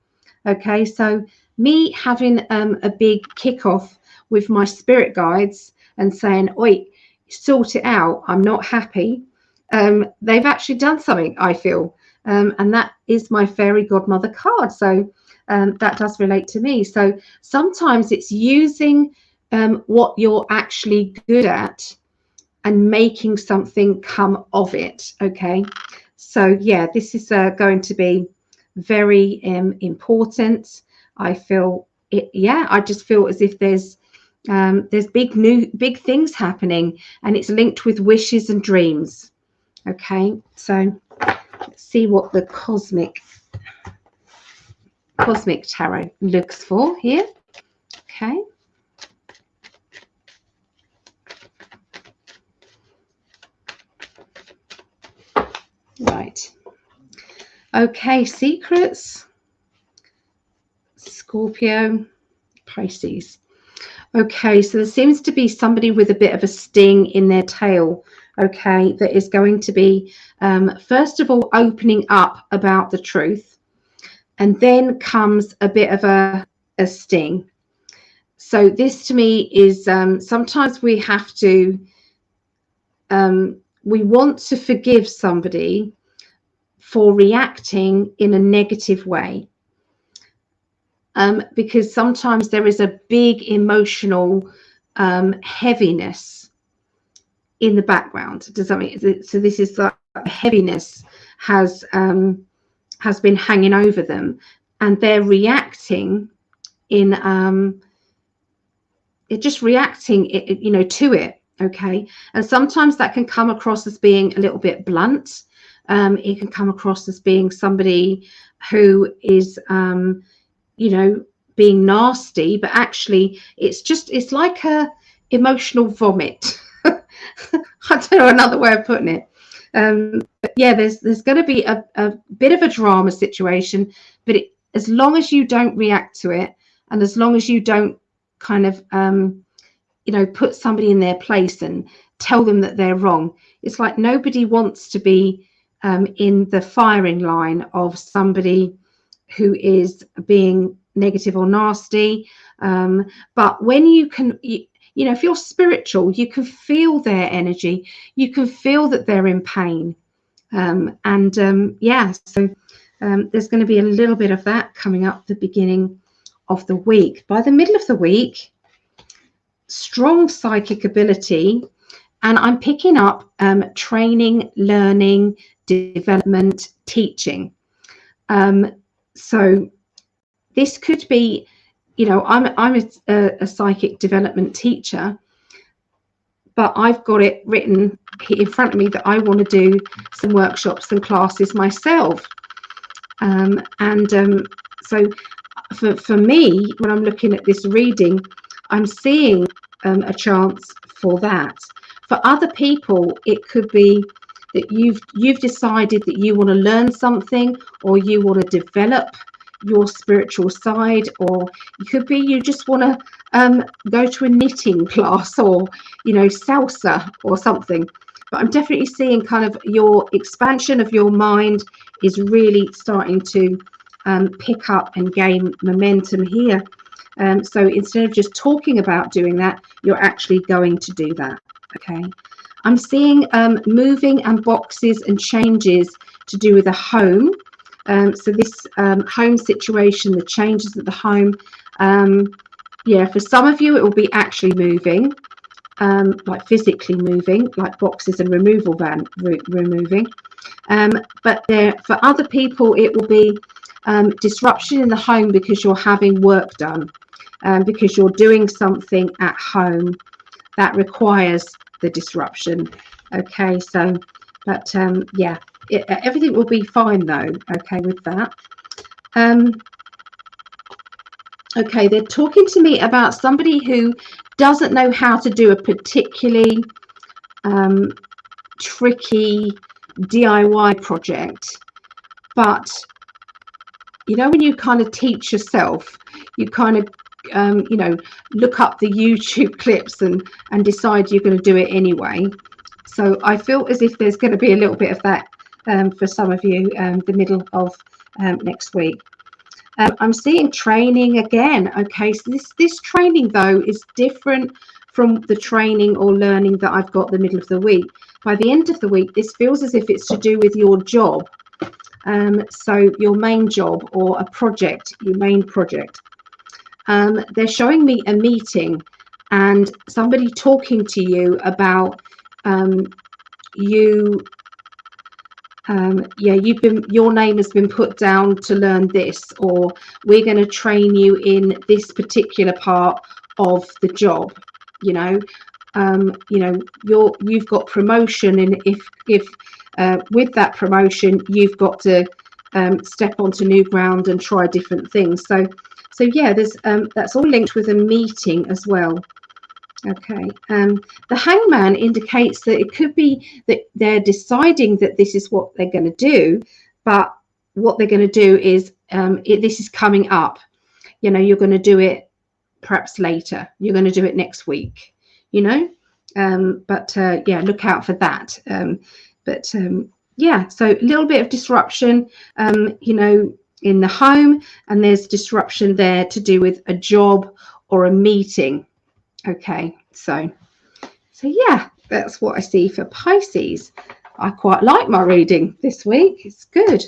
Speaker 1: Okay, so me having a big kickoff with my spirit guides and saying, oi, sort it out, I'm not happy. They've actually done something, I feel, and that is my fairy godmother card. So that does relate to me. So sometimes it's using what you're actually good at and making something come of it. Okay, so yeah, this is going to be very important. I feel it. Yeah, I just feel as if there's big things happening, and it's linked with wishes and dreams. Okay, so let's see what the cosmic tarot looks for here. Okay, right. Okay, secrets, Scorpio, Pisces. Okay, so there seems to be somebody with a bit of a sting in their tail, okay, that is going to be, first of all, opening up about the truth, and then comes a bit of a sting. So this to me is sometimes we have to, we want to forgive somebody for reacting in a negative way. Because sometimes there is a big emotional heaviness in the background. Does that mean so? This is like heaviness has been hanging over them, and they're reacting in to it. Okay, and sometimes that can come across as being a little bit blunt. It can come across as being somebody who is being nasty, but actually it's like a emotional vomit. I don't know another way of putting it. But yeah, there's going to be a bit of a drama situation, but as long as you don't react to it, and as long as you don't kind of put somebody in their place and tell them that they're wrong, it's like nobody wants to be in the firing line of somebody who is being negative or nasty. But when you can, if you're spiritual, you can feel their energy. You can feel that they're in pain. So there's going to be a little bit of that coming up the beginning of the week. By the middle of the week, strong psychic ability, and I'm picking up training, learning, development, teaching. So this could be you know, I'm a psychic development teacher, but I've got it written in front of me that I want to do some workshops and classes myself. So for me, when I'm looking at this reading, I'm seeing a chance for that. For other people, it could be that you've decided that you want to learn something, or you want to develop your spiritual side, or it could be you just want to go to a knitting class, or, you know, salsa or something. But I'm definitely seeing kind of your expansion of your mind is really starting to pick up and gain momentum here. So instead of just talking about doing that, you're actually going to do that. Okay. I'm seeing moving and boxes and changes to do with a home. So this home situation, the changes at the home, yeah, for some of you it will be actually moving, like physically moving, like boxes and removal van removing. But for other people it will be disruption in the home because you're having work done, because you're doing something at home that requires the disruption. Okay, so but yeah, everything will be fine though. Okay, with that. Okay, they're talking to me about somebody who doesn't know how to do a particularly tricky DIY project, but you know, when you kind of teach yourself, you kind of you know, look up the YouTube clips and decide you're going to do it anyway. So I feel as if there's going to be a little bit of that for some of you the middle of next week. I'm seeing training again. Okay, so this training though is different from the training or learning that I've got the middle of the week. By the end of the week, this feels as if it's to do with your job. So your main job or a project, your main project. They're showing me a meeting and somebody talking to you about your name has been put down to learn this, or we're going to train you in this particular part of the job. You know, you've got promotion, and if with that promotion you've got to step onto new ground and try different things. So yeah, there's that's all linked with a meeting as well. Okay, the hangman indicates that it could be that they're deciding that this is what they're going to do, but what they're going to do is this is coming up. You know, you're going to do it perhaps later. You're going to do it next week. You know, but yeah, look out for that. Yeah, so a little bit of disruption. You know, in the home, and there's disruption there to do with a job or a meeting. Okay, so yeah, that's what I see for Pisces. I quite like my reading this week. It's good.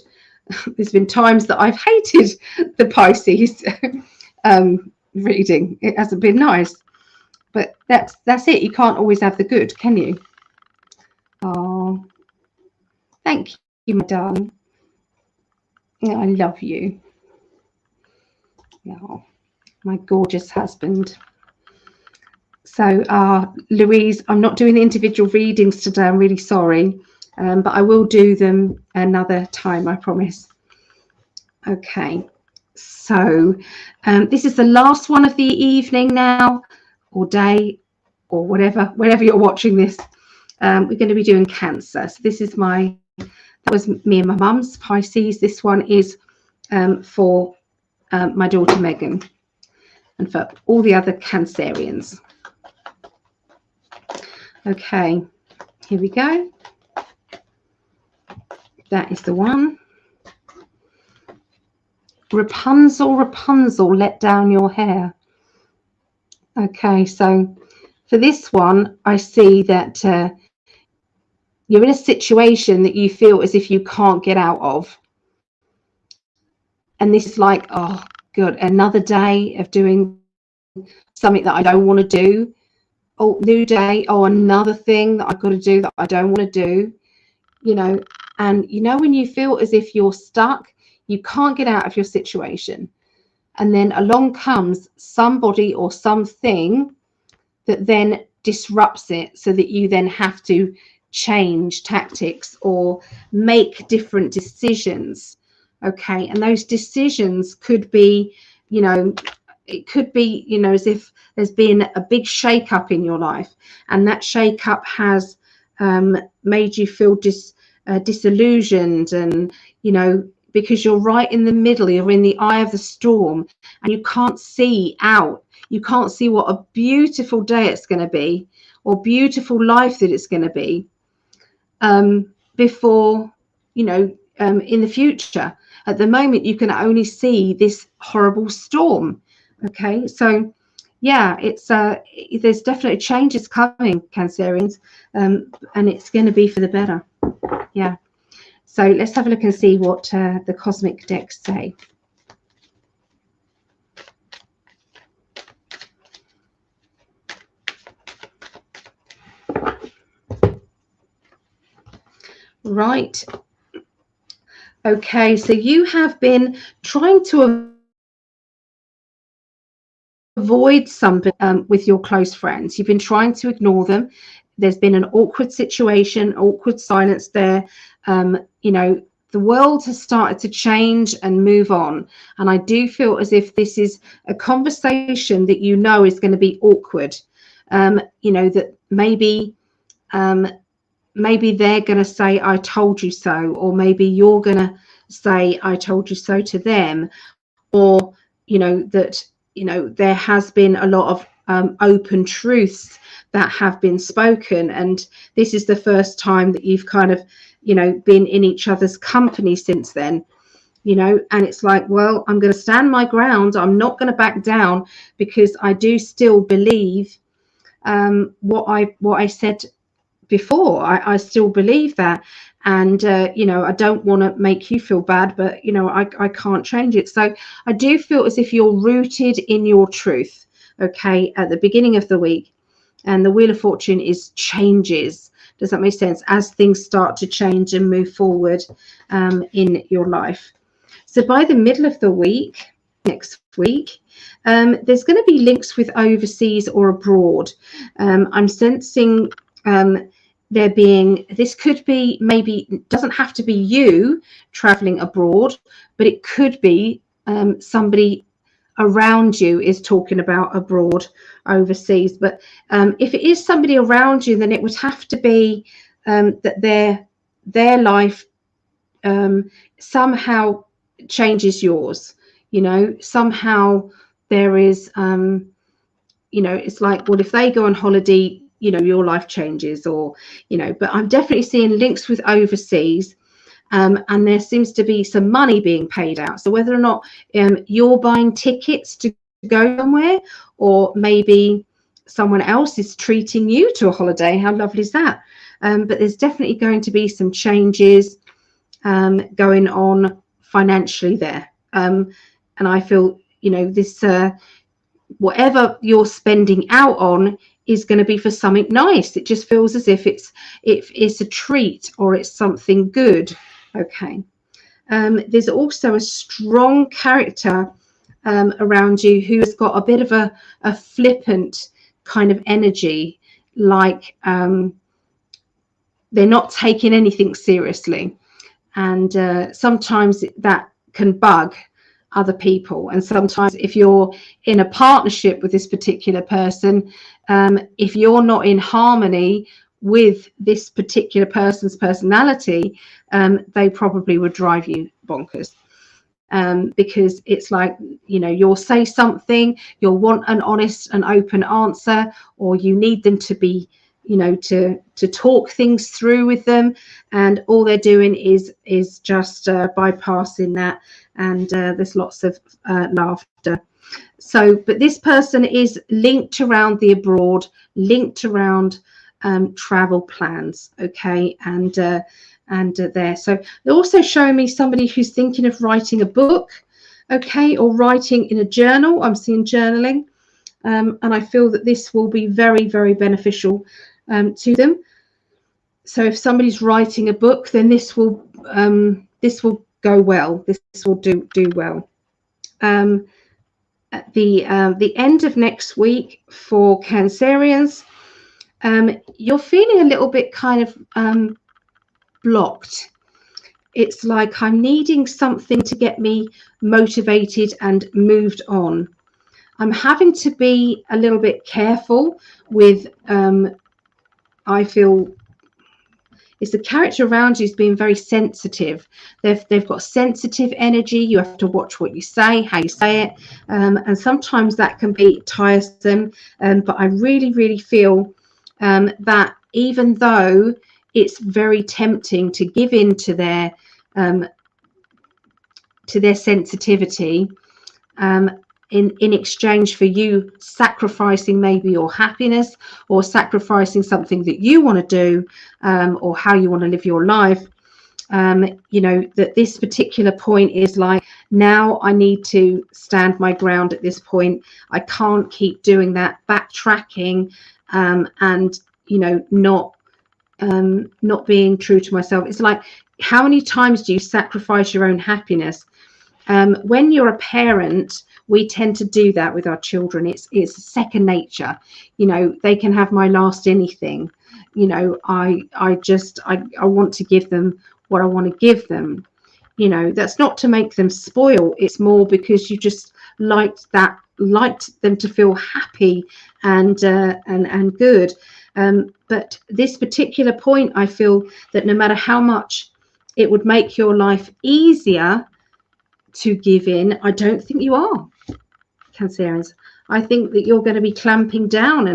Speaker 1: There's been times that I've hated the Pisces reading. It hasn't been nice, but that's it. You can't always have the good, can you? Oh, thank you, my darling. Yeah, I love you. Oh, my gorgeous husband. So, Louise, I'm not doing the individual readings today. I'm really sorry, but I will do them another time, I promise. Okay, so this is the last one of the evening now, or day, or whatever, whenever you're watching this. We're going to be doing Cancer. So this is that was me and my mum's Pisces. This one is for my daughter Megan, and for all the other Cancerians. Okay, here we go. That is the one. Rapunzel, Rapunzel, let down your hair. Okay, so for this one, I see that you're in a situation that you feel as if you can't get out of. And this is like, oh, good, another day of doing something that I don't want to do. Oh, new day. Oh, another thing that I've got to do that I don't want to do. You know, and you know when you feel as if you're stuck, you can't get out of your situation. and then along comes somebody or something that then disrupts it, so that you then have to change tactics or make different decisions. Okay, and those decisions could be, you know, it could be, you know, as if there's been a big shake up in your life, and that shake up has made you feel disillusioned, and, you know, because you're right in the middle, you're in the eye of the storm, and you can't see out. You can't see what a beautiful day it's going to be, or beautiful life that it's going to be, before, you know, in the future. At the moment, you can only see this horrible storm. Okay, so yeah, it's there's definitely changes coming, Cancerians, and it's going to be for the better. Yeah. So let's have a look and see what the cosmic decks say. Right. Okay, so you have been trying to avoid something with your close friends. You've been trying to ignore them. There's been an awkward situation, awkward silence there. You know, the world has started to change and move on. And I do feel as if this is a conversation that you know is going to be awkward. You know, that maybe they're going to say, I told you so, or maybe you're going to say, I told you so to them, or, you know, that, you know, there has been a lot of open truths that have been spoken, and this is the first time that you've kind of, you know, been in each other's company since then, you know, and it's like, well, I'm going to stand my ground. I'm not going to back down, because I do still believe what I said before. I still believe that, and you know, I don't want to make you feel bad, but you know, I can't change it. So I do feel as if you're rooted in your truth, okay, at the beginning of the week. And the Wheel of Fortune is changes. Does that make sense? As things start to change and move forward in your life. So by the middle of the week, next week, there's going to be links with overseas or abroad. I'm sensing there being, this could be, maybe it doesn't have to be you traveling abroad, but it could be somebody around you is talking about abroad, overseas. But if it is somebody around you, then it would have to be that their life somehow changes yours, you know, somehow there is you know, it's like, well, if they go on holiday, you know, your life changes, or, you know, but I'm definitely seeing links with overseas, and there seems to be some money being paid out. So whether or not you're buying tickets to go somewhere, or maybe someone else is treating you to a holiday, how lovely is that? But there's definitely going to be some changes going on financially there, and I feel, you know, this whatever you're spending out on is going to be for something nice. It just feels as if it's a treat, or it's something good. Okay. There's also a strong character around you who has got a bit of a flippant kind of energy, like they're not taking anything seriously, and sometimes that can bug other people. And sometimes if you're in a partnership with this particular person, if you're not in harmony with this particular person's personality, they probably would drive you bonkers, because it's like, you know, you'll say something, you'll want an honest and open answer, or you need them to be, you know, to talk things through with them, and all they're doing is just bypassing that, and there's lots of laughter. So, but this person is linked around the abroad, linked around travel plans, okay, and there. So they're also showing me somebody who's thinking of writing a book, okay, or writing in a journal. I'm seeing journaling, and I feel that this will be very, very beneficial to them. So if somebody's writing a book, then this will go well. This will do well. at the end of next week for Cancerians, you're feeling a little bit kind of blocked. It's like I'm needing something to get me motivated and moved on. I'm having to be a little bit careful with, I feel, it's the character around you is being very sensitive. They've got sensitive energy. You have to watch what you say, how you say it, and sometimes that can be tiresome. But I really, really feel that even though it's very tempting to give in to their sensitivity, in exchange for you sacrificing maybe your happiness or sacrificing something that you want to do, or how you want to live your life, you know, that this particular point is like, now I need to stand my ground at this point. I can't keep doing that, backtracking, and, you know, not being true to myself. It's like, how many times do you sacrifice your own happiness? When you're a parent, we tend to do that with our children. It's second nature. You know, they can have my last anything. You know, I want to give them what I want to give them. You know, that's not to make them spoil. It's more because you just liked them to feel happy and good. But this particular point, I feel that no matter how much it would make your life easier to give in, I don't think you are, Cancerians. I think that you're going to be clamping down,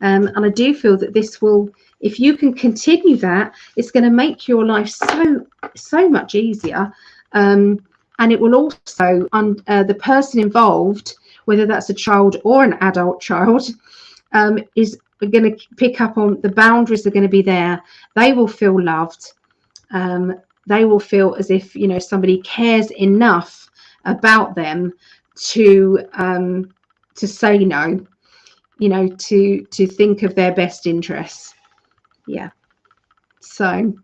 Speaker 1: and I do feel that this will, if you can continue that, it's going to make your life so much easier, and it will also, the person involved, whether that's a child or an adult child, is going to pick up on the boundaries are going to be there. They will feel loved. They will feel as if, you know, somebody cares enough about them to say no, you know, to think of their best interests. Yeah. So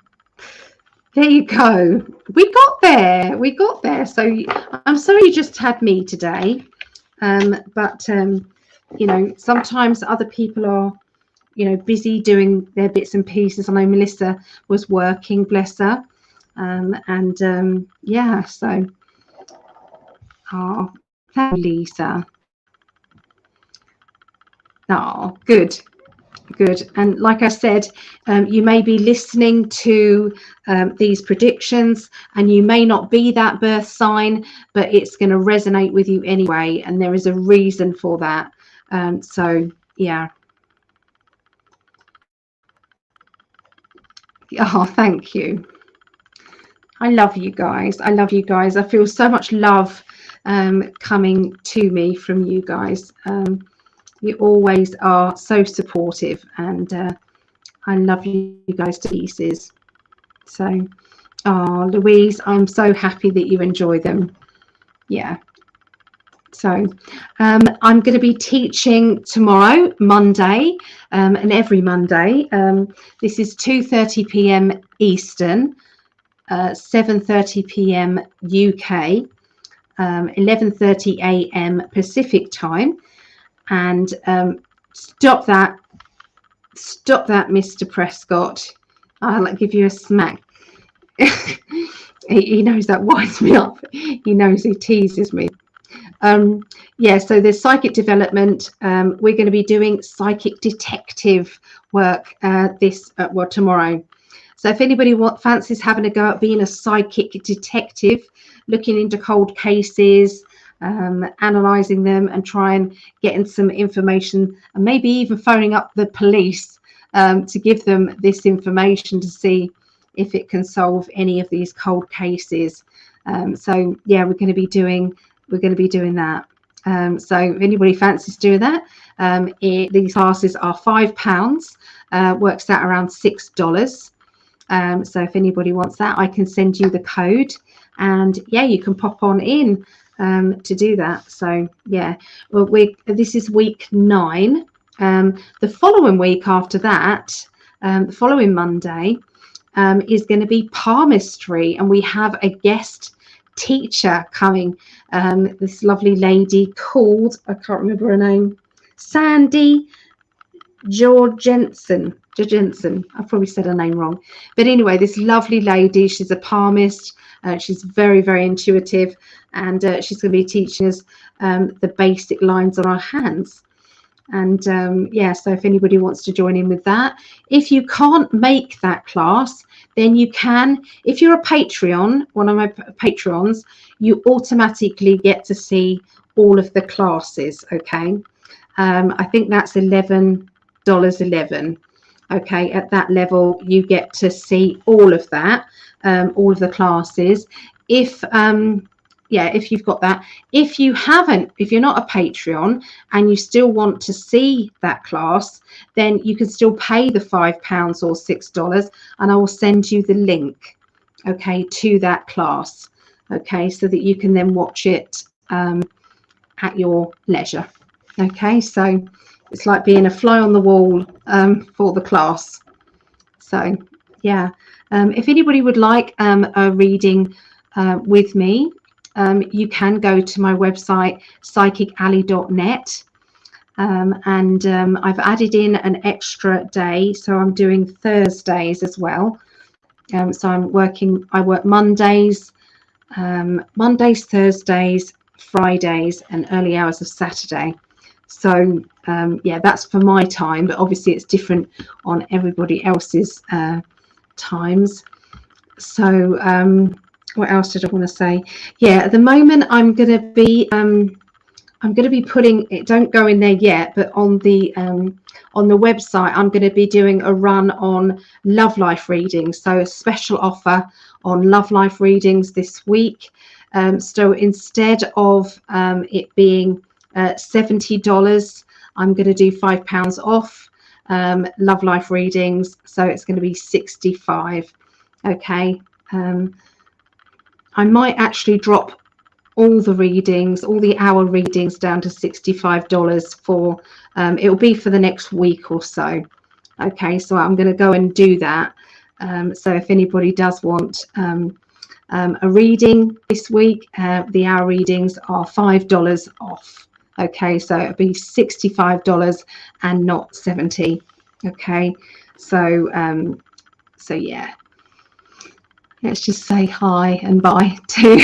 Speaker 1: there you go. We got there. So I'm sorry you just had me today. But you know, sometimes other people are, you know, busy doing their bits and pieces. I know Melissa was working, bless her. Yeah, so thank you, Lisa. Good. And like I said, you may be listening to these predictions, and you may not be that birth sign, but it's going to resonate with you anyway, and there is a reason for that. So yeah. Thank you. I love you guys. I feel so much love coming to me from you guys. You always are so supportive, and I love you guys to pieces. So, Louise, I'm so happy that you enjoy them. Yeah. So I'm going to be teaching tomorrow, Monday, and every Monday. This is 2:30 p.m. Eastern, 7:30 p.m. UK, 11:30 a.m. Pacific time. And stop that, Mr. Prescott. I'll give you a smack. He knows that winds me up. He knows he teases me. Yeah, so there's psychic development. We're going to be doing psychic detective work tomorrow. So if anybody fancies having a go at being a psychic detective, looking into cold cases, analysing them and try and getting some information, and maybe even phoning up the police to give them this information to see if it can solve any of these cold cases. So yeah, we're going to be doing that. So if anybody fancies doing that, these classes are £5, works out around $6. So if anybody wants that, I can send you the code, and yeah, you can pop on in to do that. So yeah, well, this is week 9. The following week after that, the following Monday, is going to be palmistry, and we have a guest teacher coming this lovely lady called, I can't remember her name, Sandy Jorgensen. I probably said her name wrong, but anyway, this lovely lady, she's a palmist. She's very, very intuitive, and she's going to be teaching us the basic lines on our hands. And yeah, so if anybody wants to join in with that, if you can't make that class, then you can, if you're a Patreon, one of my Patreons, you automatically get to see all of the classes. Okay, I think that's $11.11. Okay, at that level you get to see all of that, all of the classes. If yeah, if you've got that. If you haven't, if you're not a Patreon and you still want to see that class, then you can still pay the £5 or $6, and I will send you the link, okay, to that class, okay, so that you can then watch it at your leisure. Okay, so it's like being a fly on the wall for the class. So yeah, if anybody would like a reading with me, you can go to my website psychically.net, and I've added in an extra day, so I'm doing Thursdays as well. So I work Mondays, Thursdays, Fridays, and early hours of Saturday. So yeah, that's for my time, but obviously it's different on everybody else's times. So what else did I want to say? Yeah, at the moment I'm going to be putting it, don't go in there yet, but on the website I'm going to be doing a run on love life readings. So a special offer on love life readings this week. So instead of it being $70, I'm going to do £5 off love life readings, so it's going to be $65. Okay, I might actually drop all the readings, all the hour readings, down to $65 for it'll be for the next week or so. Okay, so I'm going to go and do that. So if anybody does want a reading this week, the hour readings are $5 off. Okay, so it'll be $65 and not $70. Okay, so so yeah, let's just say hi and bye to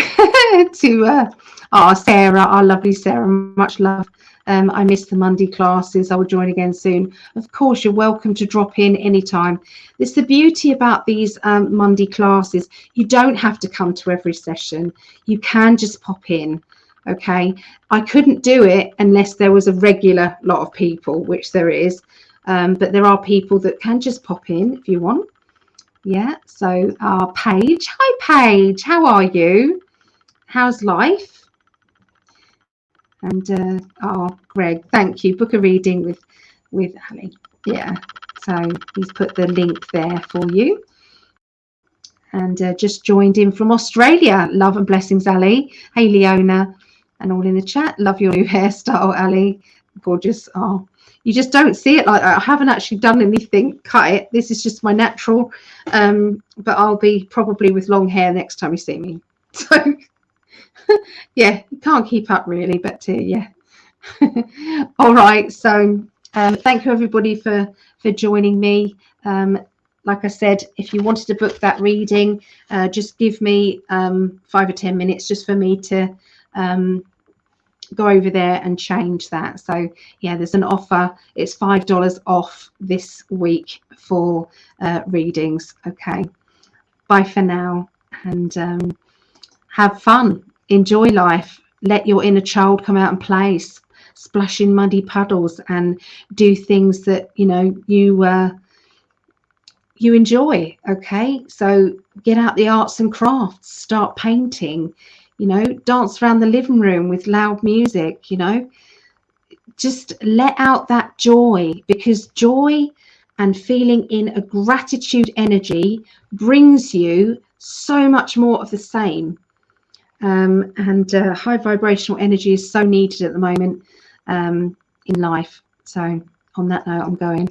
Speaker 1: our Sarah, our lovely Sarah. Much love. I missed the Monday classes. I will join again soon. Of course, you're welcome to drop in anytime. It's the beauty about these Monday classes. You don't have to come to every session. You can just pop in. Okay, I couldn't do it unless there was a regular lot of people, which there is, but there are people that can just pop in if you want. Yeah, so our Paige. Hi Paige, how are you? How's life? And oh, Greg, thank you. Book a reading with Ali. Yeah, so he's put the link there for you. And just joined in from Australia. Love and blessings, Ali. Hey, Leona, and all in the chat. Love your new hairstyle, Ali. Gorgeous. Oh, you just don't see it like that. I haven't actually done anything, cut it. This is just my natural. But I'll be probably with long hair next time you see me. So yeah, you can't keep up really, but yeah. All right, so thank you everybody for joining me. Like I said, if you wanted to book that reading, just give me 5 or 10 minutes just for me to go over there and change that. So yeah, there's an offer. It's $5 off this week for readings. Okay, bye for now, and have fun. Enjoy life. Let your inner child come out and play, splash in muddy puddles, and do things that you enjoy. Okay, so get out the arts and crafts, start painting, dance around the living room with loud music, just let out that joy, because joy and feeling in a gratitude energy brings you so much more of the same. And high vibrational energy is so needed at the moment in life. So on that note, I'm going.